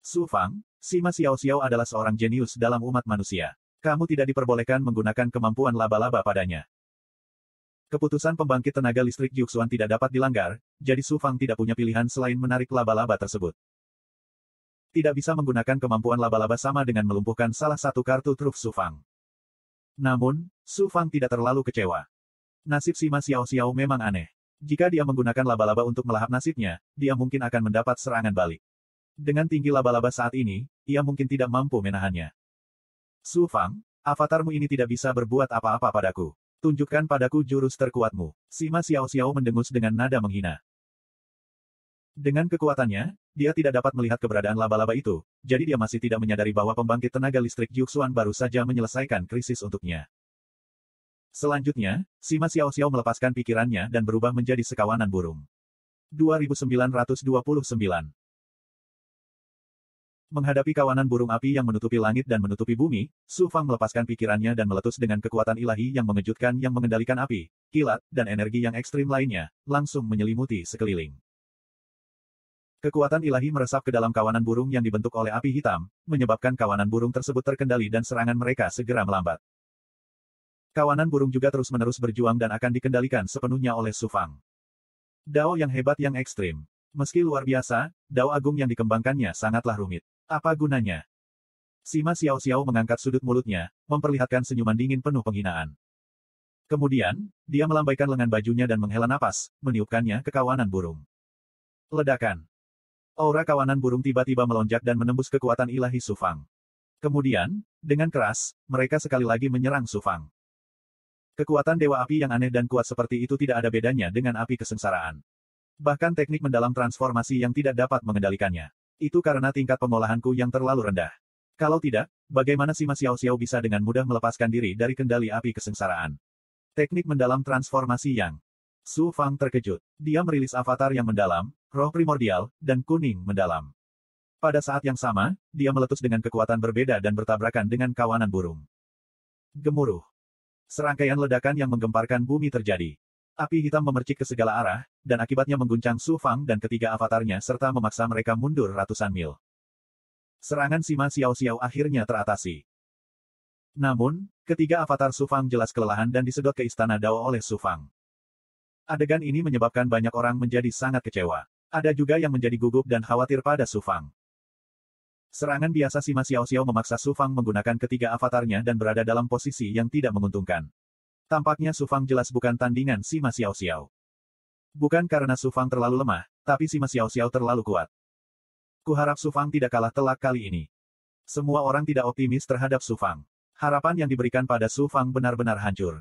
Su Fang, Sima Xiaoxiao adalah seorang jenius dalam umat manusia. Kamu tidak diperbolehkan menggunakan kemampuan laba-laba padanya. Keputusan pembangkit tenaga listrik Jiuxuan tidak dapat dilanggar, jadi Su Fang tidak punya pilihan selain menarik laba-laba tersebut. Tidak bisa menggunakan kemampuan laba-laba sama dengan melumpuhkan salah satu kartu truf Su Fang. Namun, Su Fang tidak terlalu kecewa. Nasib Sima Xiaoxiao memang aneh. Jika dia menggunakan laba-laba untuk melahap nasibnya, dia mungkin akan mendapat serangan balik. Dengan tinggi laba-laba saat ini, ia mungkin tidak mampu menahannya. Su Fang, avatarmu ini tidak bisa berbuat apa-apa padaku. Tunjukkan padaku jurus terkuatmu. Sima Xiaoxiao mendengus dengan nada menghina. Dengan kekuatannya, dia tidak dapat melihat keberadaan laba-laba itu, jadi dia masih tidak menyadari bahwa pembangkit tenaga listrik Jiuxuan baru saja menyelesaikan krisis untuknya. Selanjutnya, Sima Xiaoxiao melepaskan pikirannya dan berubah menjadi sekawanan burung. 2929 Menghadapi kawanan burung api yang menutupi langit dan menutupi bumi, Su Fang melepaskan pikirannya dan meletus dengan kekuatan ilahi yang mengejutkan yang mengendalikan api, kilat, dan energi yang ekstrim lainnya, langsung menyelimuti sekeliling. Kekuatan ilahi meresap ke dalam kawanan burung yang dibentuk oleh api hitam, menyebabkan kawanan burung tersebut terkendali dan serangan mereka segera melambat. Kawanan burung juga terus-menerus berjuang dan akan dikendalikan sepenuhnya oleh Su Fang. Dao yang hebat yang ekstrim. Meski luar biasa, Dao agung yang dikembangkannya sangatlah rumit. Apa gunanya? Sima Xiao-Xiao mengangkat sudut mulutnya, memperlihatkan senyuman dingin penuh penghinaan. Kemudian, dia melambaikan lengan bajunya dan menghela napas, meniupkannya ke kawanan burung. Ledakan. Aura kawanan burung tiba-tiba melonjak dan menembus kekuatan ilahi Su Fang. Kemudian, dengan keras, mereka sekali lagi menyerang Su Fang. Kekuatan dewa api yang aneh dan kuat seperti itu tidak ada bedanya dengan api kesengsaraan. Bahkan teknik mendalam transformasi yang tidak dapat mengendalikannya. Itu karena tingkat pengolahanku yang terlalu rendah. Kalau tidak, bagaimana Sima Xiao-Xiao bisa dengan mudah melepaskan diri dari kendali api kesengsaraan? Teknik mendalam transformasi yang... Su Fang terkejut. Dia merilis avatar yang mendalam, roh primordial, dan kuning mendalam. Pada saat yang sama, dia meletus dengan kekuatan berbeda dan bertabrakan dengan kawanan burung. Gemuruh. Serangkaian ledakan yang menggemparkan bumi terjadi. Api hitam memercik ke segala arah, dan akibatnya mengguncang Su Fang dan ketiga avatarnya serta memaksa mereka mundur ratusan mil. Serangan Sima Xiao-Xiao akhirnya teratasi. Namun, ketiga avatar Su Fang jelas kelelahan dan disedot ke istana Dao oleh Su Fang. Adegan ini menyebabkan banyak orang menjadi sangat kecewa. Ada juga yang menjadi gugup dan khawatir pada Su Fang. Serangan biasa Sima Xiao-Xiao memaksa Su Fang menggunakan ketiga avatarnya dan berada dalam posisi yang tidak menguntungkan. Tampaknya Su Fang jelas bukan tandingan Sima Xiao-Xiao. Bukan karena Su Fang terlalu lemah, tapi Sima Xiao-Xiao terlalu kuat. Kuharap Su Fang tidak kalah telak kali ini. Semua orang tidak optimis terhadap Su Fang. Harapan yang diberikan pada Su Fang benar-benar hancur.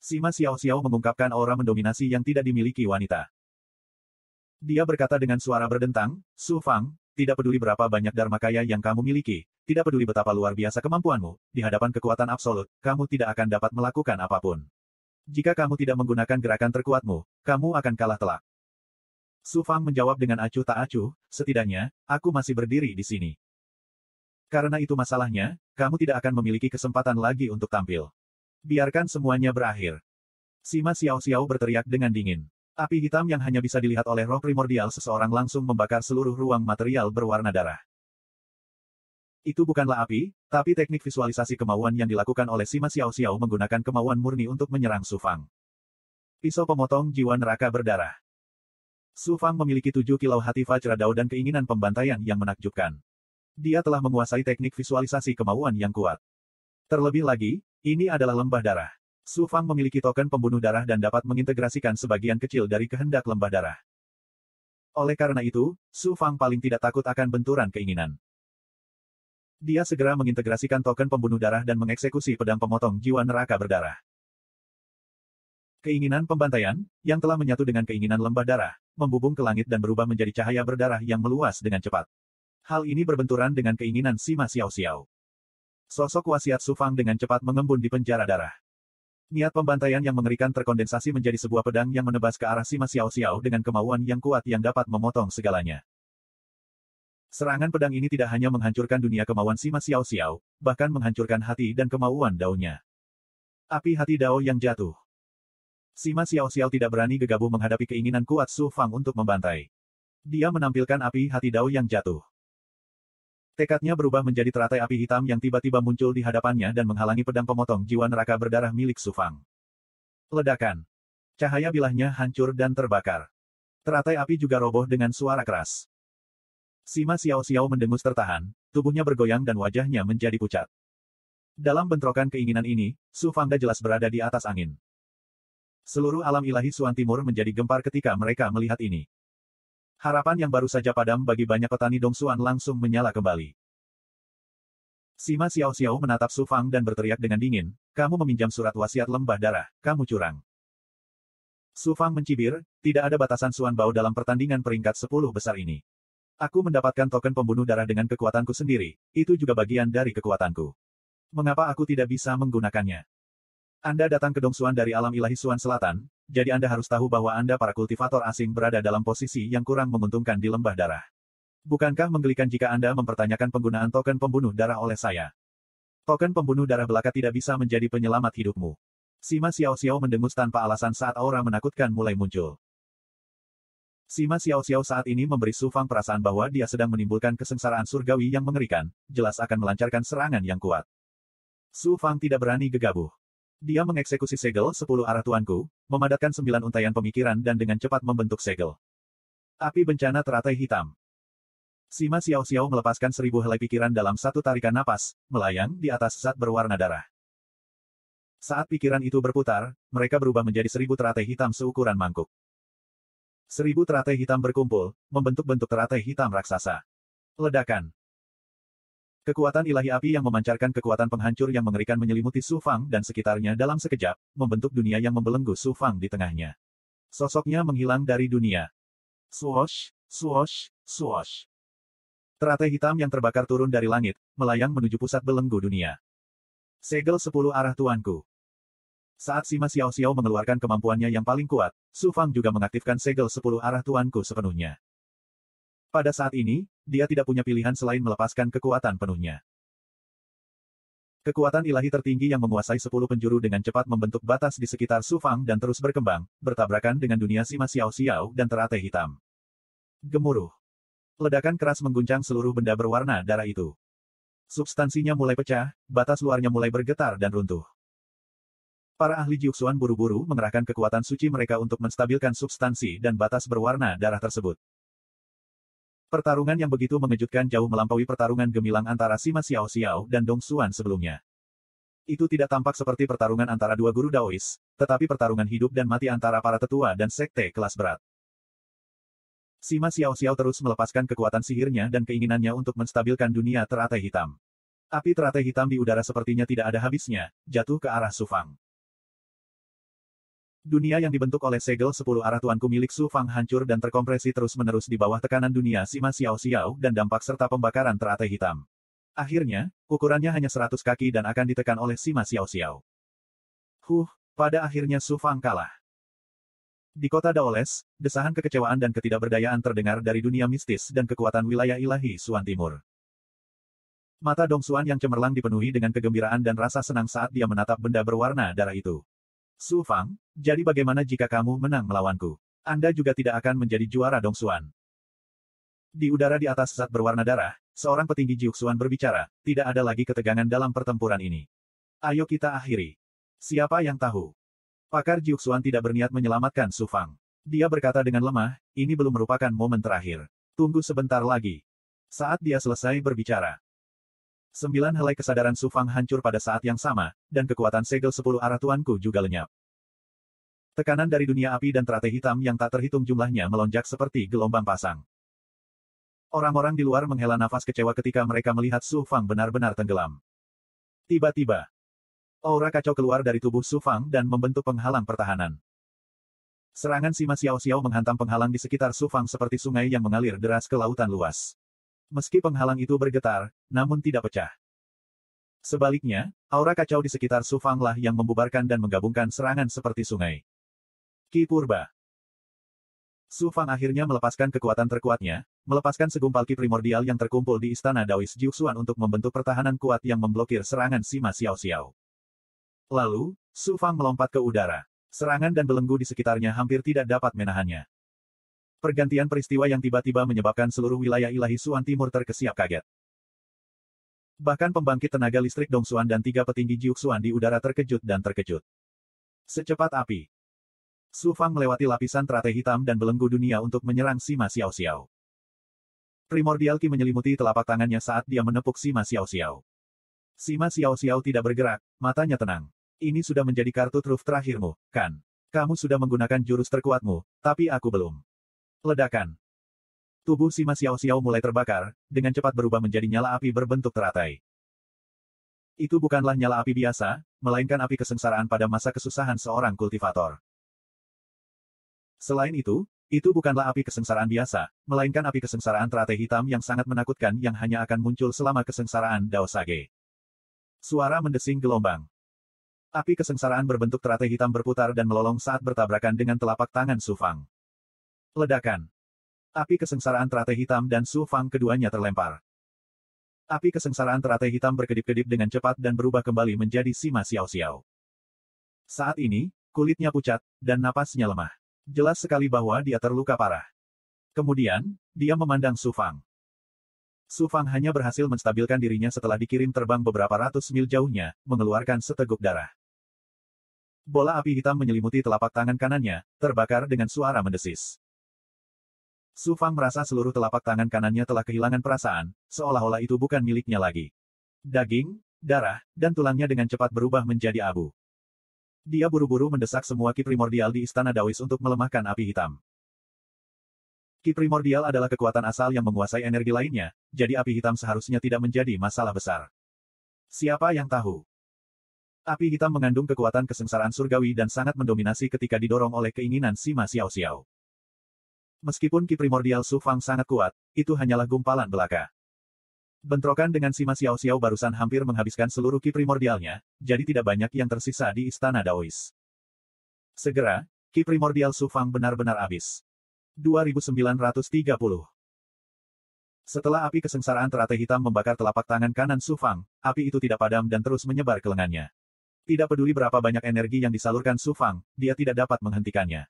Sima Xiao-Xiao mengungkapkan aura mendominasi yang tidak dimiliki wanita. Dia berkata dengan suara berdentang, Su Fang, tidak peduli berapa banyak dharmakaya yang kamu miliki, tidak peduli betapa luar biasa kemampuanmu, di hadapan kekuatan absolut, kamu tidak akan dapat melakukan apapun. Jika kamu tidak menggunakan gerakan terkuatmu, kamu akan kalah telak. Su Fang menjawab dengan acuh tak acuh, setidaknya, aku masih berdiri di sini. Karena itu masalahnya, kamu tidak akan memiliki kesempatan lagi untuk tampil. Biarkan semuanya berakhir. Sima Xiao-Xiao berteriak dengan dingin. Api hitam yang hanya bisa dilihat oleh roh primordial seseorang langsung membakar seluruh ruang material berwarna darah. Itu bukanlah api, tapi teknik visualisasi kemauan yang dilakukan oleh Sima Xiao-Xiao menggunakan kemauan murni untuk menyerang Su Fang. Pisau pemotong jiwa neraka berdarah. Su Fang memiliki 7 kilau hati Vajra Dao dan keinginan pembantaian yang menakjubkan. Dia telah menguasai teknik visualisasi kemauan yang kuat. Terlebih lagi, ini adalah lembah darah. Su Fang memiliki token pembunuh darah dan dapat mengintegrasikan sebagian kecil dari kehendak lembah darah. Oleh karena itu, Su Fang paling tidak takut akan benturan keinginan. Dia segera mengintegrasikan token pembunuh darah dan mengeksekusi pedang pemotong jiwa neraka berdarah. Keinginan pembantaian, yang telah menyatu dengan keinginan lembah darah, membubung ke langit dan berubah menjadi cahaya berdarah yang meluas dengan cepat. Hal ini berbenturan dengan keinginan Sima Xiao-Xiao. Sosok wasiat Su Fang dengan cepat mengembun di penjara darah. Niat pembantaian yang mengerikan terkondensasi menjadi sebuah pedang yang menebas ke arah Sima Xiao-Xiao dengan kemauan yang kuat yang dapat memotong segalanya. Serangan pedang ini tidak hanya menghancurkan dunia kemauan Sima Xiao-Xiao, bahkan menghancurkan hati dan kemauan Dao-nya. Api hati Dao yang jatuh. Sima Xiao-Xiao tidak berani gegabah menghadapi keinginan kuat Su Fang untuk membantai. Dia menampilkan api hati Dao yang jatuh. Tekadnya berubah menjadi teratai api hitam yang tiba-tiba muncul di hadapannya dan menghalangi pedang pemotong jiwa neraka berdarah milik Su Fang. Ledakan. Cahaya bilahnya hancur dan terbakar. Teratai api juga roboh dengan suara keras. Sima Xiao-Xiao mendengus tertahan, tubuhnya bergoyang dan wajahnya menjadi pucat. Dalam bentrokan keinginan ini, Su Fangda jelas berada di atas angin. Seluruh alam ilahi Suan Timur menjadi gempar ketika mereka melihat ini. Harapan yang baru saja padam bagi banyak petani Dongsuan langsung menyala kembali. Sima Xiao-Xiao menatap Su Fang dan berteriak dengan dingin, kamu meminjam surat wasiat lembah darah, kamu curang. Su Fang mencibir, tidak ada batasan Suan Bao dalam pertandingan peringkat 10 besar ini. Aku mendapatkan token pembunuh darah dengan kekuatanku sendiri, itu juga bagian dari kekuatanku. Mengapa aku tidak bisa menggunakannya? Anda datang ke Dongsuan dari alam ilahi Suan Selatan, jadi Anda harus tahu bahwa Anda para kultivator asing berada dalam posisi yang kurang menguntungkan di lembah darah. Bukankah menggelikan jika Anda mempertanyakan penggunaan token pembunuh darah oleh saya? Token pembunuh darah belaka tidak bisa menjadi penyelamat hidupmu. Sima Xiaoxiao mendengus tanpa alasan saat aura menakutkan mulai muncul. Sima Xiaoxiao saat ini memberi Su Fang perasaan bahwa dia sedang menimbulkan kesengsaraan surgawi yang mengerikan, jelas akan melancarkan serangan yang kuat. Su Fang tidak berani gegabah. Dia mengeksekusi segel 10 arah tuanku, memadatkan 9 untaian pemikiran dan dengan cepat membentuk segel. Api bencana teratai hitam. Sima Xiaoxiao melepaskan 1000 helai pikiran dalam satu tarikan napas, melayang di atas zat berwarna darah. Saat pikiran itu berputar, mereka berubah menjadi 1000 teratai hitam seukuran mangkuk. 1000 teratai hitam berkumpul, membentuk bentuk teratai hitam raksasa. Ledakan. Kekuatan ilahi api yang memancarkan kekuatan penghancur yang mengerikan menyelimuti Su Fang dan sekitarnya dalam sekejap, membentuk dunia yang membelenggu Su Fang di tengahnya. Sosoknya menghilang dari dunia. Swoosh, swoosh, swoosh. Teratai hitam yang terbakar turun dari langit, melayang menuju pusat belenggu dunia. Segel 10 arah tuanku. Saat Sima Xiaoxiao mengeluarkan kemampuannya yang paling kuat, Su Fang juga mengaktifkan segel 10 arah tuanku sepenuhnya. Pada saat ini, dia tidak punya pilihan selain melepaskan kekuatan penuhnya. Kekuatan ilahi tertinggi yang menguasai 10 penjuru dengan cepat membentuk batas di sekitar Su Fang dan terus berkembang, bertabrakan dengan dunia Sima Xiaoxiao dan teratai hitam. Gemuruh. Ledakan keras mengguncang seluruh benda berwarna darah itu. Substansinya mulai pecah, batas luarnya mulai bergetar dan runtuh. Para ahli Jiuxuan buru-buru mengerahkan kekuatan suci mereka untuk menstabilkan substansi dan batas berwarna darah tersebut. Pertarungan yang begitu mengejutkan jauh melampaui pertarungan gemilang antara Sima Xiaoxiao dan Dong Xuan sebelumnya. Itu tidak tampak seperti pertarungan antara dua guru Daois, tetapi pertarungan hidup dan mati antara para tetua dan sekte kelas berat. Sima Xiaoxiao terus melepaskan kekuatan sihirnya dan keinginannya untuk menstabilkan dunia teratai hitam. Api teratai hitam di udara sepertinya tidak ada habisnya, jatuh ke arah Su Fang. Dunia yang dibentuk oleh segel 10 arah tuanku milik Su Fang hancur dan terkompresi terus-menerus di bawah tekanan dunia Sima Xiaoxiao dan dampak serta pembakaran teratai hitam. Akhirnya, ukurannya hanya 100 kaki dan akan ditekan oleh Sima Xiaoxiao. Pada akhirnya Su Fang kalah. Di kota Daoles, desahan kekecewaan dan ketidakberdayaan terdengar dari dunia mistis dan kekuatan wilayah ilahi Suan Timur. Mata Dong Xuan yang cemerlang dipenuhi dengan kegembiraan dan rasa senang saat dia menatap benda berwarna darah itu. Su Fang, jadi bagaimana jika kamu menang melawanku? Anda juga tidak akan menjadi juara Dong Xuan. Di udara di atas zat berwarna darah, seorang petinggi Jiuxuan berbicara, tidak ada lagi ketegangan dalam pertempuran ini. Ayo kita akhiri. Siapa yang tahu? Pakar Jiuxuan tidak berniat menyelamatkan Su Fang. Dia berkata dengan lemah, ini belum merupakan momen terakhir. Tunggu sebentar lagi. Saat dia selesai berbicara, 9 helai kesadaran Su Fang hancur pada saat yang sama, dan kekuatan segel 10 arah tuanku juga lenyap. Tekanan dari dunia api dan teratai hitam yang tak terhitung jumlahnya melonjak seperti gelombang pasang. Orang-orang di luar menghela nafas kecewa ketika mereka melihat Su Fang benar-benar tenggelam. Tiba-tiba, aura kacau keluar dari tubuh Su Fang dan membentuk penghalang pertahanan. Serangan Sima Xiaoxiao menghantam penghalang di sekitar Su Fang seperti sungai yang mengalir deras ke lautan luas. Meski penghalang itu bergetar, namun tidak pecah. Sebaliknya, aura kacau di sekitar Su Fang lah yang membubarkan dan menggabungkan serangan seperti sungai. Ki Purba. Su Fang akhirnya melepaskan kekuatan terkuatnya, melepaskan segumpal ki primordial yang terkumpul di istana Daois Jiuxuan untuk membentuk pertahanan kuat yang memblokir serangan Sima Xiaoxiao. Lalu, Su Fang melompat ke udara. Serangan dan belenggu di sekitarnya hampir tidak dapat menahannya. Pergantian peristiwa yang tiba-tiba menyebabkan seluruh wilayah ilahi Suan Timur terkesiap kaget. Bahkan pembangkit tenaga listrik Dong Xuan dan 3 petinggi Jiuxuan di udara terkejut dan terkejut. Secepat api, Su Fang melewati lapisan teratai hitam dan belenggu dunia untuk menyerang Sima Xiaoxiao. Primordial Ki menyelimuti telapak tangannya saat dia menepuk Sima Xiaoxiao. Sima Xiaoxiao tidak bergerak, matanya tenang. Ini sudah menjadi kartu truf terakhirmu, kan? Kamu sudah menggunakan jurus terkuatmu, tapi aku belum. Ledakan. Tubuh Sima Xiaoxiao mulai terbakar, dengan cepat berubah menjadi nyala api berbentuk teratai. Itu bukanlah nyala api biasa, melainkan api kesengsaraan pada masa kesusahan seorang kultivator. Selain itu bukanlah api kesengsaraan biasa, melainkan api kesengsaraan teratai hitam yang sangat menakutkan yang hanya akan muncul selama kesengsaraan Dao Sage. Suara mendesing gelombang. Api kesengsaraan berbentuk teratai hitam berputar dan melolong saat bertabrakan dengan telapak tangan Su Fang. Ledakan. Api kesengsaraan teratai hitam dan Su Fang keduanya terlempar. Api kesengsaraan teratai hitam berkedip-kedip dengan cepat dan berubah kembali menjadi Sima Xiao Xiao. Saat ini, kulitnya pucat, dan napasnya lemah. Jelas sekali bahwa dia terluka parah. Kemudian, dia memandang Su Fang. Su Fang hanya berhasil menstabilkan dirinya setelah dikirim terbang beberapa ratus mil jauhnya, mengeluarkan seteguk darah. Bola api hitam menyelimuti telapak tangan kanannya, terbakar dengan suara mendesis. Su Fang merasa seluruh telapak tangan kanannya telah kehilangan perasaan, seolah-olah itu bukan miliknya lagi. Daging, darah, dan tulangnya dengan cepat berubah menjadi abu. Dia buru-buru mendesak semua ki primordial di Istana Daois untuk melemahkan api hitam. Ki primordial adalah kekuatan asal yang menguasai energi lainnya, jadi api hitam seharusnya tidak menjadi masalah besar. Siapa yang tahu? Api hitam mengandung kekuatan kesengsaraan surgawi dan sangat mendominasi ketika didorong oleh keinginan Sima Xiao Xiao. Meskipun ki primordial Su Fang sangat kuat, itu hanyalah gumpalan belaka. Bentrokan dengan Sima Xiao Xiao barusan hampir menghabiskan seluruh ki primordialnya, jadi tidak banyak yang tersisa di Istana Daois. Segera, ki primordial Su Fang benar-benar habis. 2930. Setelah api kesengsaraan teratai hitam membakar telapak tangan kanan Su Fang, api itu tidak padam dan terus menyebar ke lengannya. Tidak peduli berapa banyak energi yang disalurkan Su Fang, dia tidak dapat menghentikannya.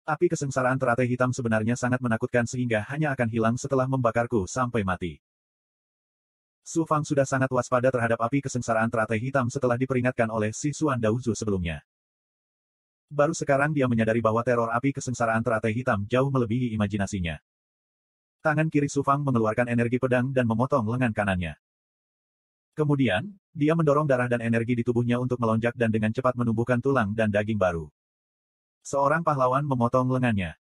Api kesengsaraan teratai hitam sebenarnya sangat menakutkan sehingga hanya akan hilang setelah membakarku sampai mati. Su Fang sudah sangat waspada terhadap api kesengsaraan teratai hitam setelah diperingatkan oleh si Xuan Daozu sebelumnya. Baru sekarang dia menyadari bahwa teror api kesengsaraan teratai hitam jauh melebihi imajinasinya. Tangan kiri Su Fang mengeluarkan energi pedang dan memotong lengan kanannya. Kemudian, dia mendorong darah dan energi di tubuhnya untuk melonjak dan dengan cepat menumbuhkan tulang dan daging baru. Seorang pahlawan memotong lengannya.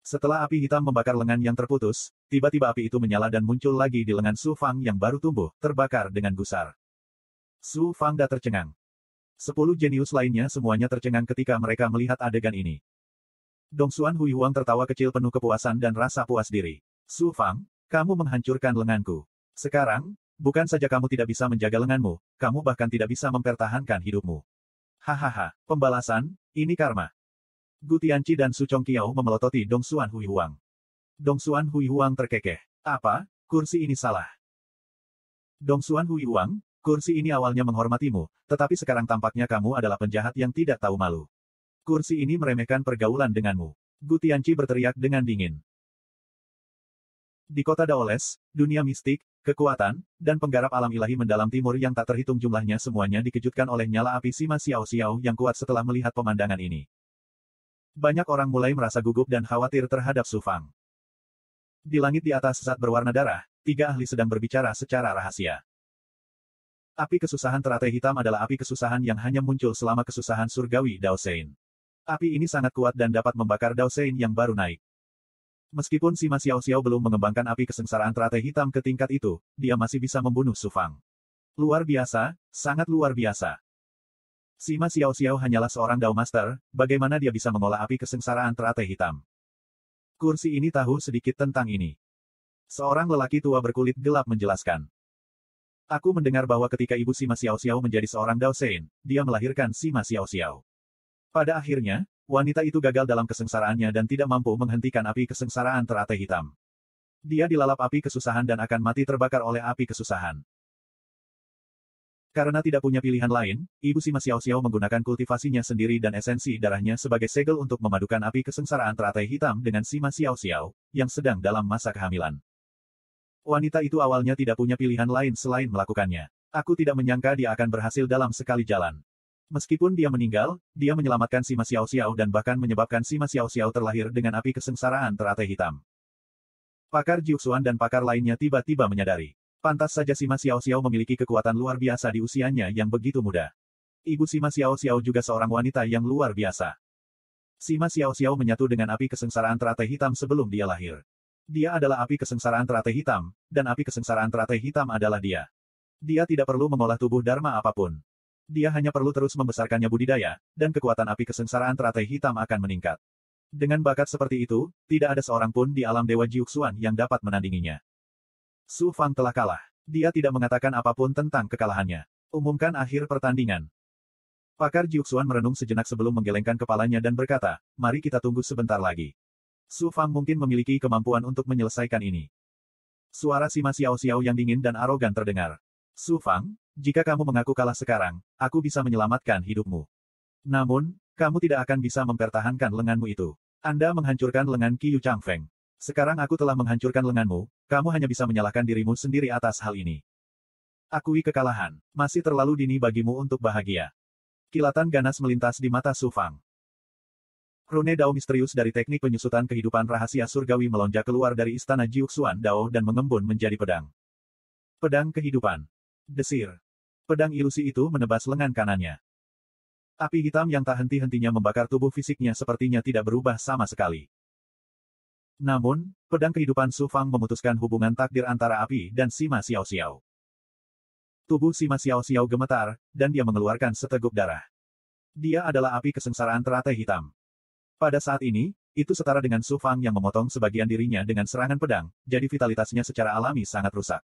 Setelah api hitam membakar lengan yang terputus, tiba-tiba api itu menyala dan muncul lagi di lengan Su Fang yang baru tumbuh, terbakar dengan gusar. Su Fang tercengang. 10 jenius lainnya semuanya tercengang ketika mereka melihat adegan ini. Dongsuan Hui Huang tertawa kecil penuh kepuasan dan rasa puas diri. Su Fang, kamu menghancurkan lenganku. Sekarang, bukan saja kamu tidak bisa menjaga lenganmu, kamu bahkan tidak bisa mempertahankan hidupmu. Hahaha, pembalasan, ini karma. Gu Tianqi dan Su Chongqiao memelototi Dongsuan Hui Huang. Dongsuan Hui Huang terkekeh. Apa? Kursi ini salah. Dongsuan Hui Huang, kursi ini awalnya menghormatimu, tetapi sekarang tampaknya kamu adalah penjahat yang tidak tahu malu. Kursi ini meremehkan pergaulan denganmu. Gu Tianqi berteriak dengan dingin. Di kota Daoles, dunia mistik, kekuatan, dan penggarap alam ilahi mendalam timur yang tak terhitung jumlahnya semuanya dikejutkan oleh nyala api Sima Xiao Xiao yang kuat setelah melihat pemandangan ini. Banyak orang mulai merasa gugup dan khawatir terhadap Su Fang. Di langit di atas zat berwarna darah, 3 ahli sedang berbicara secara rahasia. Api kesusahan teratai hitam adalah api kesusahan yang hanya muncul selama kesusahan surgawi Dao Sein. Api ini sangat kuat dan dapat membakar Dao Sein yang baru naik. Meskipun Sima Xiao Xiao belum mengembangkan api kesengsaraan teratai hitam ke tingkat itu, dia masih bisa membunuh Su Fang. Luar biasa, sangat luar biasa. Sima Xiao Xiao hanyalah seorang Dao Master, bagaimana dia bisa mengolah api kesengsaraan teratai hitam? Kursi ini tahu sedikit tentang ini. Seorang lelaki tua berkulit gelap menjelaskan. Aku mendengar bahwa ketika ibu Sima Xiao Xiao menjadi seorang Dao Sein, dia melahirkan Sima Xiao Xiao. Pada akhirnya, wanita itu gagal dalam kesengsaraannya dan tidak mampu menghentikan api kesengsaraan teratai hitam. Dia dilalap api kesusahan dan akan mati terbakar oleh api kesusahan. Karena tidak punya pilihan lain, Ibu Sima Xiao Xiao menggunakan kultivasinya sendiri dan esensi darahnya sebagai segel untuk memadukan api kesengsaraan teratai hitam dengan Sima Xiao Xiao, yang sedang dalam masa kehamilan. Wanita itu awalnya tidak punya pilihan lain selain melakukannya. Aku tidak menyangka dia akan berhasil dalam sekali jalan. Meskipun dia meninggal, dia menyelamatkan Sima Xiao Xiao dan bahkan menyebabkan Sima Xiao Xiao terlahir dengan api kesengsaraan teratai hitam. Pakar Jiuxuan dan pakar lainnya tiba-tiba menyadari. Pantas saja Sima Xiao Xiao memiliki kekuatan luar biasa di usianya yang begitu muda. Ibu Sima Xiao Xiao juga seorang wanita yang luar biasa. Sima Xiao Xiao menyatu dengan api kesengsaraan teratai hitam sebelum dia lahir. Dia adalah api kesengsaraan teratai hitam, dan api kesengsaraan teratai hitam adalah dia. Dia tidak perlu mengolah tubuh Dharma apapun. Dia hanya perlu terus membesarkannya budidaya, dan kekuatan api kesengsaraan teratai hitam akan meningkat. Dengan bakat seperti itu, tidak ada seorang pun di alam Dewa Jiuxuan yang dapat menandinginya. Su Fang telah kalah. Dia tidak mengatakan apapun tentang kekalahannya. Umumkan akhir pertandingan. Pakar Jiuxuan merenung sejenak sebelum menggelengkan kepalanya dan berkata, mari kita tunggu sebentar lagi. Su Fang mungkin memiliki kemampuan untuk menyelesaikan ini. Suara Sima Xiao Xiao yang dingin dan arogan terdengar. Su Fang, jika kamu mengaku kalah sekarang, aku bisa menyelamatkan hidupmu. Namun, kamu tidak akan bisa mempertahankan lenganmu itu. Anda menghancurkan lengan Qiu Changfeng. Sekarang aku telah menghancurkan lenganmu, kamu hanya bisa menyalahkan dirimu sendiri atas hal ini. Akui kekalahan. Masih terlalu dini bagimu untuk bahagia. Kilatan ganas melintas di mata Su Fang. Rune Dao misterius dari teknik penyusutan kehidupan rahasia surgawi melonjak keluar dari istana Jiuxuan Dao dan mengembun menjadi pedang. Pedang kehidupan. Desir. Pedang ilusi itu menebas lengan kanannya. Api hitam yang tak henti-hentinya membakar tubuh fisiknya sepertinya tidak berubah sama sekali. Namun, pedang kehidupan Su Fang memutuskan hubungan takdir antara api dan Sima Xiao Xiao. Tubuh Sima Xiao Xiao gemetar, dan dia mengeluarkan seteguk darah. Dia adalah api kesengsaraan teratai hitam. Pada saat ini, itu setara dengan Su Fang yang memotong sebagian dirinya dengan serangan pedang, jadi vitalitasnya secara alami sangat rusak.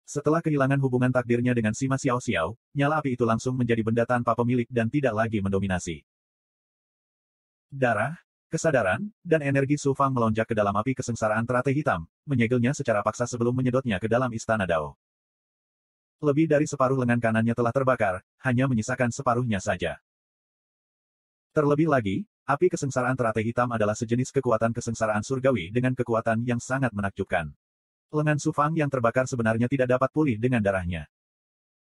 Setelah kehilangan hubungan takdirnya dengan Sima Xiao Xiao, nyala api itu langsung menjadi benda tanpa pemilik dan tidak lagi mendominasi. Darah, kesadaran, dan energi Su Fang melonjak ke dalam api kesengsaraan teratai hitam, menyegelnya secara paksa sebelum menyedotnya ke dalam istana Dao. Lebih dari separuh lengan kanannya telah terbakar, hanya menyisakan separuhnya saja. Terlebih lagi, api kesengsaraan teratai hitam adalah sejenis kekuatan kesengsaraan surgawi dengan kekuatan yang sangat menakjubkan. Lengan Su Fang yang terbakar sebenarnya tidak dapat pulih dengan darahnya.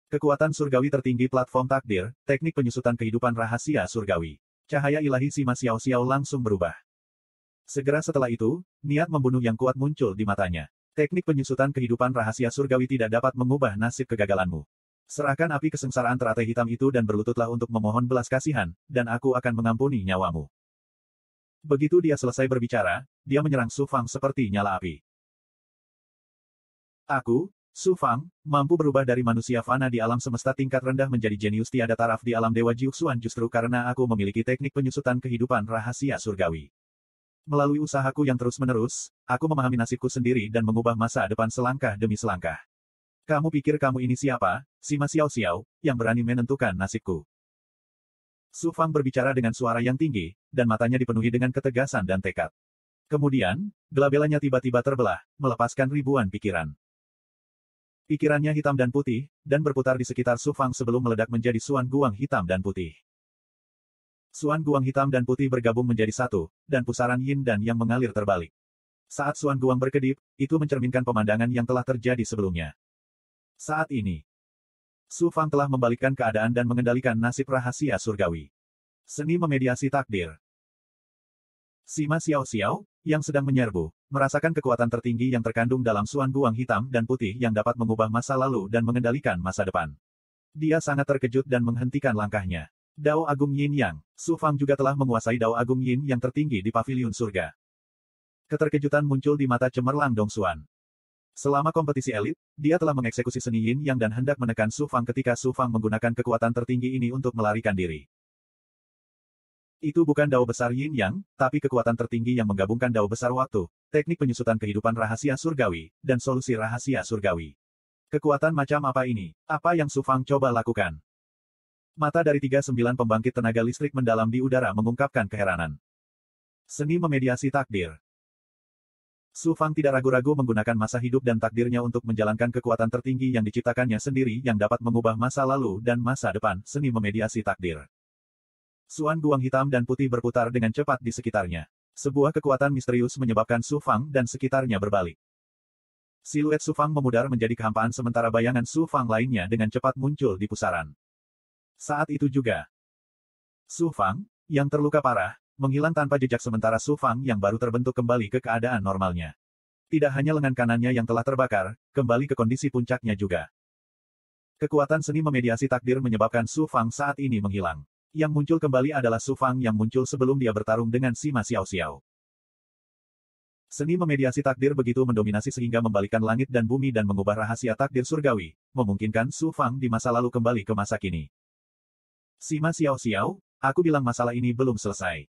Kekuatan surgawi tertinggi platform takdir, teknik penyusutan kehidupan rahasia surgawi. Cahaya ilahi Sima Xiao Xiao langsung berubah. Segera setelah itu, niat membunuh yang kuat muncul di matanya. Teknik penyusutan kehidupan rahasia surgawi tidak dapat mengubah nasib kegagalanmu. Serahkan api kesengsaraan teratai hitam itu dan berlututlah untuk memohon belas kasihan, dan aku akan mengampuni nyawamu. Begitu dia selesai berbicara, dia menyerang Su Fang seperti nyala api. Aku, Su Fang, mampu berubah dari manusia fana di alam semesta tingkat rendah menjadi jenius tiada taraf di alam Dewa Jiuxuan justru karena aku memiliki teknik penyusutan kehidupan rahasia surgawi. Melalui usahaku yang terus-menerus, aku memahami nasibku sendiri dan mengubah masa depan selangkah demi selangkah. Kamu pikir kamu ini siapa, Sima Xiao Xiao, yang berani menentukan nasibku? Su Fang berbicara dengan suara yang tinggi, dan matanya dipenuhi dengan ketegasan dan tekad. Kemudian, gelabelanya tiba-tiba terbelah, melepaskan ribuan pikiran. Pikirannya hitam dan putih, dan berputar di sekitar Su Fang sebelum meledak menjadi Suan Guang hitam dan putih. Suan Guang hitam dan putih bergabung menjadi satu, dan pusaran yin dan yang mengalir terbalik. Saat Suan Guang berkedip, itu mencerminkan pemandangan yang telah terjadi sebelumnya. Saat ini, Su Fang telah membalikkan keadaan dan mengendalikan nasib rahasia surgawi. Seni memediasi takdir. Sima Xiao Xiao, yang sedang menyerbu, merasakan kekuatan tertinggi yang terkandung dalam Suan Guang hitam dan putih yang dapat mengubah masa lalu dan mengendalikan masa depan. Dia sangat terkejut dan menghentikan langkahnya. Dao Agung Yin Yang, Su Fang juga telah menguasai Dao Agung Yin yang tertinggi di paviliun surga. Keterkejutan muncul di mata cemerlang Dong Xuan. Selama kompetisi elit, dia telah mengeksekusi seni Yin Yang dan hendak menekan Su Fang ketika Su Fang menggunakan kekuatan tertinggi ini untuk melarikan diri. Itu bukan Dao besar Yin Yang, tapi kekuatan tertinggi yang menggabungkan Dao besar waktu, teknik penyusutan kehidupan rahasia surgawi, dan solusi rahasia surgawi. Kekuatan macam apa ini? Apa yang Su Fang coba lakukan? Mata dari 39 pembangkit tenaga listrik mendalam di udara mengungkapkan keheranan. Seni memediasi takdir. Su Fang tidak ragu-ragu menggunakan masa hidup dan takdirnya untuk menjalankan kekuatan tertinggi yang diciptakannya sendiri yang dapat mengubah masa lalu dan masa depan, seni memediasi takdir. Suan Guang hitam dan putih berputar dengan cepat di sekitarnya. Sebuah kekuatan misterius menyebabkan Su Fang dan sekitarnya berbalik. Siluet Su Fang memudar menjadi kehampaan sementara bayangan Su Fang lainnya dengan cepat muncul di pusaran. Saat itu juga, Su Fang, yang terluka parah, menghilang tanpa jejak sementara Su Fang yang baru terbentuk kembali ke keadaan normalnya. Tidak hanya lengan kanannya yang telah terbakar, kembali ke kondisi puncaknya juga. Kekuatan seni memediasi takdir menyebabkan Su Fang saat ini menghilang. Yang muncul kembali adalah Su Fang yang muncul sebelum dia bertarung dengan Sima Xiao Xiao. Seni memediasi takdir begitu mendominasi sehingga membalikkan langit dan bumi dan mengubah rahasia takdir surgawi, memungkinkan Su Fang di masa lalu kembali ke masa kini. Sima Xiao Xiao, aku bilang masalah ini belum selesai.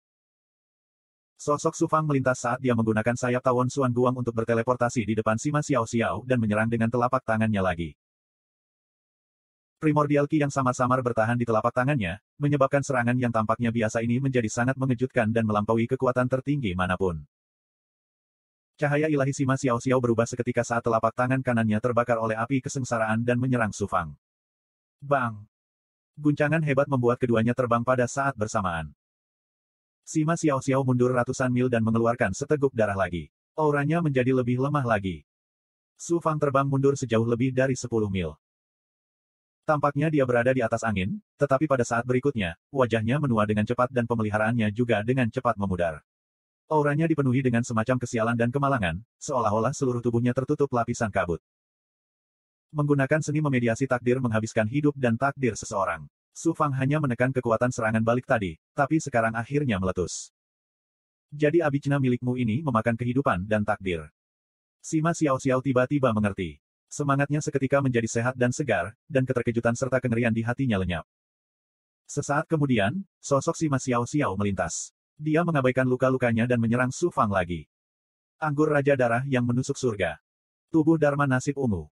Sosok Su Fang melintas saat dia menggunakan sayap tawon Suan Guang untuk berteleportasi di depan Sima Xiao Xiao dan menyerang dengan telapak tangannya lagi. Primordial Ki yang samar-samar bertahan di telapak tangannya, menyebabkan serangan yang tampaknya biasa ini menjadi sangat mengejutkan dan melampaui kekuatan tertinggi manapun. Cahaya ilahi Sima Xiao Xiao berubah seketika saat telapak tangan kanannya terbakar oleh api kesengsaraan dan menyerang Su Fang. Bang! Guncangan hebat membuat keduanya terbang pada saat bersamaan. Sima Xiao Xiao mundur ratusan mil dan mengeluarkan seteguk darah lagi. Auranya menjadi lebih lemah lagi. Su Fang terbang mundur sejauh lebih dari 10 mil. Tampaknya dia berada di atas angin, tetapi pada saat berikutnya, wajahnya menua dengan cepat dan pemeliharaannya juga dengan cepat memudar. Auranya dipenuhi dengan semacam kesialan dan kemalangan, seolah-olah seluruh tubuhnya tertutup lapisan kabut. Menggunakan seni memediasi takdir menghabiskan hidup dan takdir seseorang. Su Fang hanya menekan kekuatan serangan balik tadi, tapi sekarang akhirnya meletus. Jadi abicna milikmu ini memakan kehidupan dan takdir. Sima Xiao Xiao tiba-tiba mengerti. Semangatnya seketika menjadi sehat dan segar, dan keterkejutan serta kengerian di hatinya lenyap. Sesaat kemudian, sosok Sima Xiao Xiao melintas. Dia mengabaikan luka-lukanya dan menyerang Su Fang lagi. Anggur Raja Darah yang menusuk surga. Tubuh Dharma Nasib Ungu.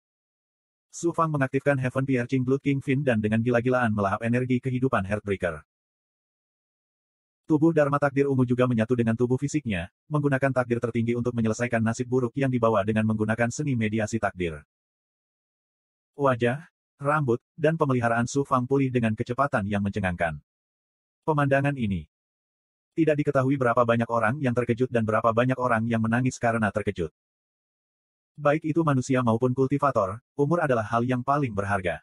Su Fang mengaktifkan Heaven Piercing Blood King Fin dan dengan gila-gilaan melahap energi kehidupan Heartbreaker. Tubuh Dharma Takdir Ungu juga menyatu dengan tubuh fisiknya, menggunakan takdir tertinggi untuk menyelesaikan nasib buruk yang dibawa dengan menggunakan seni mediasi takdir. Wajah, rambut, dan pemeliharaan Su Fang pulih dengan kecepatan yang mencengangkan. Pemandangan ini. Tidak diketahui berapa banyak orang yang terkejut dan berapa banyak orang yang menangis karena terkejut. Baik itu manusia maupun kultivator, umur adalah hal yang paling berharga.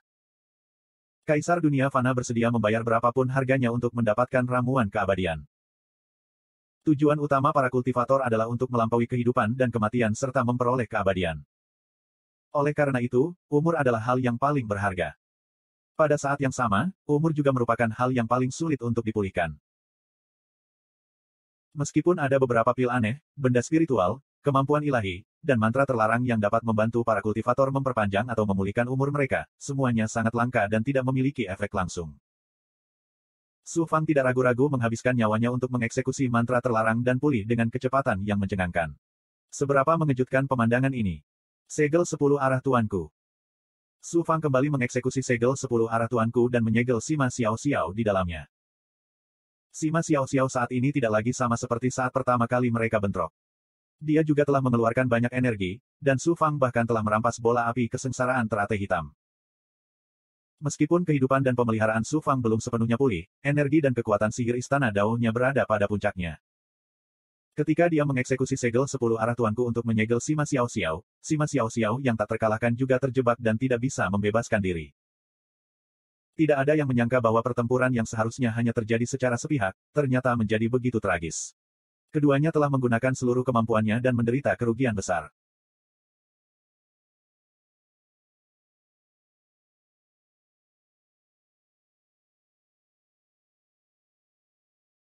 Kaisar dunia fana bersedia membayar berapapun harganya untuk mendapatkan ramuan keabadian. Tujuan utama para kultivator adalah untuk melampaui kehidupan dan kematian serta memperoleh keabadian. Oleh karena itu, umur adalah hal yang paling berharga. Pada saat yang sama, umur juga merupakan hal yang paling sulit untuk dipulihkan. Meskipun ada beberapa pil aneh, benda spiritual, kemampuan ilahi, dan mantra terlarang yang dapat membantu para kultivator memperpanjang atau memulihkan umur mereka, semuanya sangat langka dan tidak memiliki efek langsung. Su Fang tidak ragu-ragu menghabiskan nyawanya untuk mengeksekusi mantra terlarang dan pulih dengan kecepatan yang mencengangkan. Seberapa mengejutkan pemandangan ini. Segel 10 arah tuanku. Su Fang kembali mengeksekusi segel 10 arah tuanku dan menyegel Sima Xiao Xiao di dalamnya. Sima Xiao Xiao saat ini tidak lagi sama seperti saat pertama kali mereka bentrok. Dia juga telah mengeluarkan banyak energi, dan Su Fang bahkan telah merampas bola api kesengsaraan teratai hitam. Meskipun kehidupan dan pemeliharaan Su Fang belum sepenuhnya pulih, energi dan kekuatan sihir istana Dao-nya berada pada puncaknya. Ketika dia mengeksekusi segel 10 arah tuanku untuk menyegel Sima Xiao Xiao yang tak terkalahkan juga terjebak dan tidak bisa membebaskan diri. Tidak ada yang menyangka bahwa pertempuran yang seharusnya hanya terjadi secara sepihak, ternyata menjadi begitu tragis. Keduanya telah menggunakan seluruh kemampuannya dan menderita kerugian besar.